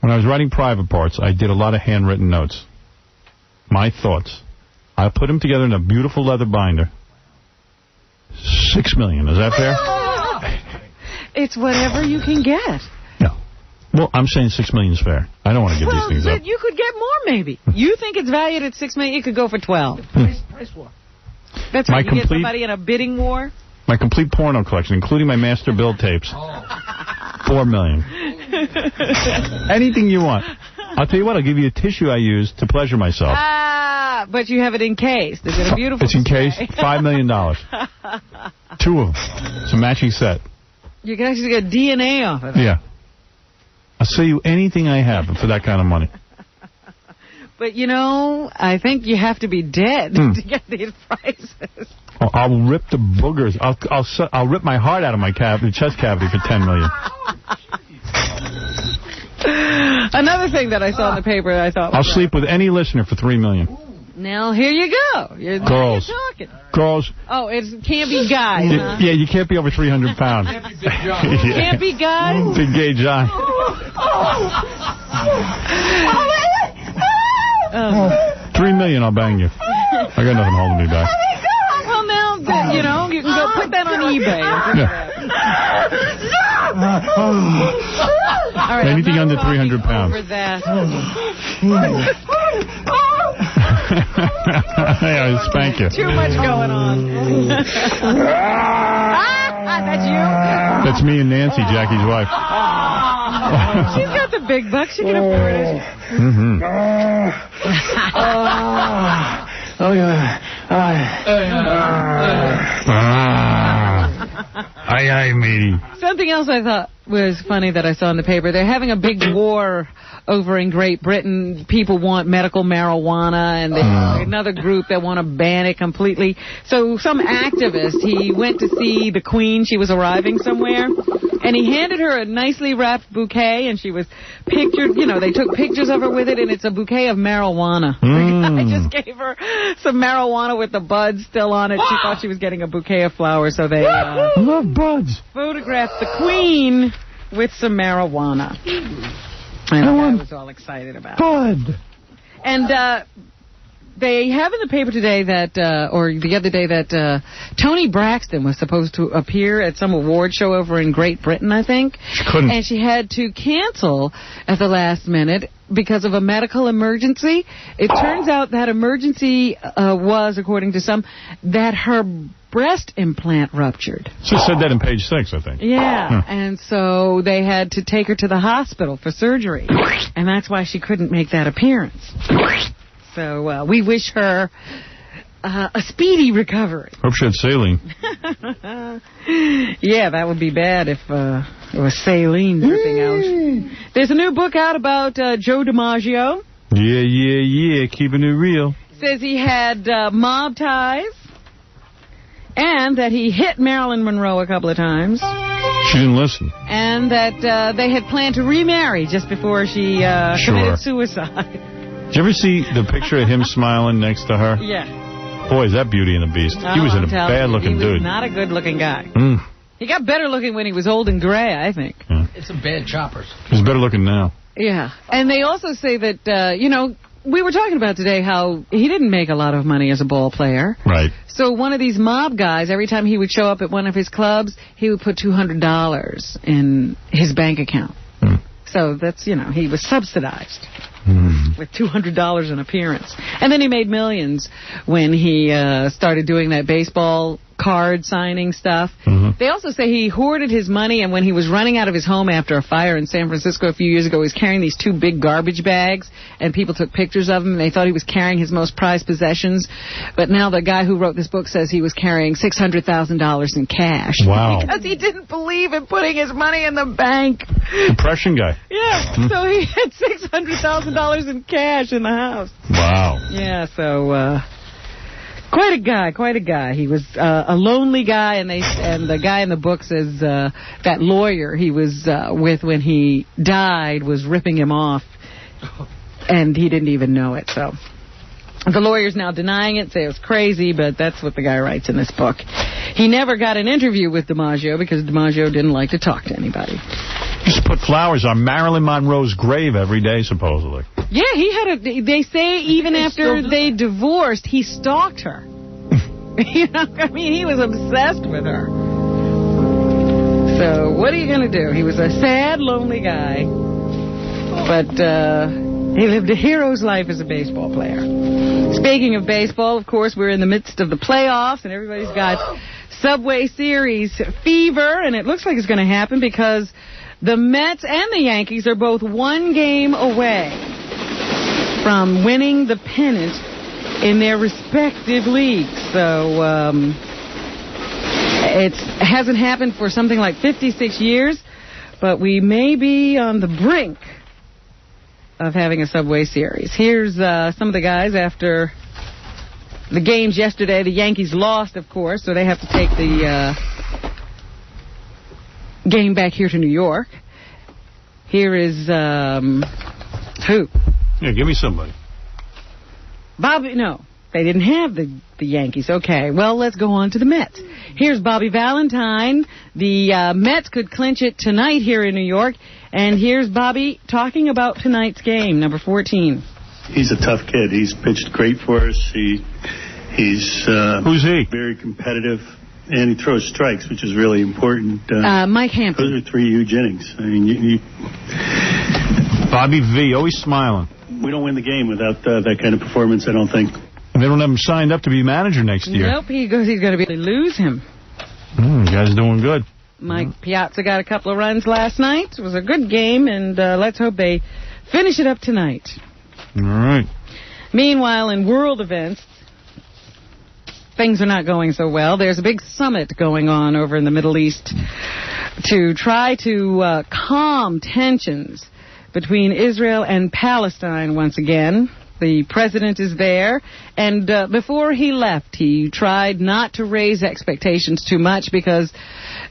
When I was writing Private Parts, I did a lot of handwritten notes. My thoughts. I put them together in a beautiful leather binder. $6 million. Is that fair? It's whatever you can get. No. Well, I'm saying $6 million is fair. I don't want to give these things up. You could get more, maybe. You think it's valued at $6 million, you could go for 12. Price war. That's right. You get somebody in a bidding war. My complete porno collection, including my master build tapes. $4 million. Anything you want. I'll tell you what, I'll give you a tissue I use to pleasure myself. But you have it encased. Is it a beautiful It's encased. $5 million. 2 of them. It's a matching set. You can actually get DNA off of it. Yeah. I'll sell you anything I have for that kind of money. But, you know, I think you have to be dead to get these prices. I'll rip the boogers. I'll rip my heart out of my chest cavity for $10 million. Another thing that I saw in the paper that I thought I'll sleep with any listener for $3 million. Now, here you go. Girls. You're talking. Girls. Oh, it can't be guys, huh? Yeah, you can't be over 300 pounds. Can't be guys? Big gay John. $3 million, I'll bang you. I got nothing holding me back. Well, now, you know, you can go put that on eBay. All right, anything under 300 pounds. Over that. I'll spank you. Too much going on. That's you? That's me and Nancy, Jackie's wife. She's got the big bucks. She can afford it. Aye, matey. Something else I thought was funny that I saw in the paper. They're having a big war over in Great Britain. People want medical marijuana, and there's another group that want to ban it completely. So some activist, he went to see the Queen. She was arriving somewhere, and he handed her a nicely wrapped bouquet, and she was pictured, you know, they took pictures of her with it, and it's a bouquet of marijuana. I just gave her some marijuana with the buds still on it. She thought she was getting a bouquet of flowers, so they love buds. Photographed the Queen with some marijuana. And I was all excited about it. Bud. And they have in the paper today that, or the other day, that Toni Braxton was supposed to appear at some award show over in Great Britain, I think. She couldn't. And she had to cancel at the last minute because of a medical emergency. It turns out that emergency was, according to some, that her breast implant ruptured. She said that in page 6, I think. Yeah, and so they had to take her to the hospital for surgery, and that's why she couldn't make that appearance. So we wish her a speedy recovery. Hope she had saline. Yeah, that would be bad if it was saline dripping out. There's a new book out about Joe DiMaggio. Yeah, keeping it real. Says he had mob ties. And that he hit Marilyn Monroe a couple of times. She didn't listen. And that they had planned to remarry just before she committed suicide. Did you ever see the picture of him smiling next to her? Yeah. Boy, is that Beauty and the Beast. He was a bad-looking dude. He was not a good-looking guy. He got better looking when he was old and gray, I think. It's some bad choppers. He's better looking now. Yeah. And they also say that, you know, we were talking about today how he didn't make a lot of money as a ball player. Right. So one of these mob guys, every time he would show up at one of his clubs, he would put $200 in his bank account. So that's, you know, he was subsidized with $200 an appearance. And then he made millions when he started doing that baseball card signing stuff. They also say he hoarded his money, and when he was running out of his home after a fire in San Francisco a few years ago, he was carrying these 2 big garbage bags, and people took pictures of him, and they thought he was carrying his most prized possessions. But now the guy who wrote this book says he was carrying $600,000 in cash. Wow. Because he didn't believe in putting his money in the bank. Depression guy. Yeah, so he had $600,000 in cash in the house. Wow. Yeah, so... Quite a guy. He was a lonely guy, and the guy in the book says that lawyer he was with when he died was ripping him off, and he didn't even know it. So the lawyer's now denying it, say it was crazy, but that's what the guy writes in this book. He never got an interview with DiMaggio because DiMaggio didn't like to talk to anybody. Just put flowers on Marilyn Monroe's grave every day, supposedly. Yeah, he had they say even after they divorced, he stalked her. You know, I mean, he was obsessed with her. So what are you going to do? He was a sad, lonely guy. But he lived a hero's life as a baseball player. Speaking of baseball, of course, we're in the midst of the playoffs, and everybody's got Subway Series fever, and it looks like it's going to happen because the Mets and the Yankees are both one game away from winning the pennant in their respective leagues. So it hasn't happened for something like 56 years, but we may be on the brink of having a Subway Series. Here's some of the guys after the games yesterday. The Yankees lost, of course, so they have to take the game back here to New York. Here is, who? Yeah, give me somebody. Bobby, no, they didn't have the Yankees. Okay, well, let's go on to the Mets. Here's Bobby Valentine. The Mets could clinch it tonight here in New York. And here's Bobby talking about tonight's game, number 14. He's a tough kid. He's pitched great for us. He's who's he? Very competitive, and he throws strikes, which is really important. Mike Hampton. Those are 3 huge innings. I mean, Bobby V, always smiling. We don't win the game without that kind of performance, I don't think. And they don't have him signed up to be manager next year. Nope, he's going to lose him. You guys doing good. Mike Piazza got a couple of runs last night. It was a good game, and let's hope they finish it up tonight. All right. Meanwhile, in world events, things are not going so well. There's a big summit going on over in the Middle East to try to calm tensions between Israel and Palestine once again. The president is there, and before he left, he tried not to raise expectations too much because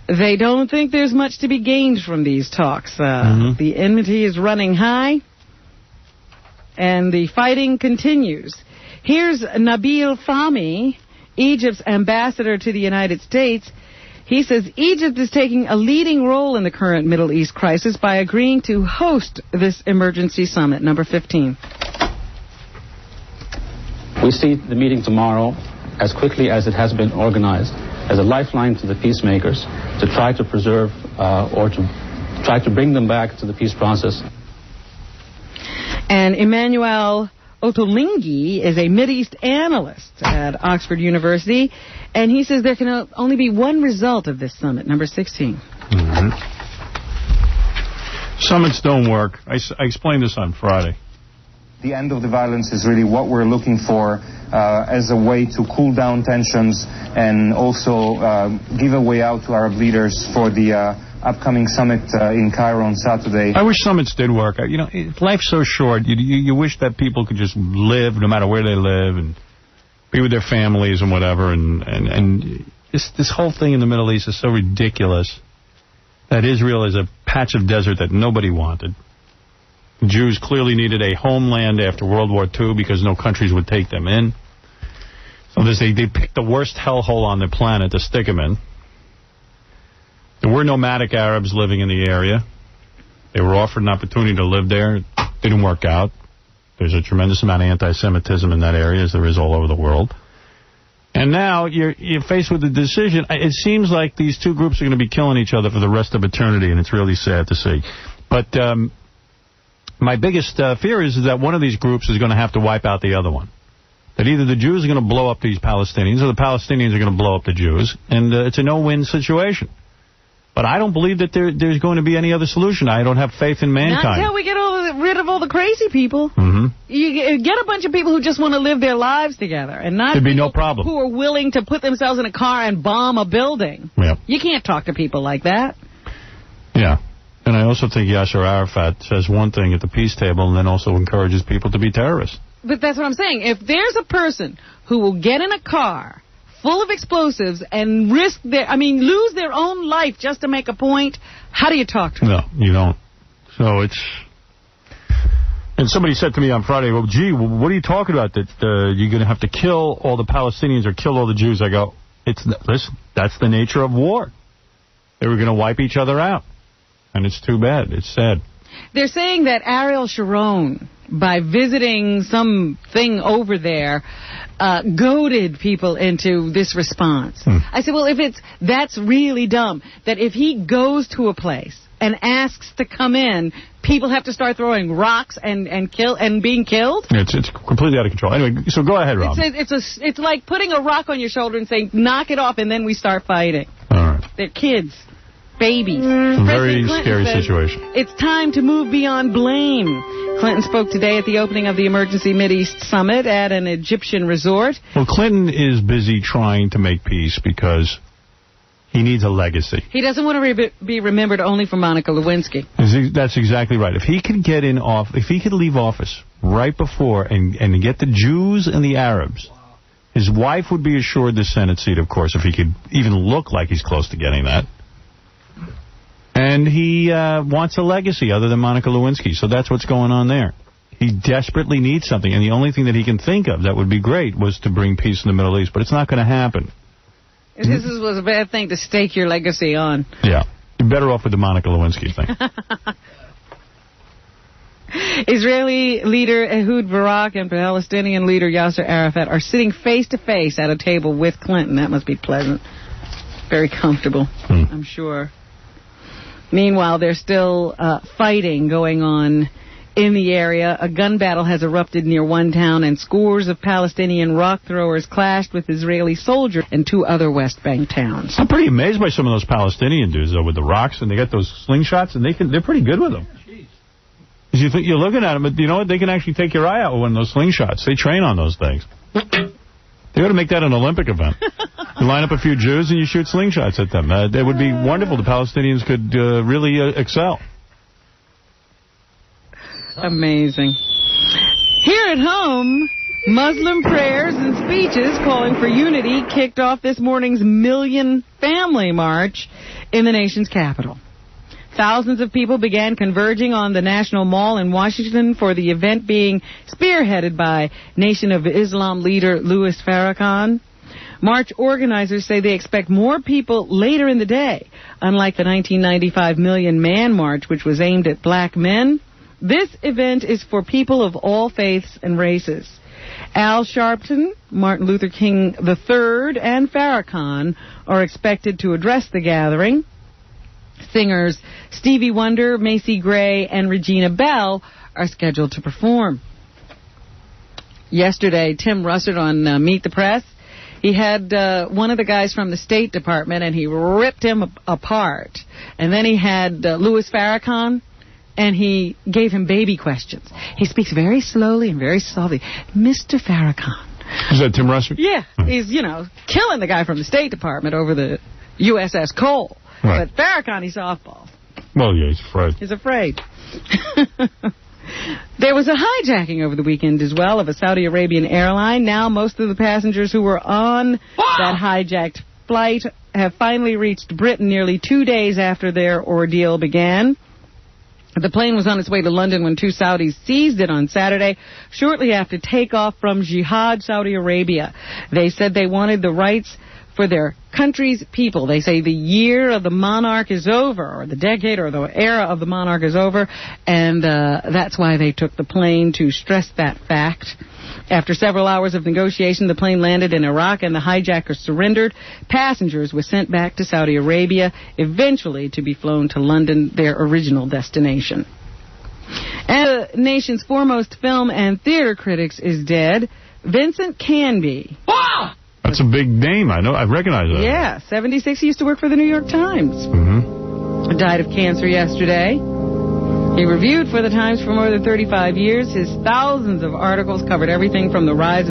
they don't think there's much to be gained from these talks. The enmity is running high, and the fighting continues. Here's Nabil Fahmy, Egypt's ambassador to the United States. He says Egypt is taking a leading role in the current Middle East crisis by agreeing to host this emergency summit, number 15. We see the meeting tomorrow, as quickly as it has been organized, as a lifeline to the peacemakers to try to preserve or to try to bring them back to the peace process. And Emmanuel Ottolenghi is a Mideast analyst at Oxford University, and he says there can only be one result of this summit, number 16. Summits don't work. I explained this on Friday. The end of the violence is really what we're looking for as a way to cool down tensions and also give a way out to Arab leaders for the upcoming summit in Cairo on Saturday. I wish summits did work. You know, life's so short. You wish that people could just live no matter where they live and be with their families and whatever. And this whole thing in the Middle East is so ridiculous that Israel is a patch of desert that nobody wanted. The Jews clearly needed a homeland after World War II because no countries would take them in. So they picked the worst hellhole on the planet to stick them in. There were nomadic Arabs living in the area. They were offered an opportunity to live there. It didn't work out. There's a tremendous amount of anti-Semitism in that area, as there is all over the world. And now you're faced with a decision. It seems like these two groups are going to be killing each other for the rest of eternity, and it's really sad to see. But my biggest fear is that one of these groups is going to have to wipe out the other one. That either the Jews are going to blow up these Palestinians or the Palestinians are going to blow up the Jews, and it's a no-win situation. But I don't believe that there's going to be any other solution. I don't have faith in mankind. Not until we get rid of all the crazy people. You get a bunch of people who just want to live their lives together, and not There'd be no problem. Who are willing to put themselves in a car and bomb a building. Yeah. You can't talk to people like that. Yeah. And I also think Yasser Arafat says one thing at the peace table and then also encourages people to be terrorists. But that's what I'm saying. If there's a person who will get in a car full of explosives and lose their own life just to make a point, how do you talk to them? No, you don't. So it's... And somebody said to me on Friday, well, gee, what are you talking about? That you're going to have to kill all the Palestinians or kill all the Jews? I go, listen, that's the nature of war. They were going to wipe each other out. And it's too bad. It's sad. They're saying that Ariel Sharon, by visiting something over there, goaded people into this response. I said, well, that's really dumb. That if he goes to a place and asks to come in, people have to start throwing rocks and being killed? It's completely out of control. Anyway, so go ahead, Rob. It's like putting a rock on your shoulder and saying, knock it off, and then we start fighting. All right. They're kids. Babies. It's a very scary situation. It's time to move beyond blame. Clinton spoke today at the opening of the Emergency Mideast Summit at an Egyptian resort. Well, Clinton is busy trying to make peace because he needs a legacy. He doesn't want to be remembered only for Monica Lewinsky. That's exactly right. If he could if he could leave office right before and get the Jews and the Arabs, his wife would be assured the Senate seat, of course, if he could even look like he's close to getting that. And he wants a legacy other than Monica Lewinsky, so that's what's going on there. He desperately needs something, and the only thing that he can think of that would be great was to bring peace in the Middle East, but it's not going to happen. This was a bad thing to stake your legacy on. Yeah. You're better off with the Monica Lewinsky thing. Israeli leader Ehud Barak and Palestinian leader Yasser Arafat are sitting face-to-face at a table with Clinton. That must be pleasant. Very comfortable, I'm sure. Meanwhile, there's still fighting going on in the area. A gun battle has erupted near one town, and scores of Palestinian rock throwers clashed with Israeli soldiers in 2 other West Bank towns. I'm pretty amazed by some of those Palestinian dudes, though, with the rocks, and they got those slingshots, and they're pretty good with them. Because you think you're looking at them, but you know what? They can actually take your eye out with one of those slingshots. They train on those things. They ought to make that an Olympic event. You line up a few Jews and you shoot slingshots at them. It would be wonderful. The Palestinians could really excel. Amazing. Here at home, Muslim prayers and speeches calling for unity kicked off this morning's Million Family March in the nation's capital. Thousands of people began converging on the National Mall in Washington for the event being spearheaded by Nation of Islam leader Louis Farrakhan. March organizers say they expect more people later in the day. Unlike the 1995 Million Man March, which was aimed at black men, this event is for people of all faiths and races. Al Sharpton, Martin Luther King III, and Farrakhan are expected to address the gathering. Singers Stevie Wonder, Macy Gray, and Regina Bell are scheduled to perform. Yesterday, Tim Russert on Meet the Press, he had one of the guys from the State Department, and he ripped him apart. And then he had Louis Farrakhan, and he gave him baby questions. He speaks very slowly and very softly. Mr. Farrakhan. Is that Tim Russert? Yeah. He's, killing the guy from the State Department over the USS Cole. Right. But Farrakhan, he softballs. Well, yeah, he's afraid. He's afraid. There was a hijacking over the weekend as well of a Saudi Arabian airline. Now most of the passengers who were on that hijacked flight have finally reached Britain nearly 2 days after their ordeal began. The plane was on its way to London when 2 Saudis seized it on Saturday, shortly after takeoff from Jihad, Saudi Arabia. They said they wanted the rights for their country's people. They say the year of the monarch is over, or the decade or the era of the monarch is over, and that's why they took the plane to stress that fact. After several hours of negotiation, the plane landed in Iraq and the hijackers surrendered. Passengers were sent back to Saudi Arabia, eventually to be flown to London, their original destination. And the nation's foremost film and theater critics is dead. Vincent Canby. That's a big name. I recognize that. Yeah, 76. He used to work for the New York Times. Died of cancer yesterday. He reviewed for the Times for more than 35 years. His thousands of articles covered everything from the rise